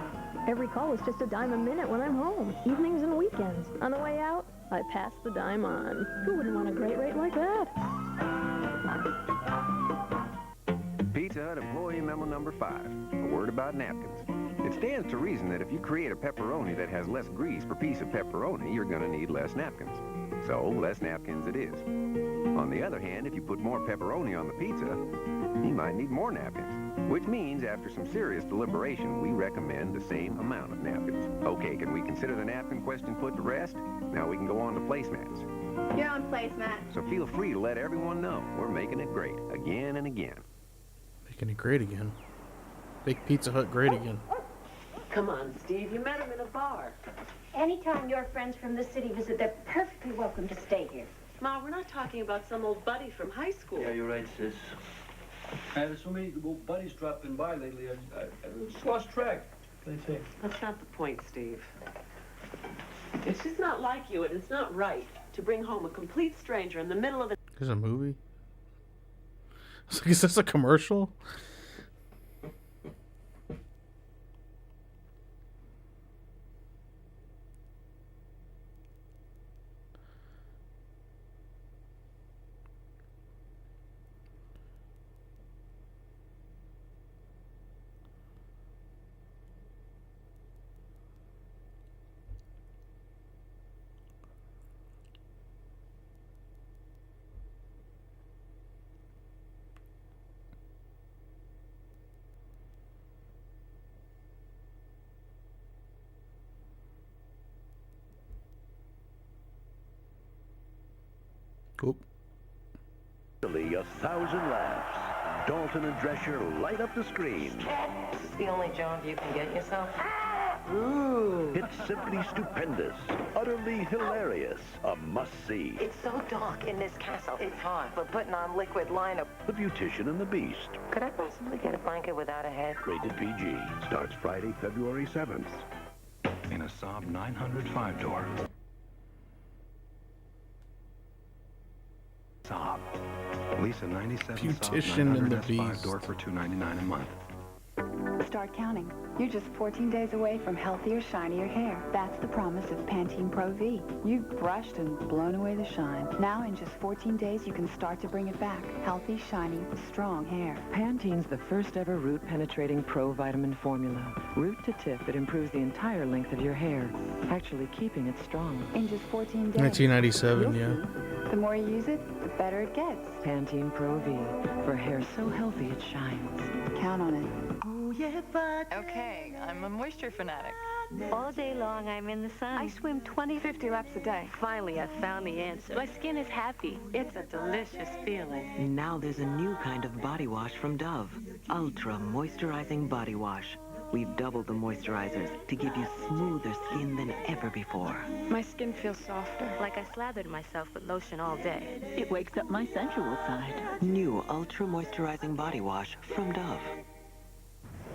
Every call is just a dime a minute when I'm home, evenings and weekends. On the way out, I pass the dime on. Who wouldn't want a great rate like that? Pizza Hut employee memo number 5, a word about napkins. It stands to reason that if you create a pepperoni that has less grease per piece of pepperoni, you're going to need less napkins. So, less napkins it is. On the other hand, if you put more pepperoni on the pizza, you might need more napkins. Which means, after some serious deliberation, we recommend the same amount of napkins. Okay, can we consider the napkin question put to rest? Now we can go on to placemats. You're on placemat. So feel free to let everyone know we're making it great, again and again. Making it great again. Make Pizza Hut great again. Come on, Steve. You met him in a bar. Anytime your friends from the city visit, they're perfectly welcome to stay here. Ma, we're not talking about some old buddy from high school. Yeah, you're right, sis. There's so many old buddies dropping by lately. I just lost track. What do you think? That's not the point, Steve. It's just not like you, and it's not right to bring home a complete stranger in the middle of There's a movie? It's like, is this a commercial? Oop. 1,000 laughs. Dalton and Drescher light up the screen. This is the only job you can get yourself. Ooh. It's simply stupendous, utterly hilarious, a must-see. It's so dark in this castle. It's hard for putting on liquid liner. The Beautician and the Beast. Could I possibly get a blanket without a head? Rated PG. Starts Friday, February 7th. In a Saab 900 5-door. Saab. Lease a 97 Beautician Saab and the 900 Beast. 5-door for $299 a month. Start counting. You're just 14 days away from healthier, shinier hair. That's the promise of Pantene Pro V. You've brushed and blown away the shine. Now in just 14 days, you can start to bring it back. Healthy, shiny, strong hair. Pantene's the first ever root-penetrating pro vitamin formula. Root to tip, it improves the entire length of your hair, actually keeping it strong. In just 14 days. 1997, you'll yeah. see. The more you use it, the better it gets. Pantene Pro V, for hair so healthy it shines. Count on it. Okay, I'm a moisture fanatic. All day long, I'm in the sun. I swim 20, 50 laps a day. Finally, I found the answer. My skin is happy. It's a delicious feeling. Now there's a new kind of body wash from Dove. Ultra Moisturizing Body Wash. We've doubled the moisturizers to give you smoother skin than ever before. My skin feels softer. Like I slathered myself with lotion all day. It wakes up my sensual side. New Ultra Moisturizing Body Wash from Dove.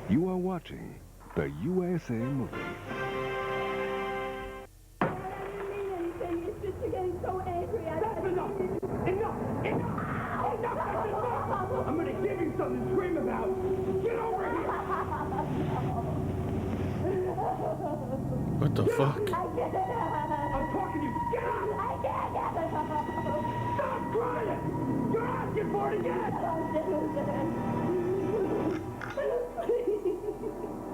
You are watching the USA Movie. I'm gonna give you something to scream about. Get over here. What the fuck? I'm talking to you. Get up. Stop crying. You're asking for it again.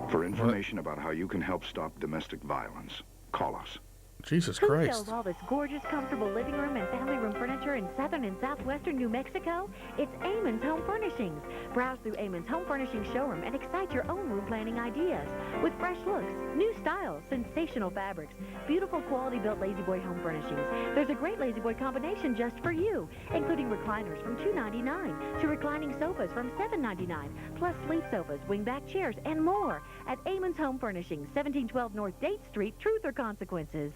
For information about how you can help stop domestic violence, call us. Jesus Who Christ. sells all this gorgeous, comfortable living room and family room furniture in southern and southwestern New Mexico? It's Amon's Home Furnishings. Browse through Amon's Home Furnishings showroom and excite your own room planning ideas. With fresh looks, new styles, sensational fabrics, beautiful quality-built Lazy Boy home furnishings. There's a great Lazy Boy combination just for you, including recliners from $2.99 to reclining sofas from $7.99, plus sleep sofas, wingback chairs, and more at Amon's Home Furnishings, 1712 North Date Street. Truth or consequences?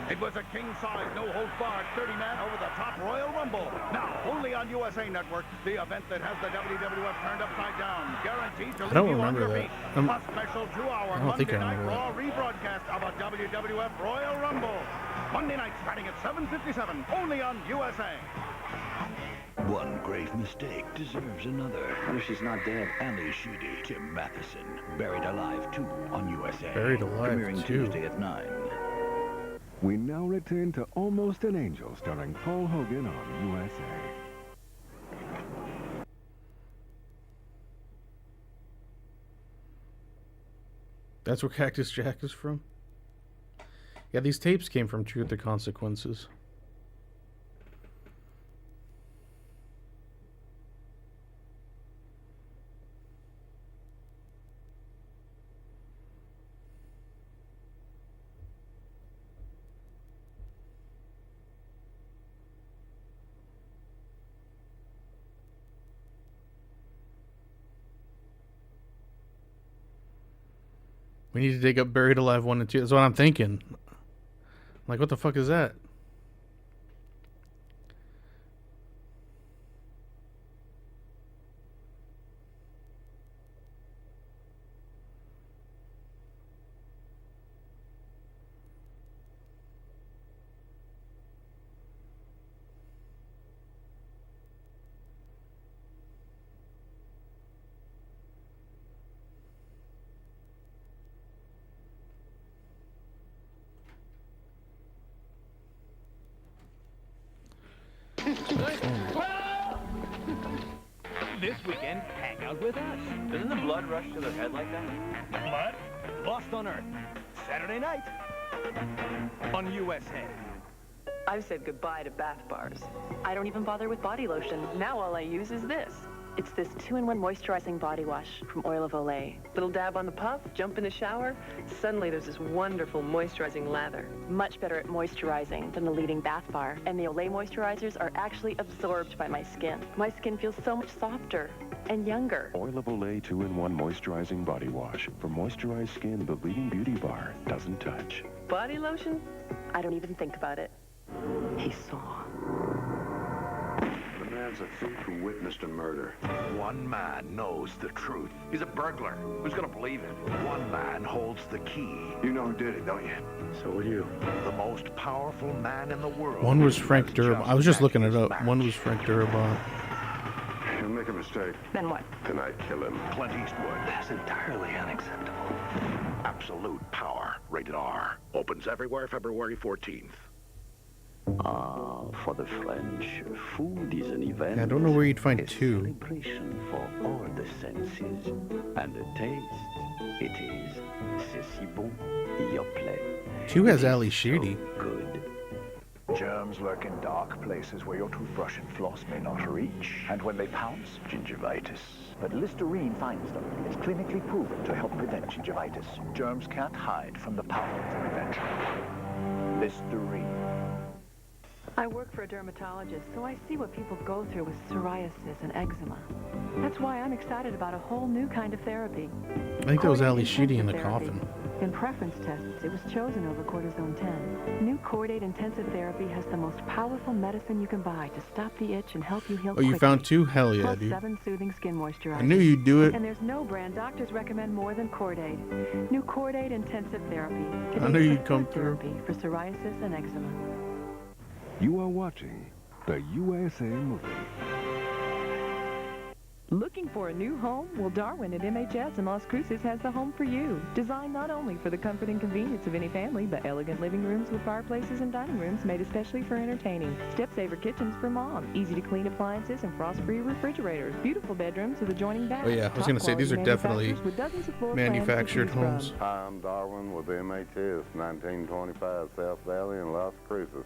It was a king-size, no-holds-barred, 30-man over-the-top Royal Rumble. Now, only on USA Network, the event that has the WWF turned upside down, guaranteed to I don't leave you on remember your that. feet. A special 2-hour I don't think Monday I Night remember Raw rebroadcast of a WWF Royal Rumble. Monday night starting at 7:57, only on USA. One grave mistake deserves another. What if she's not dead? Ali Sheedy, Tim Matheson, Buried Alive 2 on USA. Buried Alive Premiering 2. Tuesday at 9. We now return to Almost an Angel, starring Paul Hogan on USA. That's where Cactus Jack is from? Yeah, these tapes came from Truth or Consequences. We need to dig up Buried Alive 1 and 2. That's what I'm thinking. Like, what the fuck is that? This weekend, hang out with us. Doesn't the blood rush to their head like that? Blood? Lost on Earth. Saturday night. On USA. I've said goodbye to bath bars. I don't even bother with body lotion. Now all I use is this. It's this 2-in-1 moisturizing body wash from Oil of Olay. Little dab on the puff, jump in the shower, suddenly there's this wonderful moisturizing lather. Much better at moisturizing than the leading bath bar. And the Olay moisturizers are actually absorbed by my skin. My skin feels so much softer and younger. Oil of Olay 2-in-1 moisturizing body wash. For moisturized skin, the leading beauty bar doesn't touch. Body lotion? I don't even think about it. He saw. The man's a thief who witnessed a murder. One man knows the truth. He's a burglar. Who's gonna believe him? One man holds the key. You know who did it, don't you? So will you. The most powerful man in the world. One was Frank Darabont. I was just looking it up. One was Frank Darabont. He'll make a mistake. Then what? Then I kill him. Clint Eastwood. That's entirely unacceptable. Absolute power. Rated R. Opens everywhere February 14th. Ah, for the French, food is an event. I don't know where you'd find two. Celebration for all the senses. And the taste, it is, c'est si bon, your play. Two has Ali Sheedy. Good. Germs lurk in dark places where your toothbrush and floss may not reach. And when they pounce, gingivitis. But Listerine finds them. It's clinically proven to help prevent gingivitis. Germs can't hide from the power of prevention. Listerine. I work for a dermatologist, so I see what people go through with psoriasis and eczema. That's why I'm excited about a whole new kind of therapy. I think that was Chordate Ali Sheedy in the intensive therapy. coffin. In preference tests, it was chosen over cortisone 10. New Chordate Intensive Therapy has the most powerful medicine you can buy to stop the itch and help you heal Oh, you quickly. found two? Hell yeah, Plus dude. 7 soothing skin moisturizers. I knew you'd do it. And there's no brand doctors recommend more than Chordate. New Chordate Intensive Therapy. I knew you'd come through. Therapy for psoriasis and eczema. You are watching the USA Movie. Looking for a new home? Well, Darwin at MHS in Las Cruces has the home for you. Designed not only for the comfort and convenience of any family, but elegant living rooms with fireplaces and dining rooms made especially for entertaining. Step-saver kitchens for mom. Easy-to-clean appliances and frost-free refrigerators. Beautiful bedrooms with adjoining baths. Oh yeah, I was gonna say these are definitely Top-quality manufacturers with dozens of floor plans to manufactured choose from. homes. Hi, I'm Darwin with MHS, 1925 South Valley in Las Cruces.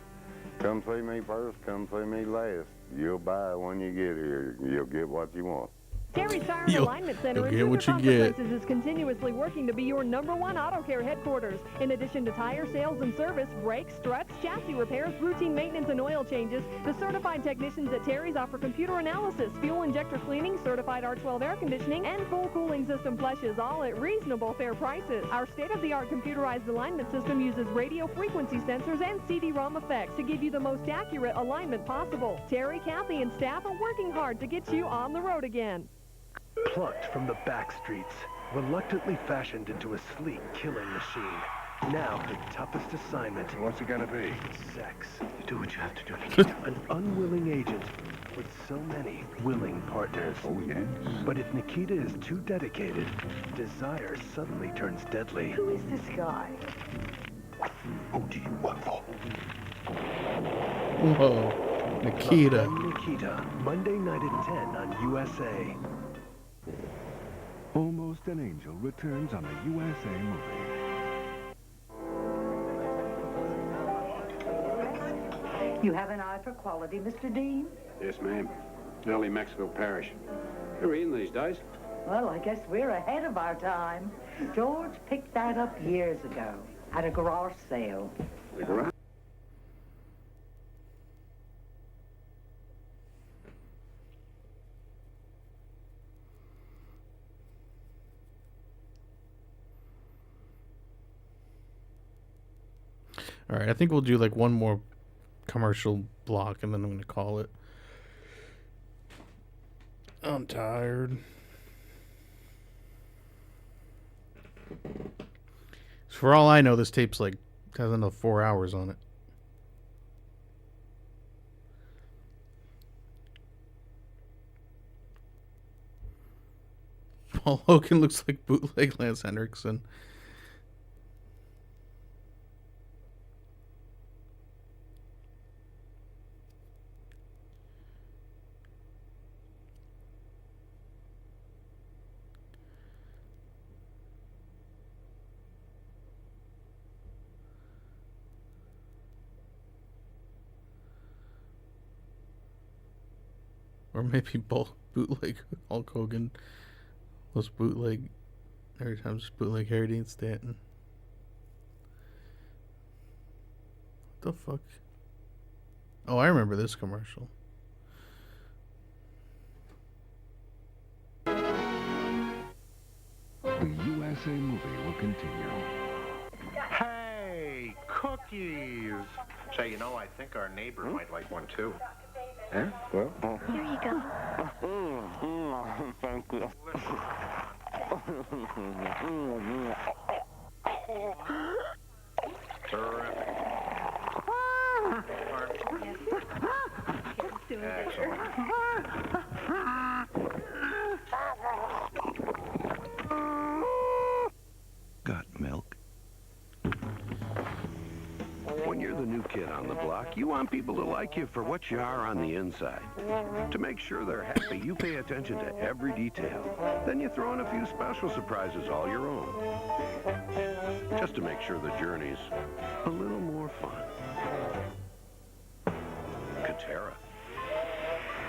Come see me first, come see me last. You'll buy when you get here. You'll get what you want. Terry Tire You'll- Alignment Center you'll in get River what you get. Consequences is continuously working to be your #1 auto care headquarters. In addition to tire sales and service, brakes, struts, chassis repairs, routine maintenance, and oil changes, the certified technicians at Terry's offer computer analysis, fuel injector cleaning, certified R12 air conditioning, and full cooling system flushes, all at reasonable fair prices. Our state-of-the-art computerized alignment system uses radio frequency sensors and CD-ROM effects to give you the most accurate alignment possible. Terry, Kathy, and staff are working hard to get you on the road again. Plucked from the back streets, reluctantly fashioned into a sleek killing machine. Now, her toughest assignment. What's it gonna be? Sex. You do what you have to do, Nikita. An unwilling agent with so many willing partners. Oh, yes? But if Nikita is too dedicated, desire suddenly turns deadly. Who is this guy? Who do you work for? Whoa, Nikita. Nikita, Monday night at 10 on USA. Almost an Angel returns on the USA Movie. You have an eye for quality, Mr. Dean? Yes, ma'am. Early Mexico Parish. They're in these days. Well, I guess we're ahead of our time. George picked that up years ago at a garage sale. The garage? All right, I think we'll do like one more commercial block, and then I'm going to call it. I'm tired. For all I know, this tape's like has another 4 hours on it. Paul Hogan looks like bootleg Lance Henriksen. Or maybe bootleg Hulk Hogan was bootleg every time, just bootleg Harry Dean Stanton. What the fuck? Oh, I remember this commercial. The USA movie will continue. Hey, cookies! Say, you know, I think our neighbor might like one too. Yeah? Well, Here you go. thank you. Terrific. Got milk? When you're the new kid on the block, you want people to like you for what you are on the inside. To make sure they're happy, you pay attention to every detail. Then you throw in a few special surprises all your own. Just to make sure the journey's a little more fun. Katera.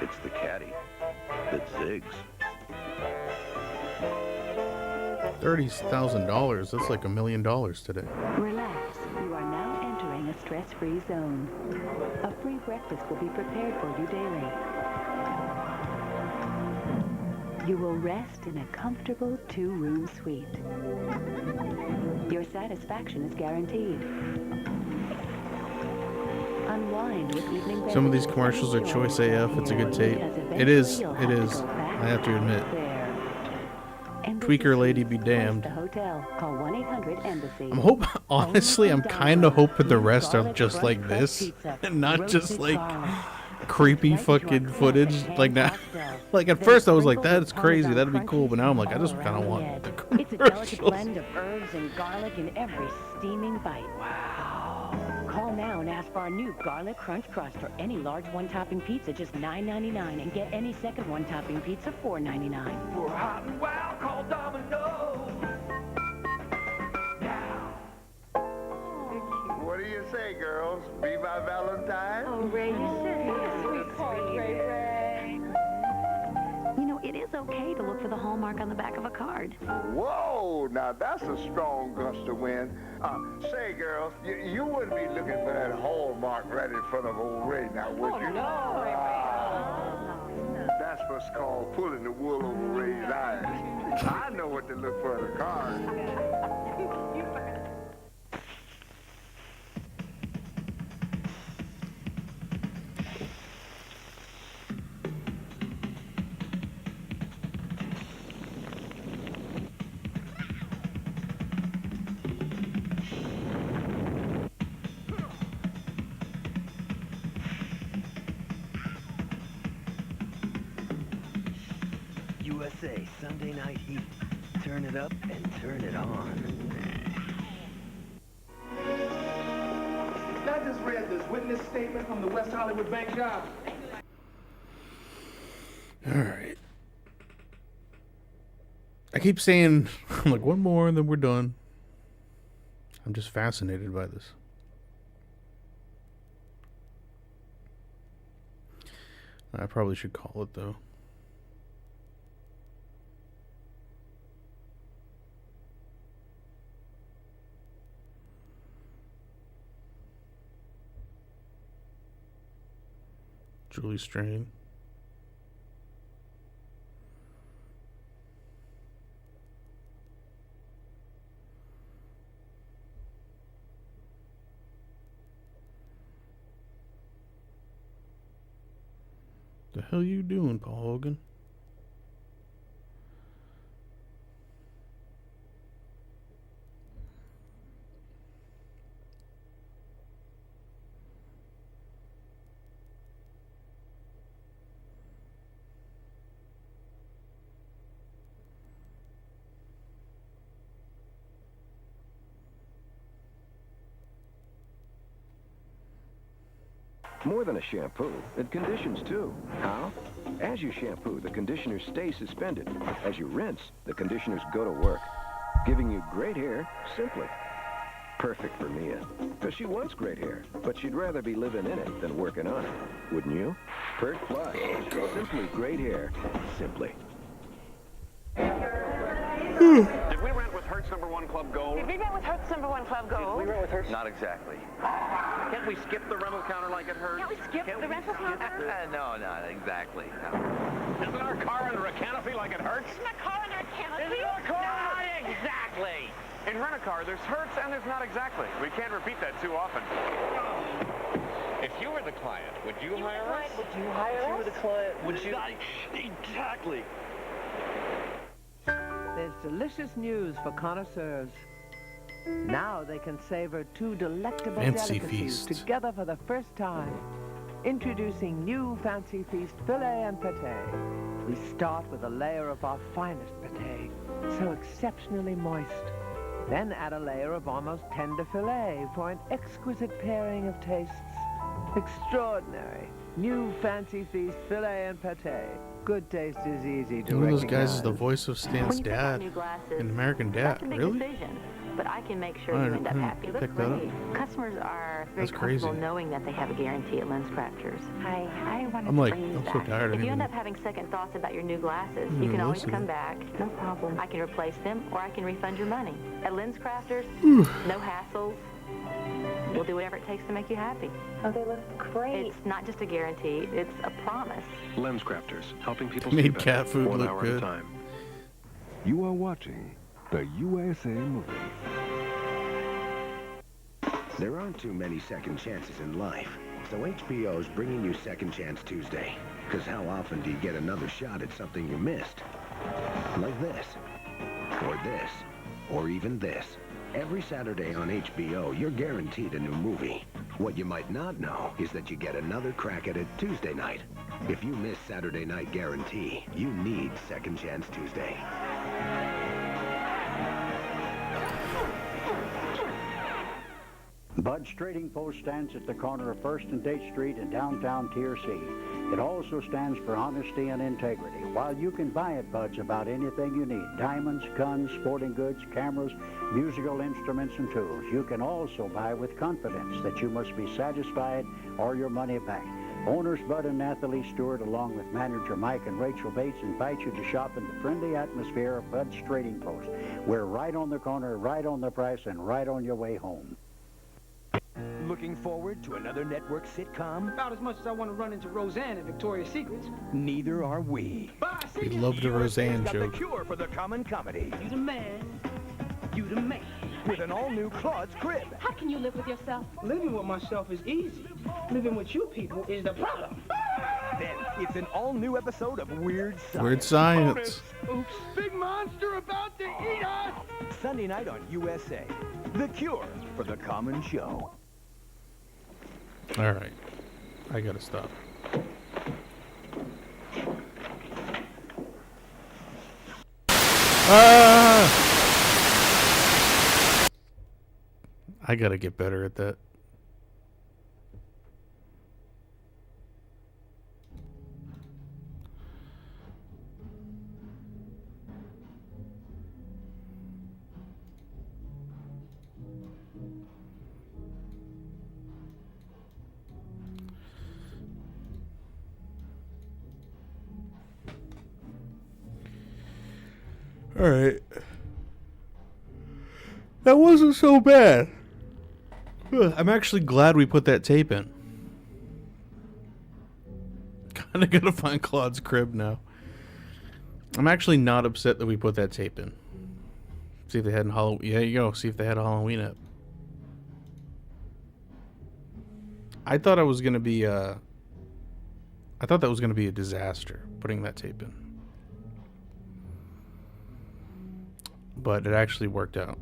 It's the caddy that zigs. $30,000. That's like $1 million today. Relax. You are now entering a stress-free zone. A free breakfast will be prepared for you daily. You will rest in a comfortable 2-room suite. Your satisfaction is guaranteed. Unwind with evening. Some of these commercials are choice AF. It's a good tape. It is. It is. I have to admit. Tweaker lady be damned. I'm honestly, I'm kind of hoping the rest are just like this, and not just like creepy fucking footage. Like now, like at first I was like, that's crazy, that'd be cool, but now I'm like, I just kind of want the commercials. It's a delicate blend of herbs and garlic in every steaming bite. Wow. Call now and ask for our new Garlic Crunch Crust or any large one-topping pizza, just $9.99, and get any second one-topping pizza, $4.99. For hot and wild, call Domino's. What do you say, girls? Be my Valentine? Oh, Ray, you sure is. Sweet, Ray. You know, it is okay to look for the hallmark on the back of a card. Whoa, now that's a strong gust of wind. Say, girls, you wouldn't be looking for that hallmark right in front of old Ray now, would you? No, Ray. That's what's called pulling the wool over Ray's eyes. I know what to look for in a card. USA Sunday Night Heat. Turn it up and turn it on. I just read this witness statement from the West Hollywood bank job. Alright. I keep saying, I'm like, one more and then we're done. I'm just fascinated by this. I probably should call it, though. Julie Strain. The hell you doing, Paul Hogan? More than a shampoo, it conditions too. How? As you shampoo, the conditioners stay suspended. As you rinse, the conditioners go to work, giving you great hair simply. Perfect for Mia, because she wants great hair, but she'd rather be living in it than working on it. Wouldn't you? Pert Plus. Simply great hair. Simply. Did we rent with Hertz #1 Club Gold? Did we rent with Hertz #1 Club Gold? Did we rent with Hertz? Not exactly. Can't we skip the rental counter like it Hertz? Can't we skip the rental counter? No, not exactly. No. Isn't our car under a canopy like it Hertz? Isn't our car under a canopy? Isn't our car? Not exactly. In rent-a-car, there's Hertz and there's not exactly. We can't repeat that too often. If you were the client, would you hire us? Would you hire us? If you were the client, would you? Exactly. There's delicious news for connoisseurs. Now they can savor two delectable Fancy delicacies Feast. together for the first time. Introducing new Fancy Feast filet and pâté. We start with a layer of our finest pâté, so exceptionally moist. Then add a layer of almost tender filet for an exquisite pairing of tastes. Extraordinary. New Fancy Feast filet and pâté. Good taste is easy to One of those recognize. guys is the voice of Stan's When you pick out dad new glasses, in American that's Dad. a big Really? decision, but I can make sure I you end up didn't happy. You pick look that up. great. Customers are very That's crazy. comfortable knowing that they have a guarantee at Lens Crafters. I want I'm to like, bring you I'm so back. tired of If you even- end up having second thoughts about your new glasses, Even you can always listening. come back. No problem. I can replace them, or I can refund your money. At Lens Crafters, no hassles. We'll do whatever it takes to make you happy. Oh, they look great. It's not just a guarantee, it's a promise. Lens Crafters, helping people Made see better, cat food 1 look hour good. at a time. You are watching the USA Movie. There aren't too many second chances in life, so HBO's bringing you Second Chance Tuesday. Because how often do you get another shot at something you missed? Like this, or even this. Every Saturday on HBO, you're guaranteed a new movie. What you might not know is that you get another crack at it Tuesday night. If you miss Saturday Night Guarantee, you need Second Chance Tuesday. Bud's Trading Post stands at the corner of 1st and Date Street in downtown Tier C. It also stands for honesty and integrity. While you can buy at Bud's about anything you need, diamonds, guns, sporting goods, cameras, musical instruments, and tools, you can also buy with confidence that you must be satisfied or your money back. Owners Bud and Nathalie Stewart, along with manager Mike and Rachel Bates, invite you to shop in the friendly atmosphere of Bud's Trading Post. We're right on the corner, right on the price, and right on your way home. Looking forward to another network sitcom? About as much as I want to run into Roseanne at Victoria's Secrets. Neither are we. We love the Roseanne got the joke. cure for the common comedy. You the man. You the man. With an all-new Claude's Crib. How can you live with yourself? Living with myself is easy. Living with you people is the problem. Then it's an all-new episode of Weird Science. Weird Science. Oops. Big monster about to eat us. Sunday night on USA. The cure for the common show. All right, I gotta stop. I gotta get better at that. All right. That wasn't so bad. I'm actually glad we put that tape in. Kinda gonna find Claude's crib now. I'm actually not upset that we put that tape in. See if they had Halloween. Yeah, you go. See if they had a Halloween app. I thought I was gonna be. I I thought that was going to be a disaster, putting that tape in. But it actually worked out.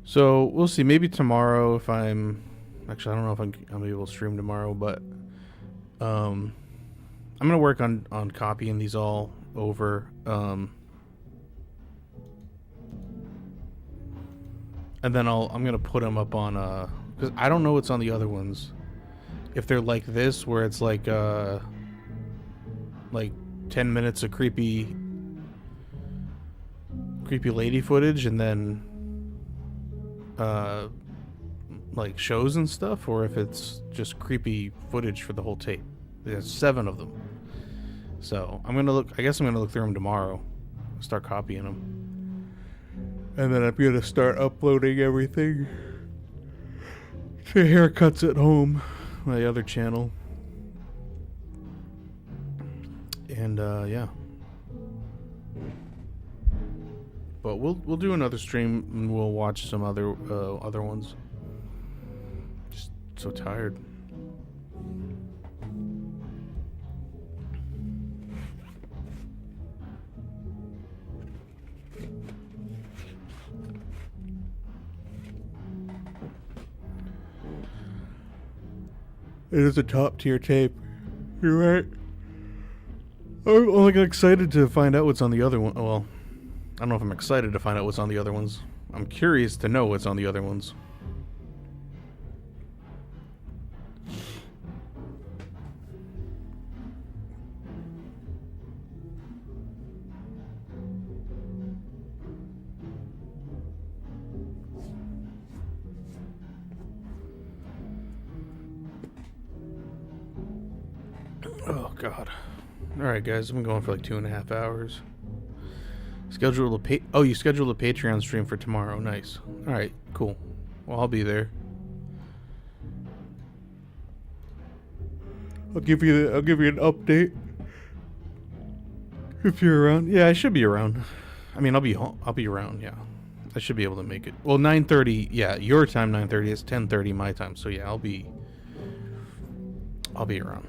So we'll see. Maybe tomorrow, if I'm actually, I don't know if I'm able to stream tomorrow, but I'm gonna work on copying these all over, and then I'm gonna put them up on because I don't know what's on the other ones. If they're like this, where it's like 10 minutes of creepy lady footage, and then like shows and stuff, or if it's just creepy footage for the whole tape. There's 7 of them, so I guess I'm gonna look through them tomorrow, start copying them, and then I'm gonna start uploading everything to Haircuts at Home, my other channel, and yeah. But we'll do another stream and we'll watch some other ones. Just so tired. It is a top tier tape. You're right. I'm like excited to find out what's on the other one. Well, I don't know if I'm excited to find out what's on the other ones. I'm curious to know what's on the other ones. Oh, God. Alright, guys. I've been going for like 2.5 hours. You scheduled a Patreon stream for tomorrow. Nice. Alright, cool. Well, I'll be there. I'll give you an update if you're around. Yeah, I should be around. I mean, I'll be around, yeah. I should be able to make it. Well, 9:30, yeah, your time 9:30 is 10:30 my time. So yeah, I'll be around.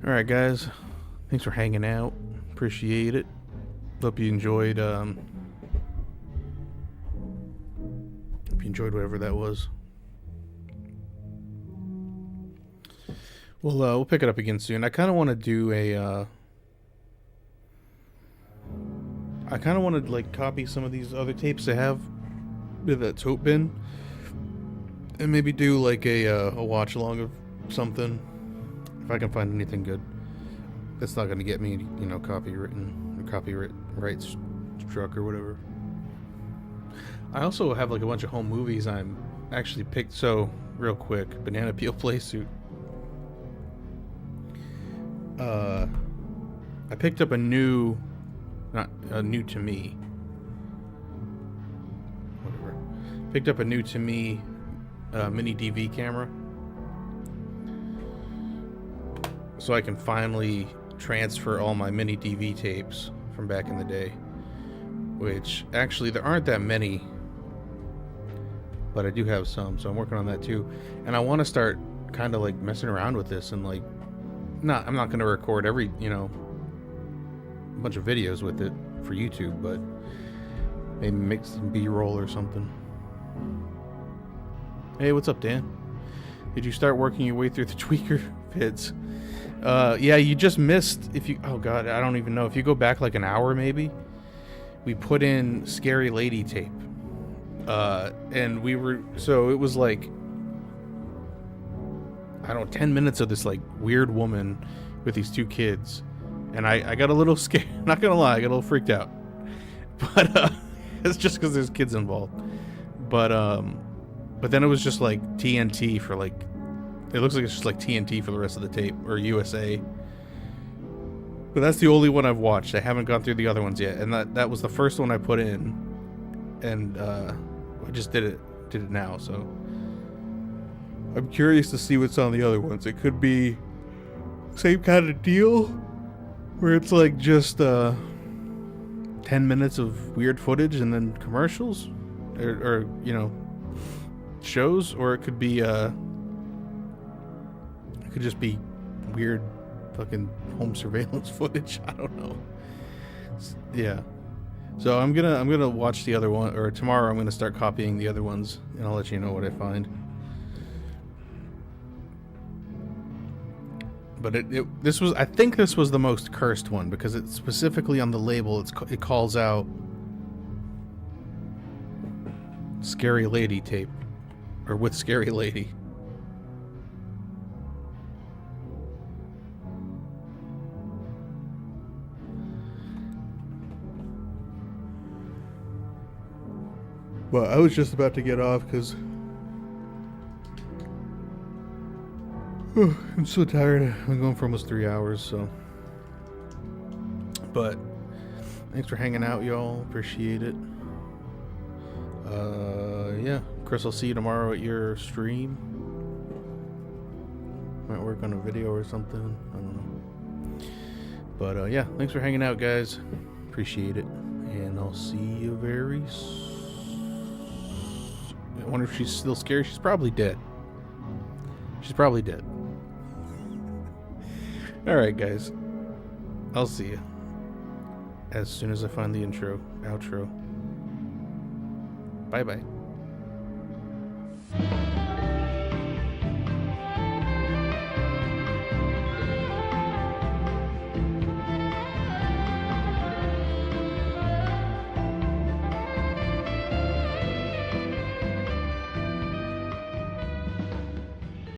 Alright, guys. Thanks for hanging out. Appreciate it. Hope you enjoyed, whatever that was. We'll pick it up again soon. I kind of want to do a, I kind of want to, like, copy some of these other tapes I have with that tote bin. And maybe do, like, a watch-along of something. If I can find anything good. That's not going to get me, you know, copyright struck or whatever. I also have, like, a bunch of home movies I'm actually picked. So, real quick, Banana Peel Playsuit. I picked up a new, not new to me. Whatever. Picked up a new to me mini DV camera. So I can finally transfer all my mini DV tapes from back in the day. Which, actually, there aren't that many. But I do have some, so I'm working on that too. And I want to start kind of like messing around with this and like, I'm not going to record every, you know, bunch of videos with it for YouTube, but maybe make some B-roll or something. Hey, what's up, Dan? Did you start working your way through the tweaker vids? Yeah, you just missed, oh God, I don't even know. If you go back like an hour maybe, we put in Scary Lady tape. And so it was like, I don't know, 10 minutes of this like weird woman with these 2 kids. And I got a little scared, not gonna lie, I got a little freaked out. But, it's just because there's kids involved. But then it was just like TNT for like, it looks like it's just like TNT for the rest of the tape, or USA. But that's the only one I've watched. I haven't gone through the other ones yet. And that was the first one I put in. And I just did it now, so I'm curious to see what's on the other ones. It could be same kind of deal, where it's like just 10 minutes of weird footage and then commercials, or you know, shows, or it could be it could just be weird fucking home surveillance footage. I don't know. Yeah. So I'm gonna watch the other one, or tomorrow I'm gonna start copying the other ones, and I'll let you know what I find. But this was, I think this was the most cursed one, because it's specifically on the label. It calls out Scary Lady tape, or with Scary Lady. Well, I was just about to get off because I'm so tired. I'm going for almost 3 hours, so. But thanks for hanging out, y'all. Appreciate it. Yeah, Chris, I'll see you tomorrow at your stream. Might work on a video or something. I don't know. But yeah, thanks for hanging out, guys. Appreciate it. And I'll see you very soon. I wonder if she's still scared. She's probably dead. She's probably dead. Alright, guys. I'll see you as soon as I find the outro. Bye-bye.